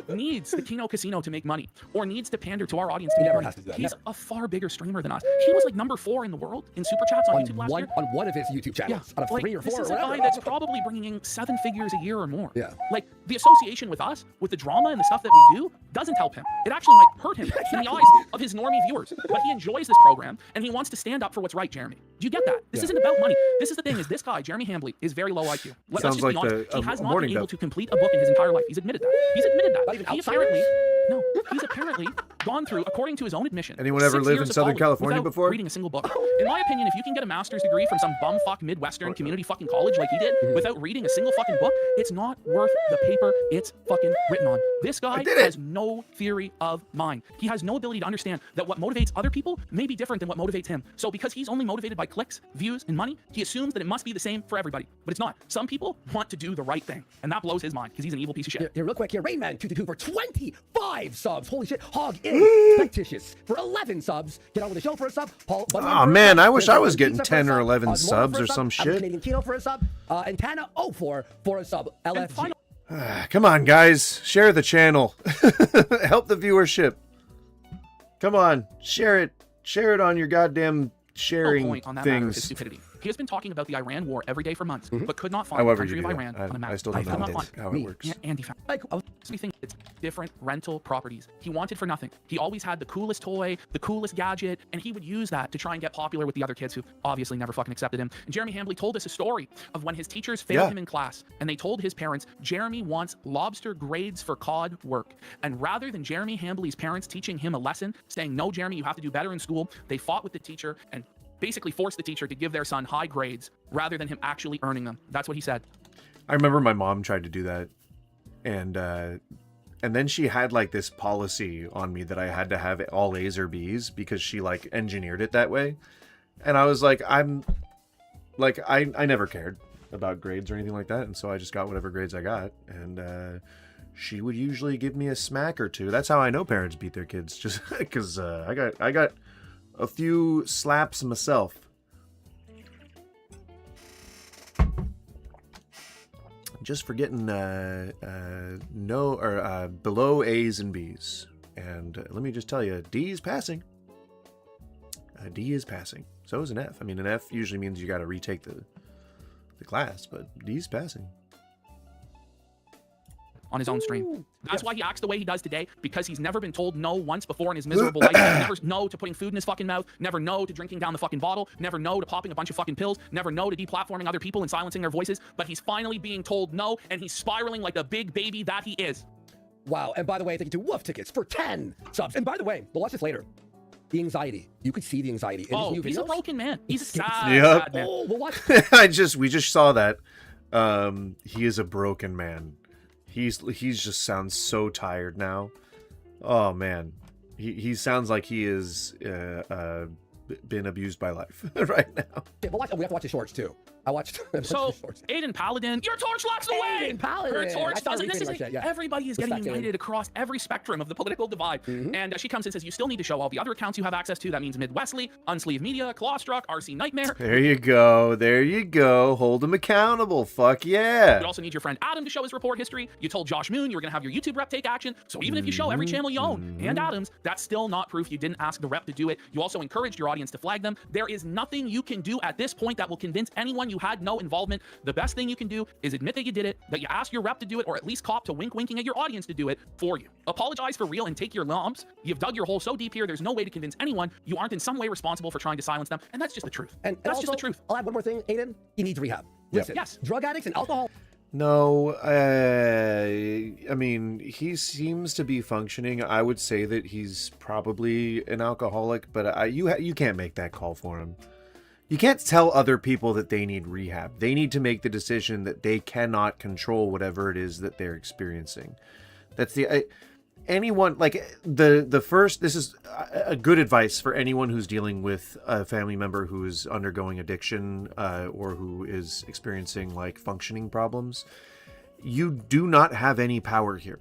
needs the Kino Casino to make money, or needs to pander to our audience to He make never money. has to do that, He's never. a far bigger streamer than us. He was like number 4 in the world in super chats on YouTube last year. On one of his YouTube channels, out of like, 3 or 4 this or is a whatever. guy that's probably bringing in 7 figures a year or more. Yeah. Like, the association with us, with the drama and the stuff that we do, doesn't help him. It actually might hurt him in the eyes of his normie viewers. But he enjoys this program, and he wants to stand up for what's right, Jeremy. Do you get that? This isn't about money. This is the thing, is this guy, Jeremy Hambly, is very low IQ. Let's Sounds just be like honest. He has a not morning been able dove. to complete a book in his entire life. He's admitted that. He's admitted Not that. even He Outsiders? apparently... No, he's apparently gone through, according to his own admission, Anyone ever 6 live years in of Southern college California without before? reading a single book. In my opinion, if you can get a master's degree from some bumfuck Midwestern community fucking college like he did without reading a single fucking book, it's not worth the paper it's fucking written on. This guy did it. has no theory of mind. He has no ability to understand that what motivates other people may be different than what motivates him. So because he's only motivated by clicks, views, and money, he assumes that it must be the same for everybody. But it's not. Some people want to do the right thing, and that blows his mind because he's an evil piece of shit. Here, real quick, here, Rainman222 for 25 subs. Holy shit. Hog is Fictitious for 11 subs. Get on with the show for a sub. Paul Bunyan Aw, for a man, sub. I wish I was Pizza getting for a 10 or sub. 11 Osmora subs for a or sub. some I'm shit. Canadian Kino for a sub. And Tana04 for a sub. And LFG. finally, Come on, guys. Share the channel. Help the viewership. Come on. Share it. Share it on your goddamn sharing point on that matter is things. stupidity. He has been talking about the Iran war every day for months, but could not find However the you country do of that. Iran on a map. I still don't Could know not how find it works. Yeah, Andy found. Like, We think it's different rental properties. He wanted for nothing. He always had the coolest toy, the coolest gadget, and he would use that to try and get popular with the other kids who obviously never fucking accepted him. And Jeremy Hambly told us a story of when his teachers failed Yeah. him in class, and they told his parents, Jeremy wants lobster grades for cod work. And rather than Jeremy Hambly's parents teaching him a lesson, saying, no, Jeremy, you have to do better in school, they fought with the teacher and basically forced the teacher to give their son high grades rather than him actually earning them. That's what he said. I remember my mom tried to do that, and then she had like this policy on me that I had to have all A's or B's because she like engineered it that way, and I was like, I never cared about grades or anything like that, and so I just got whatever grades I got, and she would usually give me a smack or two. That's how I know parents beat their kids, just because I got a few slaps myself. Just for getting below A's and B's, and let me just tell you, D is passing. D is passing. So is an F. I mean, an F usually means you got to retake the class, but D is passing. On his own stream. That's why he acts the way he does today, because he's never been told no once before in his miserable life. Never no to putting food in his fucking mouth, never no to drinking down the fucking bottle, never no to popping a bunch of fucking pills, never no to deplatforming other people and silencing their voices, but he's finally being told no, and he's spiraling like the big baby that he is. Wow. And by the way, thank you to Wolf Tickets for 10 subs. And by the way, we'll watch this later. The anxiety. You could see the anxiety in his new videos. He's a broken man. He's a sad, Yep. sad man. Oh, we'll watch. We just saw that. He is a broken man. He's just sounds so tired now. Oh man, he sounds like he is been abused by life right now. Yeah, we'll watch. Oh, we have to watch the shorts too. I watched. So, Aiden Paladin, your torch locks the way! Aiden Paladin! Her I torch started doesn't. This is retweeting my shit, yeah. Everybody is getting Respect, Aiden. united across every spectrum of the political divide. And she comes and says, you still need to show all the other accounts you have access to. That means Midwestly, Unsleeved Media, Clawstruck, RC Nightmare. There you go. There you go. Hold him accountable. Fuck yeah. You also need your friend Adam to show his report history. You told Josh Moon you were going to have your YouTube rep take action. So even if you show every channel you own and Adam's, that's still not proof you didn't ask the rep to do it. You also encouraged your audience to flag them. There is nothing you can do at this point that will convince anyone you had no involvement. The best thing you can do is admit that you did it, that you asked your rep to do it, or at least cop to winking at your audience to do it for you. Apologize for real and take your lumps. You've dug your hole so deep here, there's no way to convince anyone you aren't in some way responsible for trying to silence them. And that's just the truth. And that's also, just the truth. I'll add one more thing, Aiden. He needs rehab. Listen, Yes. drug addicts and alcohol. No, I mean, he seems to be functioning. I would say that he's probably an alcoholic, but you can't make that call for him. You can't tell other people that they need rehab. They need to make the decision that they cannot control whatever it is that they're experiencing. That's anyone, like the first, this is a good advice for anyone who's dealing with a family member who is undergoing addiction or who is experiencing like functioning problems. You do not have any power here.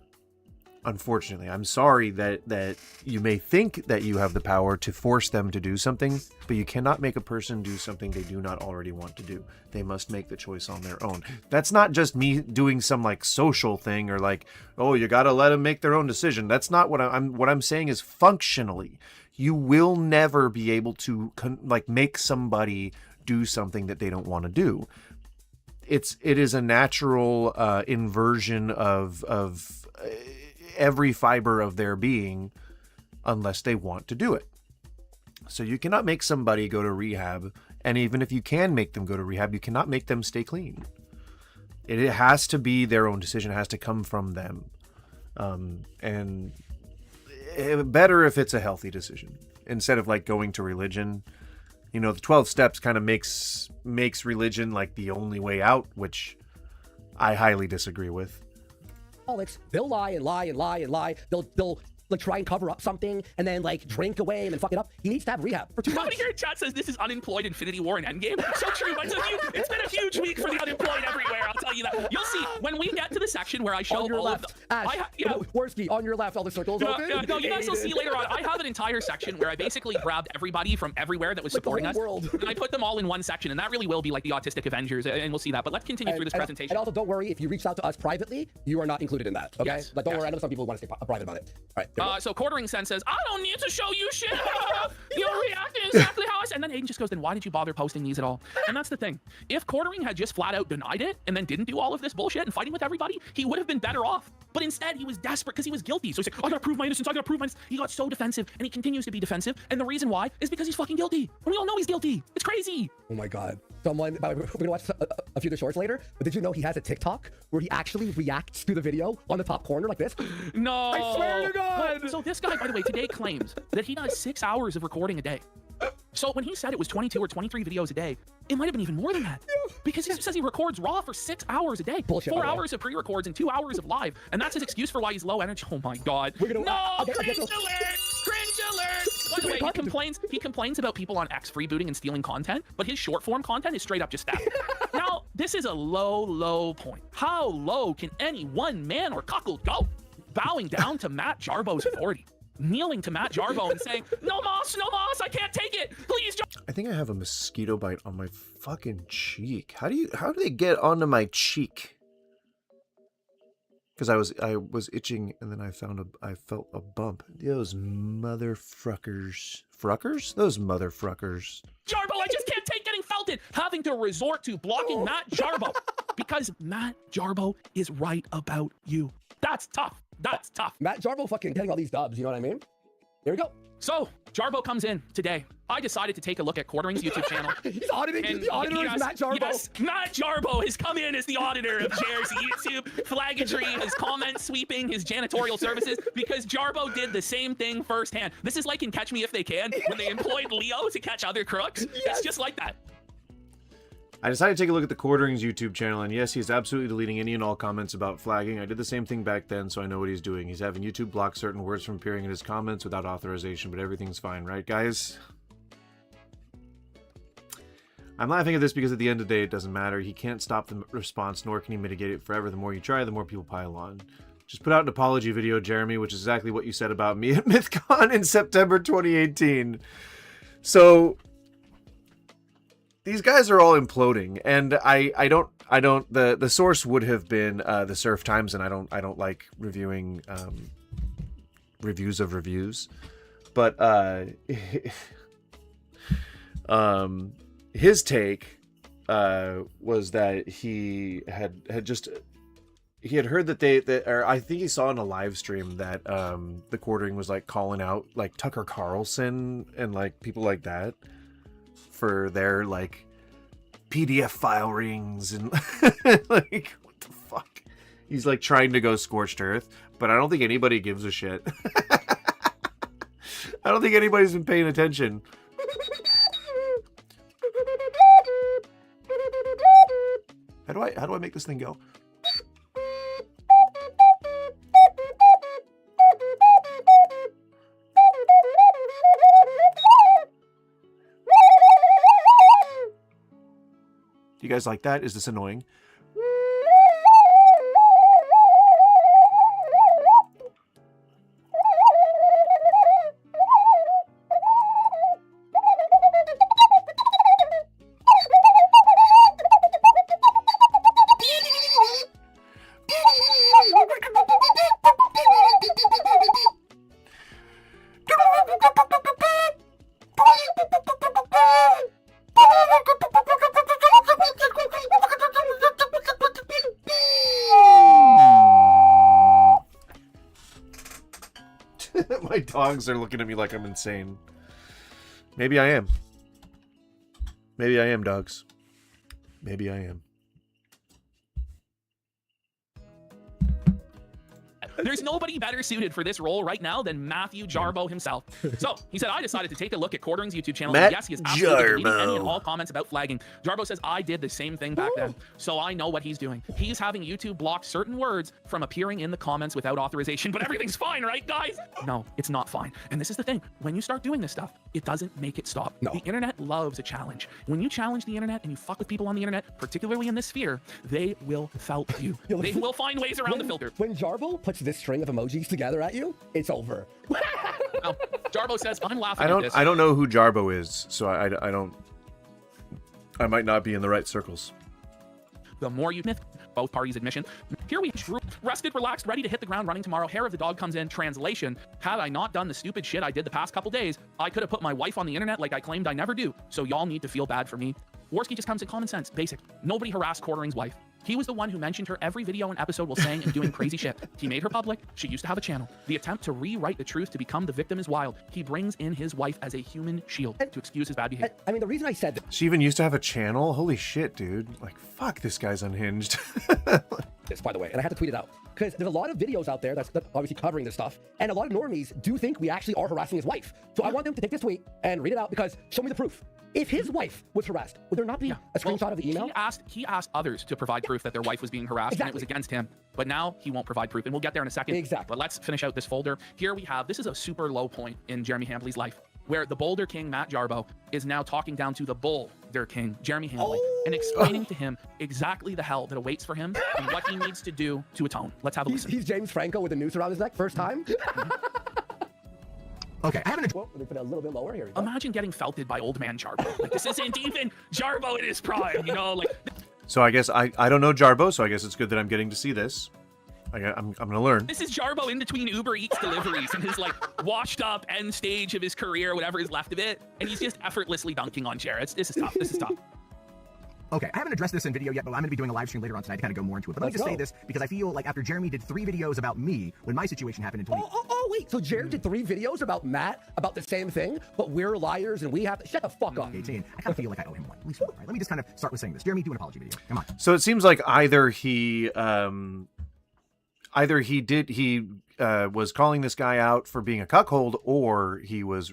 Unfortunately, I'm sorry that you may think that you have the power to force them to do something, but you cannot make a person do something they do not already want to do. They must make the choice on their own. That's not just me doing some like social thing or like, oh, you got to let them make their own decision. That's not what I'm saying is functionally, you will never be able to make somebody do something that they don't want to do. It is a natural inversion of every fiber of their being unless they want to do it. So you cannot make somebody go to rehab, and even if you can make them go to rehab, you cannot make them stay clean. It has to be their own decision. It has to come from them. And better if it's a healthy decision instead of like going to religion. You know, the 12 steps kind of makes religion like the only way out, which I highly disagree with. They'll lie and lie and lie and lie. They'll like try and cover up something and then like drink away and then fuck it up. He needs to have rehab for 2 months. Somebody here in chat says this is unemployed Infinity War and Endgame. So true, but it's been a huge week for the unemployed everywhere. I'll tell you that. You'll see when we get to the section where I show On your all left, of the, Ash, Worski, on your left, all the circles open. No, you guys will see later on. I have an entire section where I basically grabbed everybody from everywhere that was supporting us, world. and I put them all in one section, and that really will be like the autistic Avengers, and we'll see that. But let's continue through this presentation. And also, don't worry if you reached out to us privately, you are not included in that. Okay, Yes, but don't yes. worry. I know some people want to stay private about it. All right. So Quartering Sen says, I don't need to show you shit. You're reacting exactly how I said. And then Aiden just goes, then why did you bother posting these at all? And that's the thing. If Quartering had just flat out denied it and then didn't do all of this bullshit and fighting with everybody, he would have been better off. But instead, he was desperate because he was guilty. So he's like, I gotta prove my innocence. I gotta prove my innocence. He got so defensive, and he continues to be defensive. And the reason why is because he's fucking guilty. And we all know he's guilty. It's crazy. Oh my God. We're gonna watch a few of the shorts later, but did you know he has a TikTok where he actually reacts to the video on the top corner like this? No. I swear to God. So this guy, by the way, today claims that he does 6 hours of recording a day. So when he said it was 22 or 23 videos a day, it might have been even more than that. Because he says he records raw for 6 hours a day. Bullshit, 4 by the way. hours of pre-records and 2 hours of live. And that's his excuse for why he's low energy. Oh my God. We're gonna- No, I'll get cringe those- alert! Cringe alert! By the way, he complains about people on X freebooting and stealing content, but his short form content is straight up just that. Now, this is a low point. How low can any one man or cuckold go? Bowing down to Matt Jarbo's authority. Kneeling to Matt Jarbo and saying, no moss, I can't take it. Please, I think I have a mosquito bite on my fucking cheek. How do they get onto my cheek? Because I was itching and then I felt a bump. Those motherfuckers. Fruckers? Those motherfuckers. Jarbo, I just can't take getting felted. Having to resort to blocking Matt Jarbo because Matt Jarbo is right about you. That's tough. That's tough. Matt Jarbo fucking getting all these dubs, you know what I mean? Here we go. So, Jarbo comes in today. I decided to take a look at Quartering's YouTube channel. He's auditing. And The auditor is Matt Jarbo. Yes, Matt Jarbo has come in as the auditor of Jared's YouTube flagantry, his comment sweeping, his janitorial services, because Jarbo did the same thing firsthand. This is like in Catch Me If They Can, when they employed Leo to catch other crooks. Yes. It's just like that. I decided to take a look at the Quartering's YouTube channel, and yes, he's absolutely deleting any and all comments about flagging. I did the same thing back then, so I know what he's doing. He's having YouTube block certain words from appearing in his comments without authorization, but everything's fine, right, guys? I'm laughing at this because at the end of the day, it doesn't matter. He can't stop the response, nor can he mitigate it forever. The more you try, the more people pile on. Just put out an apology video, Jeremy, which is exactly what you said about me at MythCon in September 2018. So these guys are all imploding, and I don't the source would have been the Surf Times, and I don't like reviewing reviews of reviews, but his take was that he had heard that or I think he saw in a live stream that the Quartering was like calling out like Tucker Carlson and like people like that for their like PDF file rings and like what the fuck. He's like trying to go scorched earth, but I don't think anybody gives a shit. I don't think anybody's been paying attention. How do I make this thing go? guys like that? Is this annoying? My dogs are looking at me like I'm insane. Maybe I am. Maybe I am, dogs. Maybe I am. There's nobody better suited for this role right now than Matthew Jarbo himself. So he said, I decided to take a look at Quartering's YouTube channel. Matt And yes, he is absolutely deleting any Jarbo. and all comments about flagging. Jarbo says, I did the same thing back then, so I know what he's doing. He's having YouTube block certain words from appearing in the comments without authorization, but everything's fine, right, guys? No, it's not fine. And this is the thing. When you start doing this stuff, it doesn't make it stop. No. The internet loves a challenge. When you challenge the internet and you fuck with people on the internet, particularly in this sphere, they will felt you. They will find ways around the filter. When Jarbo puts this string of emojis together at you, it's over. Now, Jarbo says, I'm laughing I at this. don't know who Jarbo is, so I don't. I might not be in the right circles. The more you myth, both parties' admission. Here we rested, relaxed, ready to hit the ground running tomorrow. Hair of the dog comes in. Translation: had I not done the stupid shit I did the past couple days, I could have put my wife on the internet like I claimed I never do. So y'all need to feel bad for me. Worski just comes in common sense, basic. Nobody harassed Quartering's wife. He was the one who mentioned her every video and episode while saying and doing crazy shit. He made her public. She used to have a channel. The attempt to rewrite the truth to become the victim is wild. He brings in his wife as a human shield to excuse his bad behavior. I mean, the reason I said She even used to have a channel? Holy shit, dude. Like, fuck, this guy's unhinged. this, by the way, and I had to tweet it out, because there's a lot of videos out there that's obviously covering this stuff, and a lot of normies do think we actually are harassing his wife. So I want them to take this tweet and read it out, because show me the proof. If his wife was harassed, would there not be a screenshot of the email? He asked others to provide proof that their wife was being harassed, and it was against him. But now he won't provide proof, and we'll get there in a second. Exactly. But let's finish out this folder. Here we have, this is a super low point in Jeremy Hambley's life, where the Boulder King, Matt Jarbo, is now talking down to the Boulder King, Jeremy Hambley, and explaining to him exactly the hell that awaits for him and what he needs to do to atone. Let's have a listen. He's James Franco with a noose around his neck, first time. Okay, I haven't. Well, let me put it a little bit lower here. We go. Imagine getting felted by old man Jarbo. Like, this isn't even Jarbo in his prime, you know? Like, So I guess I don't know Jarbo, so I guess it's good that I'm getting to see this. I'm gonna learn. this is Jarbo in between Uber Eats deliveries and his, like, washed up end stage of his career, whatever is left of it, and he's just effortlessly dunking on Jared. This is tough. This is tough. Okay, I haven't addressed this in video yet, but I'm going to be doing a live stream later on tonight to kind of go more into it. But let me just say this, because I feel like after Jeremy did 3 videos about me, when my situation happened in 20... Wait. So Jared did 3 videos about Matt, about the same thing, but we're liars and we have to... Shut the fuck up. 18. I kind of feel like I owe him one. At least one, right? Let me just kind of start with saying this. Jeremy, do an apology video. Come on. So it seems like either he was calling this guy out for being a cuckold, or he was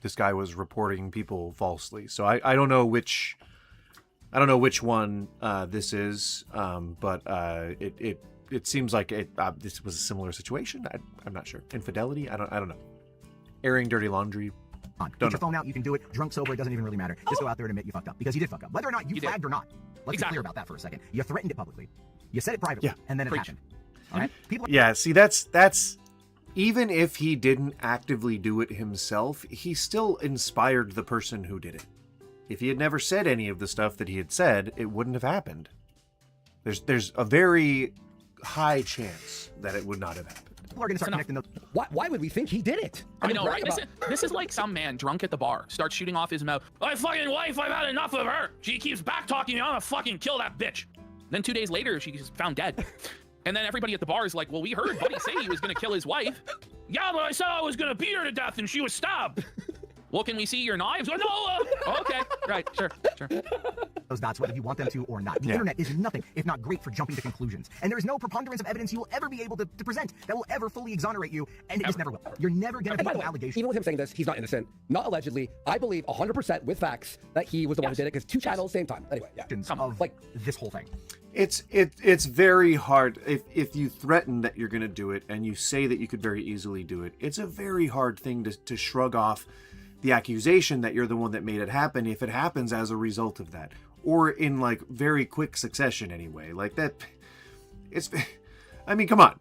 this guy was reporting people falsely. So I don't know which one this is, but it seems like this was a similar situation. I'm not sure. Infidelity? I don't know. Airing dirty laundry. Come on. Get your phone out. You can do it. Drunk, sober, it doesn't even really matter. Just go out there and admit you fucked up. Because you did fuck up. Whether or not you flagged or not. Let's be clear about that for a second. You threatened it publicly. You said it privately. Yeah. And then it Preach. happened. All right? People Yeah, see, that's even if he didn't actively do it himself, he still inspired the person who did it. If he had never said any of the stuff that he had said, it wouldn't have happened. There's a very high chance that it would not have happened. are going to start connecting those. Why would we think he did it? I mean, know, right? about- This is like some man drunk at the bar starts shooting off his mouth. My fucking wife, I've had enough of her. She keeps back talking me. I'm gonna fucking kill that bitch. Then 2 days later, she's found dead. And then everybody at the bar is like, well, we heard Buddy say he was gonna kill his wife. Yeah, but I said I was gonna beat her to death and she was stabbed. Well, can we see your knives? Oh, no, okay, right, sure. Those dots, whether you want them to or not. The internet is nothing if not great for jumping to conclusions. And there is no preponderance of evidence you will ever be able to present that will ever fully exonerate you, and it just never will. You're never going to And by be the an way, allegation. even with him saying this, he's not innocent. Not allegedly. I believe 100% with facts that he was the one who did it because two channels, same time. Anyway, yeah. Of Like- this whole thing. It's very hard if you threaten that you're going to do it and you say that you could very easily do it. It's a very hard thing to shrug off the accusation that you're the one that made it happen if it happens as a result of that. or in like very quick succession anyway. Like that, it's. I mean, come on.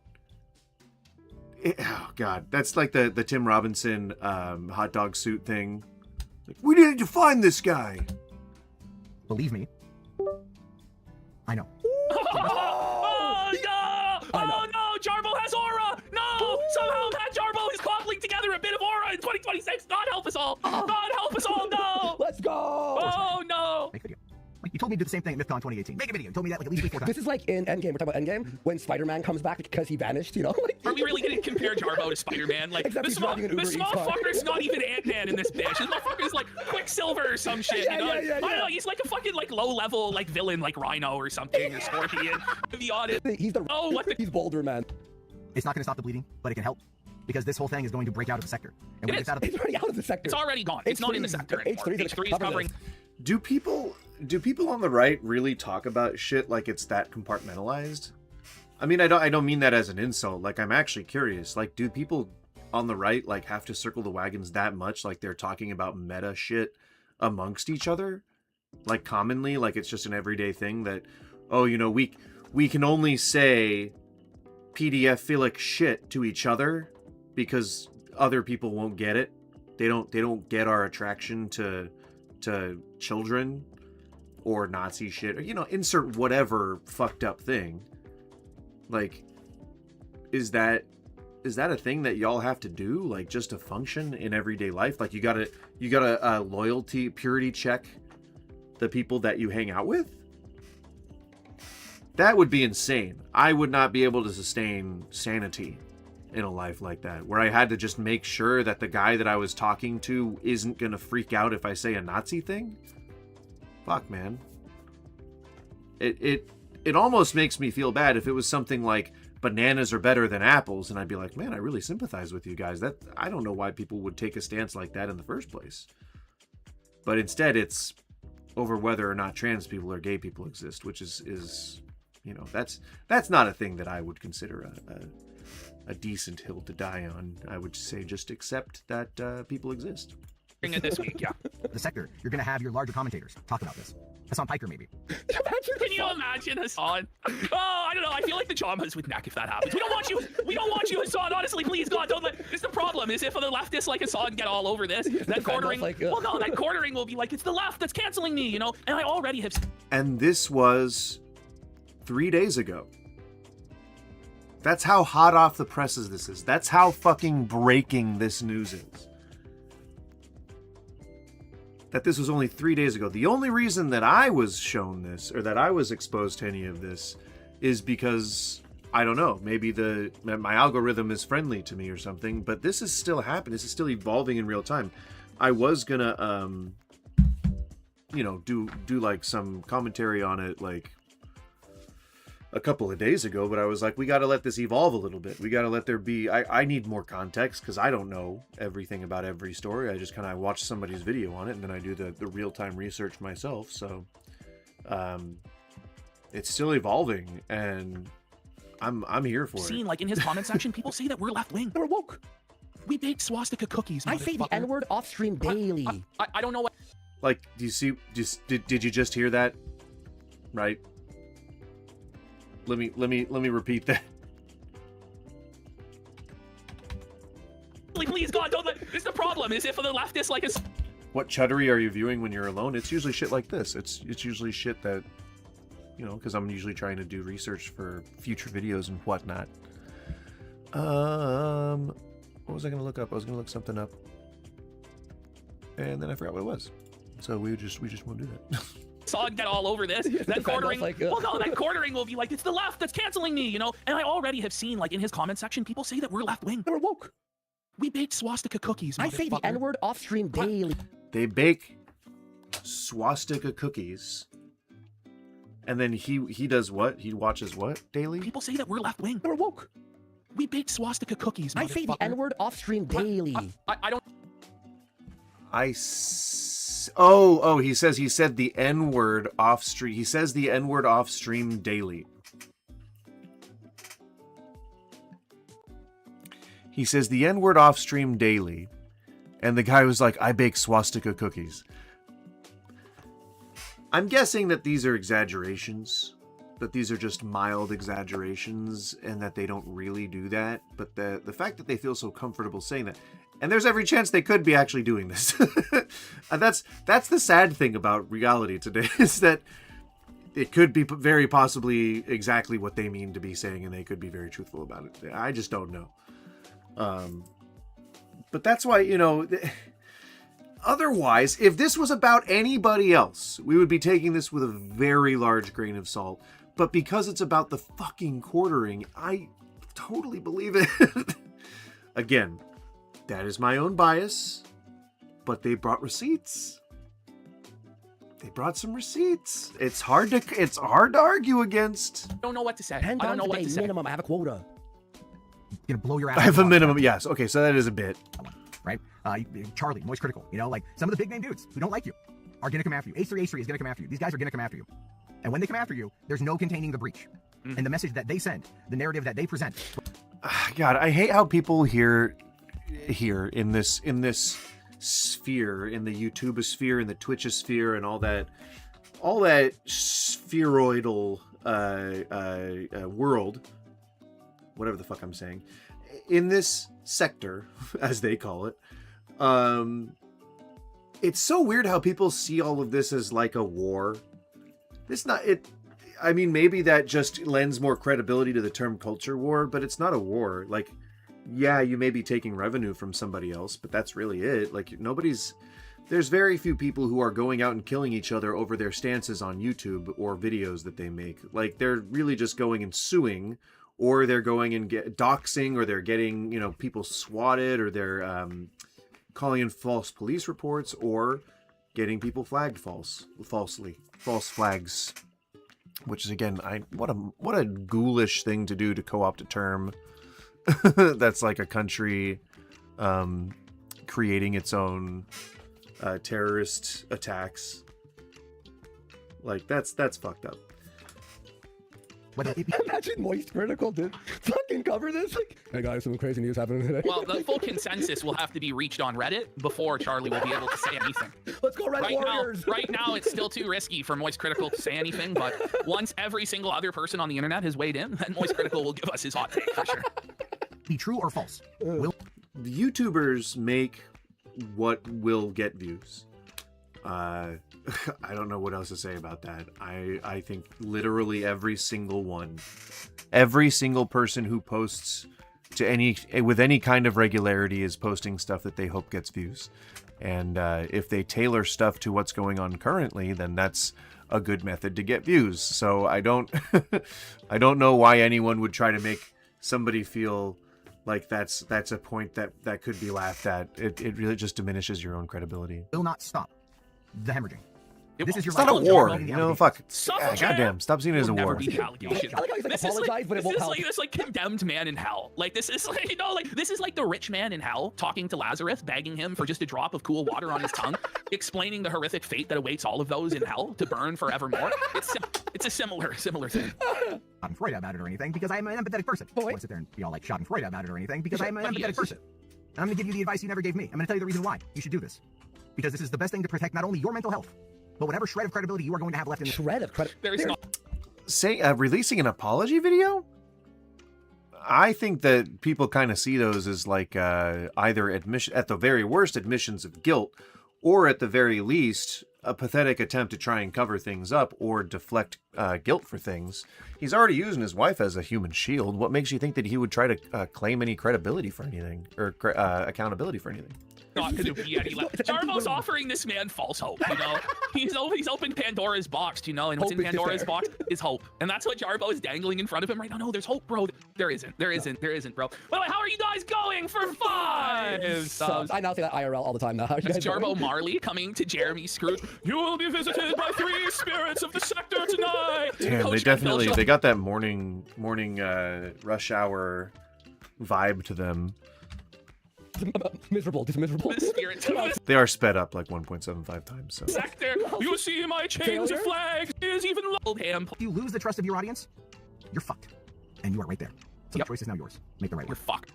Oh God, that's like the Tim Robinson hot dog suit thing. Like, we need to find this guy. Believe me, I know. Oh no! Oh no! Jarbo has aura! No! Somehow Matt Jarbo is cobbling together a bit of aura in 2026. God help us all! God help us all! No! Let's go! Oh no! Make a video. Like, you told me to do the same thing at MythCon 2018. Make a video. You told me that like at least 3-4 times. This is like in Endgame. We're talking about Endgame when Spider-Man comes back because he vanished. You know, like, Are we really going to compare Jarbo to Spider-Man? Like, Except the he's small, driving an Uber the small Eats car. fucker's not even Ant-Man in this bitch. This motherfucker's like Quicksilver or some shit, you know? I don't know, he's like a fucking like low-level like villain like Rhino or something, or Scorpion. The audit. he's the Oh, what the... he's Boulder Man. It's not going to stop the bleeding, but it can help. Because this whole thing is going to break out of the sector. And when it gets out of the... It's already out of the sector. It's already gone. It's not in the H3 sector anymore. H3 is H3 is cover covering... this. Do people on the right really talk about shit like it's that compartmentalized? I mean, I don't mean that as an insult. Like, I'm actually curious. Like, do people on the right like have to circle the wagons that much? Like, they're talking about meta shit amongst each other, like commonly. Like, it's just an everyday thing that, oh, you know, we can only say PDF-philic shit to each other because other people won't get it. They don't get our attraction to children or Nazi shit, or, you know, insert whatever fucked up thing. Like, is that a thing that y'all have to do, like, just to function in everyday life? Like, you gotta loyalty purity check the people that you hang out with? That would be insane. I would not be able to sustain sanity in a life like that, where I had to just make sure that the guy that I was talking to isn't gonna freak out if I say a Nazi thing. Fuck, man. It almost makes me feel bad if it was something like bananas are better than apples, and I'd be like, man, I really sympathize with you guys. That I don't know why people would take a stance like that in the first place. But instead, it's over whether or not trans people or gay people exist, which is you know, that's not a thing that I would consider a decent hill to die on. I would say just accept that people exist. it this week, yeah. The sector, you're going to have your larger commentators talk about this. Hassan Piker, maybe. Can you imagine Hassan? Oh, I don't know. I feel like the Jamas would neck if that happens. We don't want you, Hassan. Honestly, please, God, don't let. This is the problem. Is if the leftists like Hassan get all over this, then quartering. like, well, no, that quartering will be like, it's the left that's canceling me, you know. And I already have. And this was 3 days ago. That's how hot off the presses this is. That's how fucking breaking this news is. That this was only 3 days ago. The only reason that I was shown this, or that I was exposed to any of this, is because, I don't know, maybe my algorithm is friendly to me or something, but this is still happening. This is still evolving in real time. I was gonna, you know, do like some commentary on it, like, a couple of days ago, but I was like, we got to let this evolve a little bit. We got to let there be, I need more context because I don't know everything about every story. I just kind of watch somebody's video on it and then I do the real-time research myself. So it's still evolving and I'm here for it. Seen like in his comment section, people say that we're left wing. We're woke. We baked swastika cookies. I say the motherfucker. N-word off stream daily. I don't know what. Like, do you see? Did you just hear that? Right. Let me repeat that. Please, God, don't let. This is the problem. Is if the leftists like us. What chuddery are you viewing when you're alone? It's usually shit like this. It's usually shit that, you know, because I'm usually trying to do research for future videos and whatnot. What was I gonna look up? I was gonna look something up, and then I forgot what it was. So we just won't do that. Saw get all over this. Then quartering. like, well, no, that quartering will be like, it's the left that's canceling me, you know. And I already have seen like in his comment section, people say that we're left wing. We're woke. We baked swastika cookies. I say the motherfucker. N-word off stream daily. They bake swastika cookies, and then he does what? He watches what daily? People say that we're left wing. We're woke. We baked swastika cookies. I say the motherfucker. N-word off stream daily. I don't. Oh, he said the N-word off stream. He says the N-word off stream daily. He says the N-word off stream daily. And the guy was like, I bake swastika cookies. I'm guessing that these are exaggerations, that these are just mild exaggerations, and that they don't really do that. But the fact that they feel so comfortable saying that, and there's every chance they could be actually doing this. And that's the sad thing about reality today, is that it could be very possibly exactly what they mean to be saying, and they could be very truthful about it. I just don't know. But that's why, you know, otherwise, if this was about anybody else, we would be taking this with a very large grain of salt. But because it's about the fucking quartering, I totally believe it. Again, that is my own bias, but they brought receipts. They brought some receipts. It's hard to argue against. I don't know what to say. 10 I don't times know a what day to say. minimum. I have a quota. You're gonna blow your ass. I have a minimum. Yes. Okay. So that is a bit. Right? Charlie, Moist Critical. You know, like some of the big name dudes who don't like you are gonna come after you. H3 is gonna come after you. These guys are gonna come after you. And when they come after you, there's no containing the breach. And the message that they send, the narrative that they present. God, I hate how people here in this sphere, in the YouTube sphere, in the Twitch sphere, and all that spheroidal world, whatever the fuck I'm saying, in this sector, as they call it, it's so weird how people see all of this as like a war. It's not it. I mean, maybe that just lends more credibility to the term culture war, but it's not a war. Like, yeah, you may be taking revenue from somebody else, but that's really it. Like, there's very few people who are going out and killing each other over their stances on YouTube or videos that they make. Like, they're really just going and suing, or they're going and doxing, or they're getting, you know, people swatted, or they're calling in false police reports, or getting people flagged false flags. Which is, again, what a ghoulish thing to do, to co-opt a term that's like a country creating its own terrorist attacks. Like, that's fucked up. Imagine Moist Critical did fucking cover this. Like, hey guys, some crazy news happening today. Well, the full consensus will have to be reached on Reddit before Charlie will be able to say anything. Let's go Reddit Warriors. Right now, it's still too risky for Moist Critical to say anything, but once every single other person on the internet has weighed in, then Moist Critical will give us his hot take, for sure. Be true or false? The YouTubers make what will get views. I don't know what else to say about that. I think literally every single person who posts with any kind of regularity is posting stuff that they hope gets views. And if they tailor stuff to what's going on currently, then that's a good method to get views. So I don't know why anyone would try to make somebody feel like that's a point that could be laughed at. It really just diminishes your own credibility. Will not stop the hemorrhaging. This is your It's not a life. war, Jarbo, you know. Fuck. Suffragette Goddamn. Stop seeing it as a will never war. be the allegation. I like how he's like, This is apologize, but it won't help. this condemned man in hell. Like, this is like, you know, like, this is like the rich man in hell talking to Lazarus, begging him for just a drop of cool water on his tongue, explaining the horrific fate that awaits all of those in hell to burn forevermore. It's a similar thing. Schadenfreude about it or anything, because I am an empathetic person. I won't sit there and be all like Schadenfreude about it or anything, because I am an But he empathetic is. person. And I'm going to give you the advice you never gave me. I'm going to tell you the reason why you should do this. Because this is the best thing to protect not only your mental health, but whatever shred of credibility you are going to have left in this. Shred of credit. There's not. Releasing an apology video? I think that people kind of see those as like either admission, at the very worst, admissions of guilt, or at the very least, a pathetic attempt to try and cover things up or deflect guilt for things. He's already using his wife as a human shield. What makes you think that he would try to claim any credibility for anything, or accountability for anything? Not to be any less. Jarbo's offering this man false hope, you know? He's opened Pandora's box, you know? And what's in Hope is Pandora's there. box is hope. And that's what Jarbo is dangling in front of him right now. No, there's hope, bro. There isn't, bro. By the way, how are you guys going for 5 subs? I now say that IRL all the time now. How are you That's guys doing? Jarbo Marley coming to Jeremy Scrooge. You will be visited by 3 spirits of the sector tonight. Damn, Coach they got that morning rush hour vibe to them. Miserable, just miserable. The spirits of the They are sped up like 1.75 times. So sector. You see my chains of Failure? flags is even low. Ham. If you lose the trust of your audience, you're fucked. And you are right there. So Yep. the choice is now yours. Make the right You're one. fucked.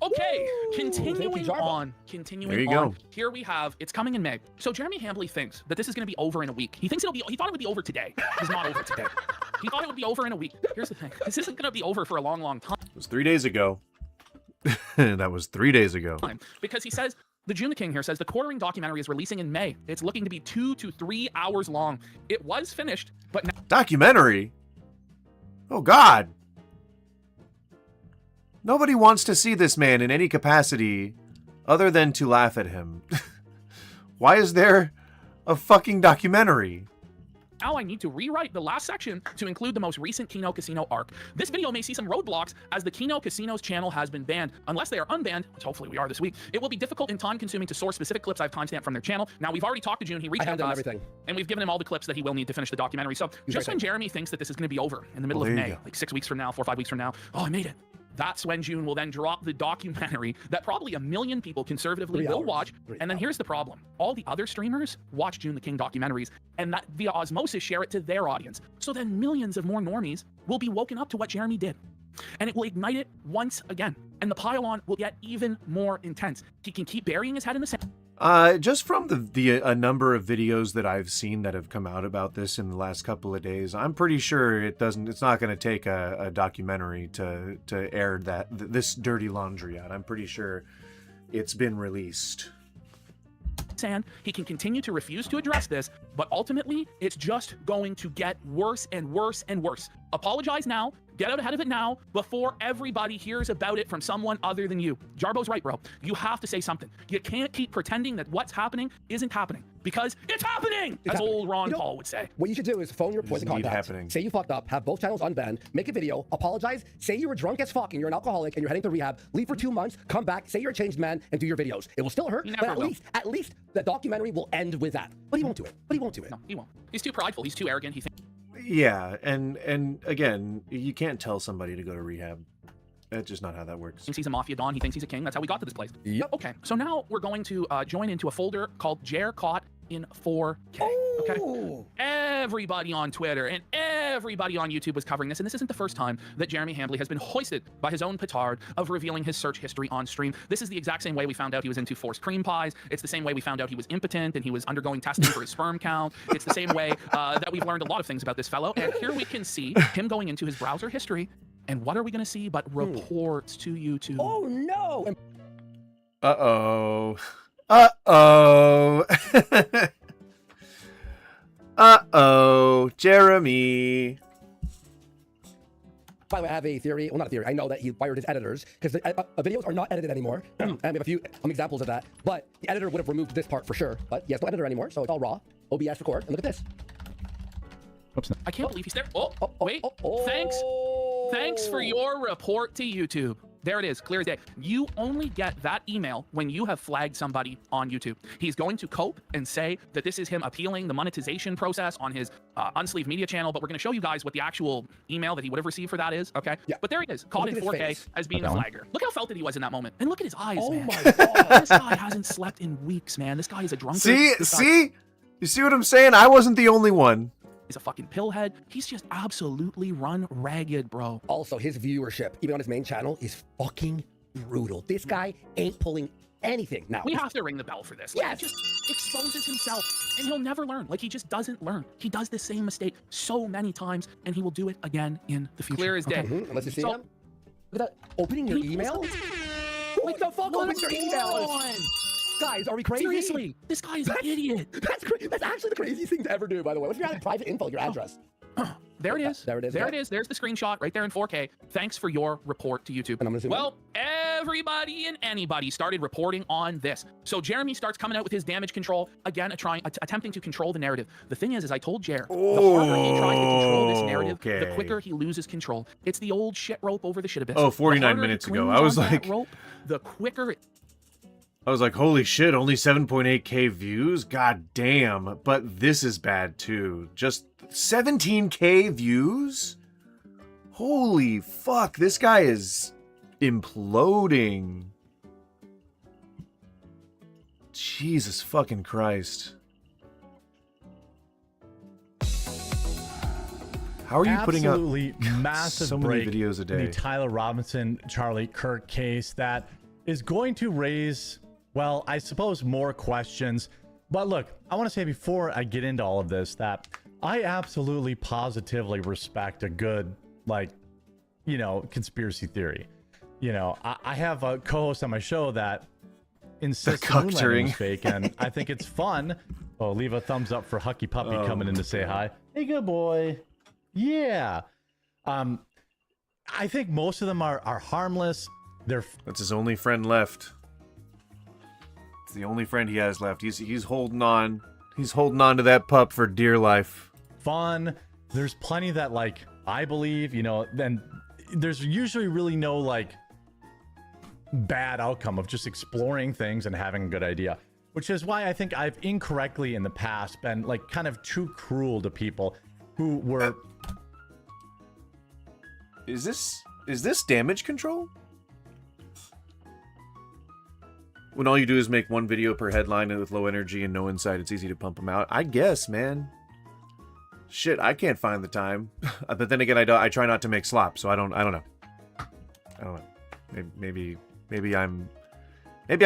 Okay, Woo! continuing Thank you, Jarbo. on. Continuing There you on. go. Here we have, it's coming in May. So Jeremy Hambley thinks that this is going to be over in a week. He thought it would be over today. It's not over today. He thought it would be over in a week. Here's the thing. This isn't going to be over for a long, long It was 3 days ago. That was 3 days ago. time. Because he says, the June the King here says, the quartering documentary is releasing in May. It's looking to be 2 to 3 hours long. It was finished, but now Documentary? Oh, God. Nobody wants to see this man in any capacity other than to laugh at him. Why is there a fucking documentary? now I need to rewrite the last section to include the most recent Kino Casino arc. This video may see some roadblocks as the Kino Casino's channel has been banned. Unless they are unbanned, which hopefully we are this week, it will be difficult and time-consuming to source specific clips I've timestamped from their channel. Now, we've already talked to June. He reached I out to handed him us, everything. and we've given him all the clips that he will need to finish the documentary. So just when Jeremy thinks that this is going to be over in the middle Well, of there you May, go. like 6 weeks from now, 4 or 5 weeks from now, oh, I made it. That's when June will then drop the documentary that probably 1 million people conservatively 3 will hours. watch. 3 And then here's the problem. All the other streamers watch June the King documentaries and that via osmosis share it to their audience. So then millions of more normies will be woken up to what Jeremy did. And it will ignite it once again. And the pile-on will get even more intense. He can keep burying his head in the sand. Just from the a number of videos that I've seen that have come out about this in the last couple of days, I'm pretty sure it's not going to take a documentary to air this dirty laundry out. I'm pretty sure it's been released. He can continue to refuse to address this, but ultimately, it's just going to get worse and worse and worse. Apologize now. Get out ahead of it now before everybody hears about it from someone other than you. Jarbo's right, bro. You have to say something. You can't keep pretending that what's happening isn't happening because it's happening, as happening. old Ron You know, Paul would say. What you should do is phone your It is point of indeed contact. happening. Say you fucked up, have both channels unbanned, make a video, apologize, say you were drunk as fuck and you're an alcoholic and you're heading to rehab, leave for 2 months, come back, say you're a changed man, and do your videos. It will still hurt, He but never at will. least the documentary will end with that. But he won't do it. No, he won't. He's too prideful. He's too arrogant. He thinks Yeah, and again, you can't tell somebody to go to rehab. That's just not how that works. he's a mafia don. He thinks he's a king. That's how we got to this place. Yep. Okay, so now we're going to join into a folder called Jer Caught in 4K. Okay. Ooh. Everybody on Twitter and everybody on YouTube was covering this, and this isn't the first time that Jeremy Hambley has been hoisted by his own petard of revealing his search history on stream. This is the exact same way we found out he was into forced cream pies. It's the same way we found out he was impotent and he was undergoing testing for his sperm count. It's the same way that we've learned a lot of things about this fellow. And here we can see him going into his browser history. And what are we going to see but reports to YouTube? Oh no! And Uh-oh. Uh-oh. Uh-oh. Jeremy. by the way, I have a theory. Well, not a theory. I know that he fired his editors because the videos are not edited anymore. And we have a few examples of that. But the editor would have removed this part for sure. But he has no editor anymore, so it's all raw. OBS record. And look at this. I can't believe he's there. Oh, Oh, oh, wait. oh, oh. Thanks for your report to YouTube. There it is, clear as day. You only get that email when you have flagged somebody on YouTube. He's going to cope and say that this is him appealing the monetization process on his Unsleeved Media channel, but we're going to show you guys what the actual email that he would have received for that is, okay? Yeah. But there he is, caught in Look at his 4K face. as being a flagger. Look how felted he was in that moment. And look at his eyes, Oh man. my god. This guy hasn't slept in weeks, man. This guy is a drunkard. See? This guy See? You see what I'm saying? I wasn't the only one. is a fucking pillhead. He's just absolutely run ragged, bro. Also, his viewership, even on his main channel, is fucking brutal. This guy ain't pulling anything now. We have to ring the bell for this. Like, Yes. he just exposes himself, and he'll never learn. Like, he just doesn't learn. He does the same mistake so many times, and he will do it again in the future. Clear as day. Unless you see So- him. Look at that. Opening your He pulls email? up- What the fuck? What Opens your a emails? moron. Guys, are we crazy? Seriously, this guy is an idiot. That's actually the craziest thing to ever do, by the way. What if you had private info, your address? There it is. There it is, There yeah. it is. There's the screenshot right there in 4K. Thanks for your report to YouTube. And I'm gonna zoom Well, everybody and anybody started reporting on this. So Jeremy starts coming out with his damage control again, attempting to control the narrative. The thing is I told Jer, the harder he tries to control this narrative, the Okay. quicker he loses control. It's the old shit rope over the shit abyss. Oh, The 49 harder he minutes ago. clings I was on that like- rope, the quicker it I was like, holy shit, only 7.8k views? God damn. But this is bad too. Just 17k views? Holy fuck, this guy is imploding. Jesus fucking Christ. How are you putting out Absolutely massive so many break videos a in day? the Tyler Robinson, Charlie Kirk case that is going to raise, well, I suppose more questions. But look, I want to say before I get into all of this that I absolutely positively respect a good, like, you know, conspiracy theory. You know, I have a co-host on my show that insists the moon landing was fake, and I think it's fun. Oh, leave a thumbs up for Hucky Puppy coming in to say hi. Hey, good boy. Yeah. I think most of them are harmless. That's his only friend left. It's the only friend he has left. He's holding on. He's holding on to that pup for dear life. Fun. There's plenty that, like, I believe, you know, then there's usually really no, like, bad outcome of just exploring things and having a good idea, which is why I think I've incorrectly in the past been, like, kind of too cruel to people who were... Is this damage control? When all you do is make one video per headline and with low energy and no insight, it's easy to pump them out. I guess, man. Shit, I can't find the time. But then again, I try not to make slop, so I don't know. I don't know. Maybe I'm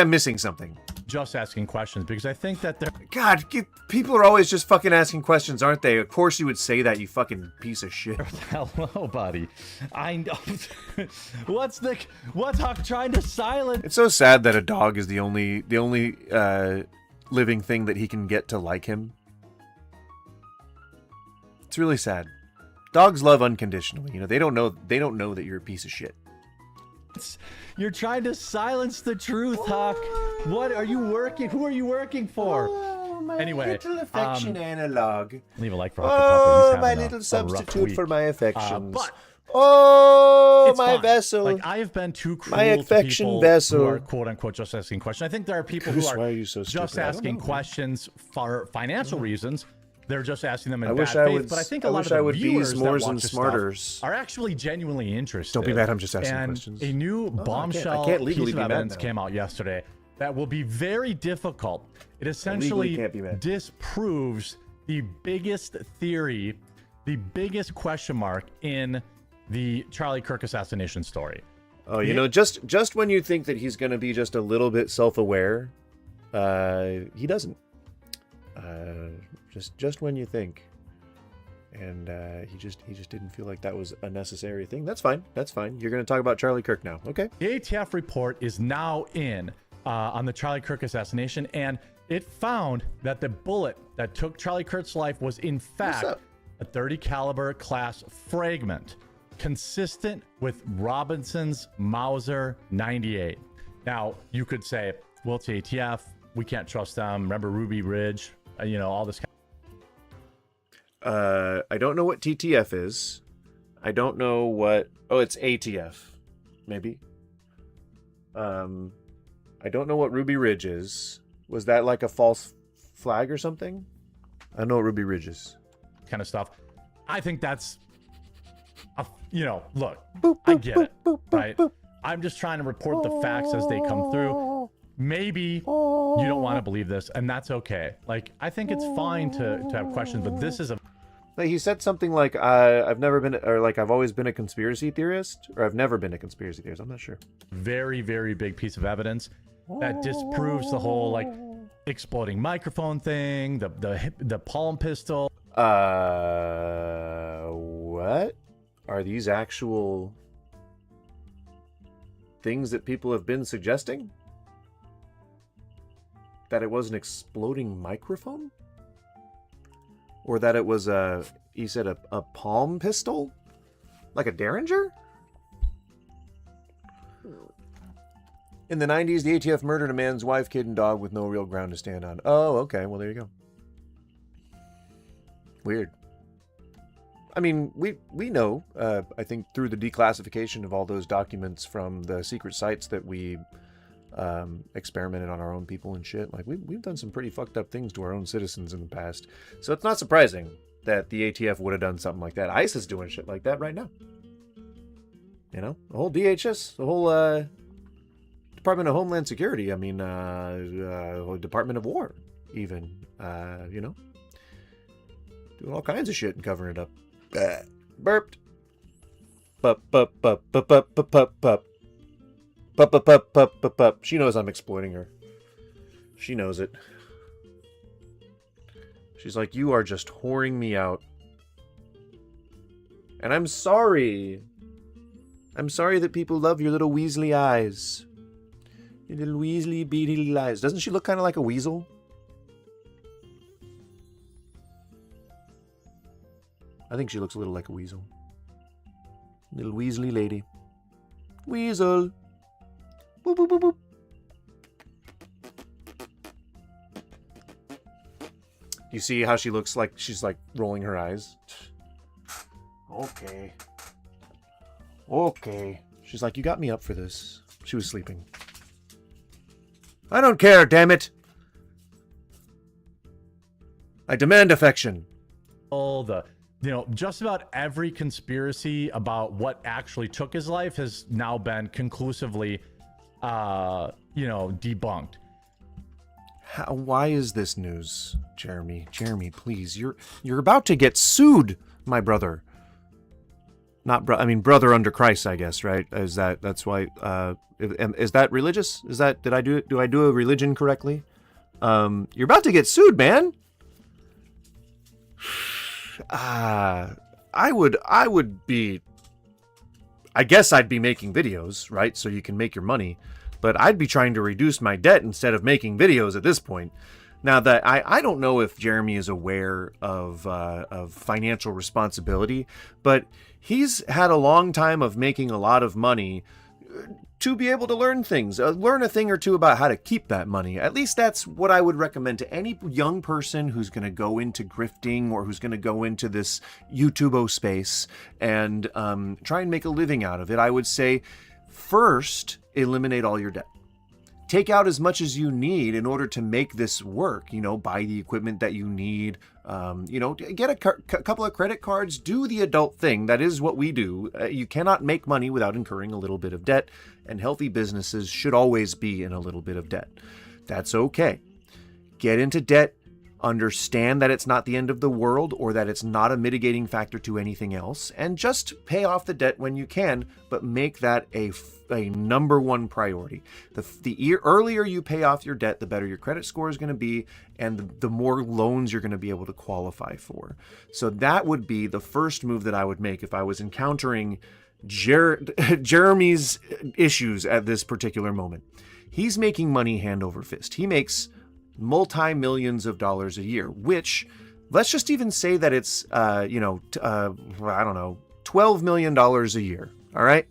missing something. Just asking questions, because I think that they're... God, people are always just fucking asking questions, aren't they? Of course you would say that, you fucking piece of shit. Hello, buddy. I know. What's Huck trying to silence? It's so sad that a dog is the only living thing that he can get to like him. It's really sad. Dogs love unconditionally. You know, they don't know that you're a piece of shit. You're trying to silence the truth, Huck. What are you working? Who are you working for? Anyway, little affection analog. Leave a like for Huck Puppy. He's my having little a substitute for my affections. But oh, my fine. vessel. Like, I have been too cruel My affection to people vessel. who are quote unquote just asking questions. I think there are people Goose, who why are are you so just stupid? I don't asking know. questions for financial reasons. They're just asking them in I bad wish I faith. would- But I think I a lot wish of the I would be viewers that s'mores watch and this smarters. stuff are actually genuinely interested. Don't be mad, I'm just asking and questions. A new bombshell I can't legally piece of be mad evidence now. came out yesterday that will be very difficult. It essentially can't be mad. disproves the biggest theory, the biggest question mark in the Charlie Kirk assassination story. Oh, you know, just when you think that he's going to be just a little bit self-aware, he doesn't. Just when you think. And he just didn't feel like that was a necessary thing. That's fine. That's fine. You're going to talk about Charlie Kirk now. Okay. The ATF report is now in on the Charlie Kirk assassination, and it found that the bullet that took Charlie Kirk's life was in fact up? a .30 caliber class fragment, consistent with Robinson's Mauser 98. Now, you could say, well, it's ATF. We can't trust them. Remember Ruby Ridge? You know, all this kind I don't know what TTF is. I don't know what... Oh, it's ATF. Maybe. I don't know what Ruby Ridge is. Was that like a false flag or something? I know what Ruby Ridge is. of stuff. I think that's, you know, look, I get it, right? I'm just trying to report the facts as they come through. Maybe you don't want to believe this, and that's okay. Like, I think it's fine to have questions, but this is a... Like, he said something like, I've never been, or like, I've always been a conspiracy theorist, or I've never been a conspiracy theorist. I'm not sure. very, very big piece of evidence that disproves the whole, like, exploding microphone thing, the palm pistol. What? Are these actual things that people have been suggesting? That it was an exploding microphone? Or that it was he said a palm pistol? Like a Derringer? In the 90s, the ATF murdered a man's wife, kid, and dog with no real ground to stand on. Oh, okay. Well, there you go. Weird. I mean, we know, I think through the declassification of all those documents from the secret sites that we experimented on our own people and shit, like we've done some pretty fucked up things to our own citizens in the past. So it's not surprising that the ATF would have done something like that. ICE is doing shit like that right now. You know, the whole DHS, the whole Department of Homeland Security, I mean, Department of War, even, you know, doing all kinds of shit and covering it up. Burped. Bup, bup, bup, bup, bup, bup, bup, bup. She knows I'm exploiting her. She knows it. She's like, you are just whoring me out. And I'm sorry. I'm sorry that people love your little Weasley eyes. Your little Weasley beady eyes. Doesn't she look kind of like a weasel? I think she looks a little like a weasel. Little Weasley lady. Weasel. Boop, boop, boop, boop. You see how she looks like she's like rolling her eyes? Okay. Okay. She's like, you got me up for this. She was sleeping. I don't care, damn it. I demand affection. All the, just about every conspiracy about what actually took his life has now been conclusively, debunked. Why is this news, Jeremy? Jeremy, please. You're about to get sued, my brother. Brother under Christ, I guess, right? That's why? Is that religious? Do I do a religion correctly? You're about to get sued, man. I guess I'd be making videos, right? So you can make your money, but I'd be trying to reduce my debt instead of making videos at this point. Now that I don't know if Jeremy is aware of financial responsibility, but he's had a long time of making a lot of money to be able to learn things, learn a thing or two about how to keep that money. At least that's what I would recommend to any young person who's going to go into grifting or who's going to go into this YouTubo space and try and make a living out of it. I would say, first, eliminate all your debt. Take out as much as you need in order to make this work. Buy the equipment that you need. Get a couple of credit cards. Do the adult thing. That is what we do. You cannot make money without incurring a little bit of debt, and healthy businesses should always be in a little bit of debt. That's okay. Get into debt. Understand that it's not the end of the world or that it's not a mitigating factor to anything else, and just pay off the debt when you can, but make that a number one priority. The earlier you pay off your debt, the better your credit score is going to be, and the more loans you're going to be able to qualify for. So that would be the first move that I would make if I was encountering Jeremy's issues at this particular moment. He's making money hand over fist. He makes multi-millions of dollars a year, which, let's just even say that it's, $12 million a year. All right.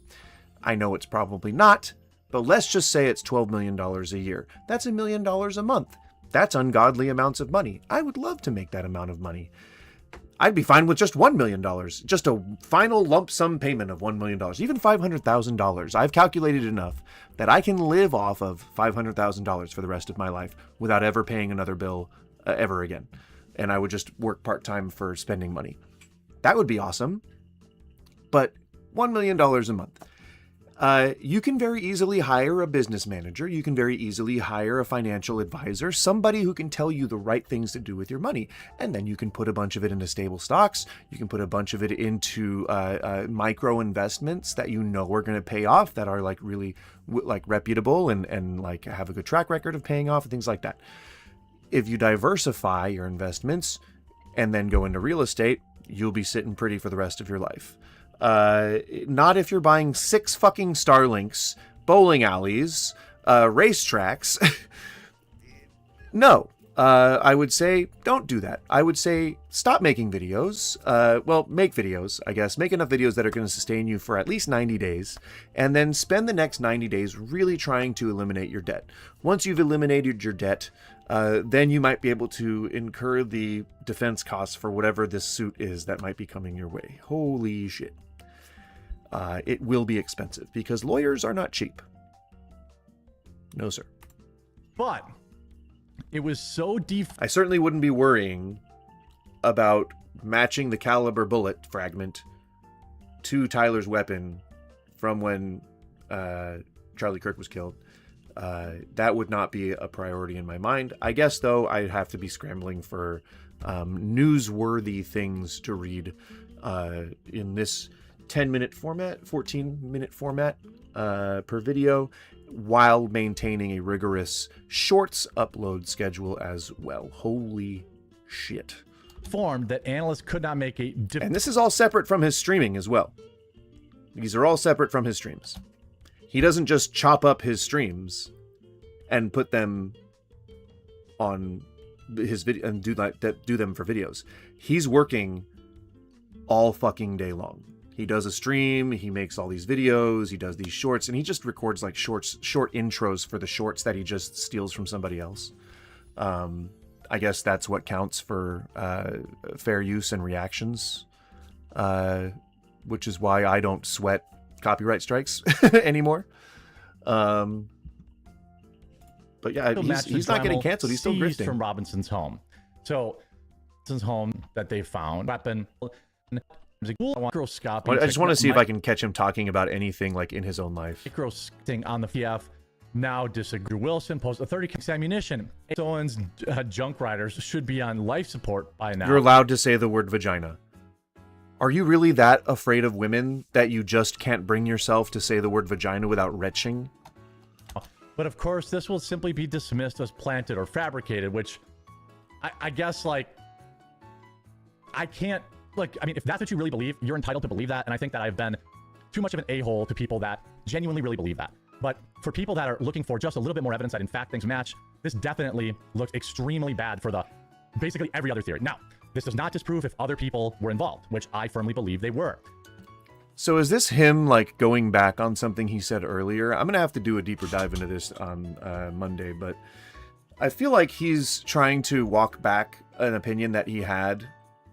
I know it's probably not, but let's just say it's $12 million a year. That's $1 million a month. That's ungodly amounts of money. I would love to make that amount of money. I'd be fine with just $1 million, just a final lump sum payment of $1 million, even $500,000. I've calculated enough that I can live off of $500,000 for the rest of my life without ever paying another bill ever again. And I would just work part-time for spending money. That would be awesome. But $1 million a month. You can very easily hire a business manager. You can very easily hire a financial advisor, somebody who can tell you the right things to do with your money. And then you can put a bunch of it into stable stocks. You can put a bunch of it into micro investments that are going to pay off, that are like really reputable and like have a good track record of paying off and things like that. If you diversify your investments and then go into real estate, you'll be sitting pretty for the rest of your life. Not if you're buying 6 fucking Starlinks, bowling alleys, racetracks. No, I would say don't do that. I would say stop making videos. Make videos, I guess. Make enough videos that are going to sustain you for at least 90 days, and then spend the next 90 days really trying to eliminate your debt. Once you've eliminated your debt, then you might be able to incur the defense costs for whatever this suit is that might be coming your way. Holy shit. It will be expensive because lawyers are not cheap. No, sir. But it was so deep. I certainly wouldn't be worrying about matching the caliber bullet fragment to Tyler's weapon from when Charlie Kirk was killed. That would not be a priority in my mind. I guess, though, I'd have to be scrambling for newsworthy things to read in this 10-minute format, 14-minute format per video. while maintaining a rigorous shorts upload schedule as well. Holy shit. Form that analysts could not make a And this is all separate from his streaming as well. These are all separate from his streams. He doesn't just chop up his streams and put them on his video and do them for videos. He's working all fucking day long. He does a stream, he makes all these videos, he does these shorts, and he just records like short intros for the shorts that he just steals from somebody else. I guess that's what counts for fair use and reactions, which is why I don't sweat copyright strikes anymore. But yeah, he's not getting canceled. He's still grifting. From Robinson's home. So, Robinson's home that they found weapon. I just want to see if I can catch him talking about anything like in his own life. Microsting on the PF. Now disagree. Wilson posted a 30 case ammunition. Owens junk riders should be on life support by now. You're allowed to say the word vagina. Are you really that afraid of women that you just can't bring yourself to say the word vagina without retching? But of course, this will simply be dismissed as planted or fabricated, which I guess, like, I can't, like, I mean, if that's what you really believe, you're entitled to believe that. And I think that I've been too much of an a-hole to people that genuinely really believe that. But for people that are looking for just a little bit more evidence that in fact things match, this definitely looks extremely bad for basically every other theory. Now, this does not disprove if other people were involved, which I firmly believe they were. So is this him, like, going back on something he said earlier? I'm going to have to do a deeper dive into this on Monday, but I feel like he's trying to walk back an opinion that he had.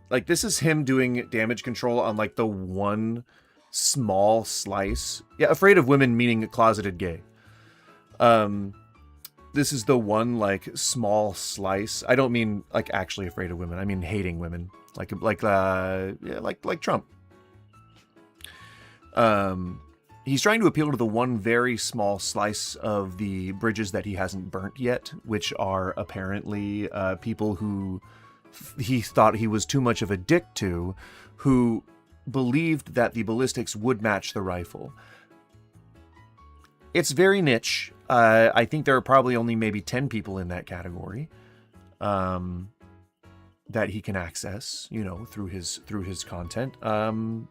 Like, this is him doing damage control on, like, the one small slice. Yeah, afraid of women meaning closeted gay. This is the one, like, small slice. I don't mean, like, actually afraid of women. I mean hating women. Like Trump. He's trying to appeal to the one very small slice of the bridges that he hasn't burnt yet, which are apparently people who he thought he was too much of a dick to, who believed that the ballistics would match the rifle. It's very niche. I think there are probably only maybe 10 people in that category that he can access, you know, through his content. The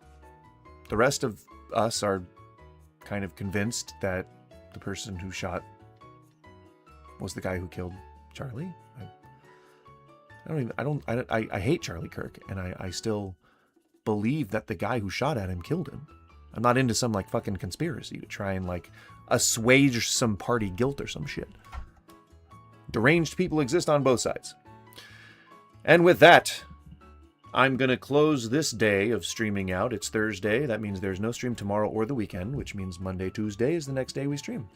rest of us are kind of convinced that the person who shot was the guy who killed Charlie. I hate Charlie Kirk, and I still believe that the guy who shot at him killed him. I'm not into some, like, fucking conspiracy to try and, like, assuage some party guilt or some shit. Deranged people exist on both sides. And with that, I'm going to close this day of streaming out. It's Thursday. That means there's no stream tomorrow or the weekend, which means Monday, Tuesday is the next day we stream.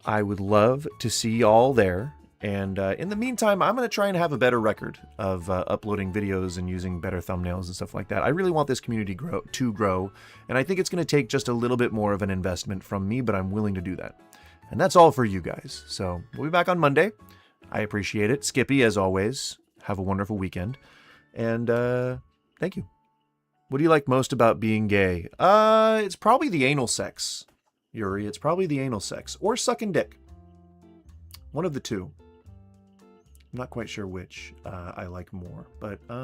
I would love to see y'all there. And in the meantime, I'm going to try and have a better record of uploading videos and using better thumbnails and stuff like that. I really want this community to grow, and I think it's going to take just a little bit more of an investment from me, but I'm willing to do that. And that's all for you guys. So we'll be back on Monday. I appreciate it. Skippy, as always, have a wonderful weekend. And thank you. What do you like most about being gay? It's probably the anal sex, Yuri. It's probably the anal sex. Or sucking dick. One of the two. I'm not quite sure which I like more, but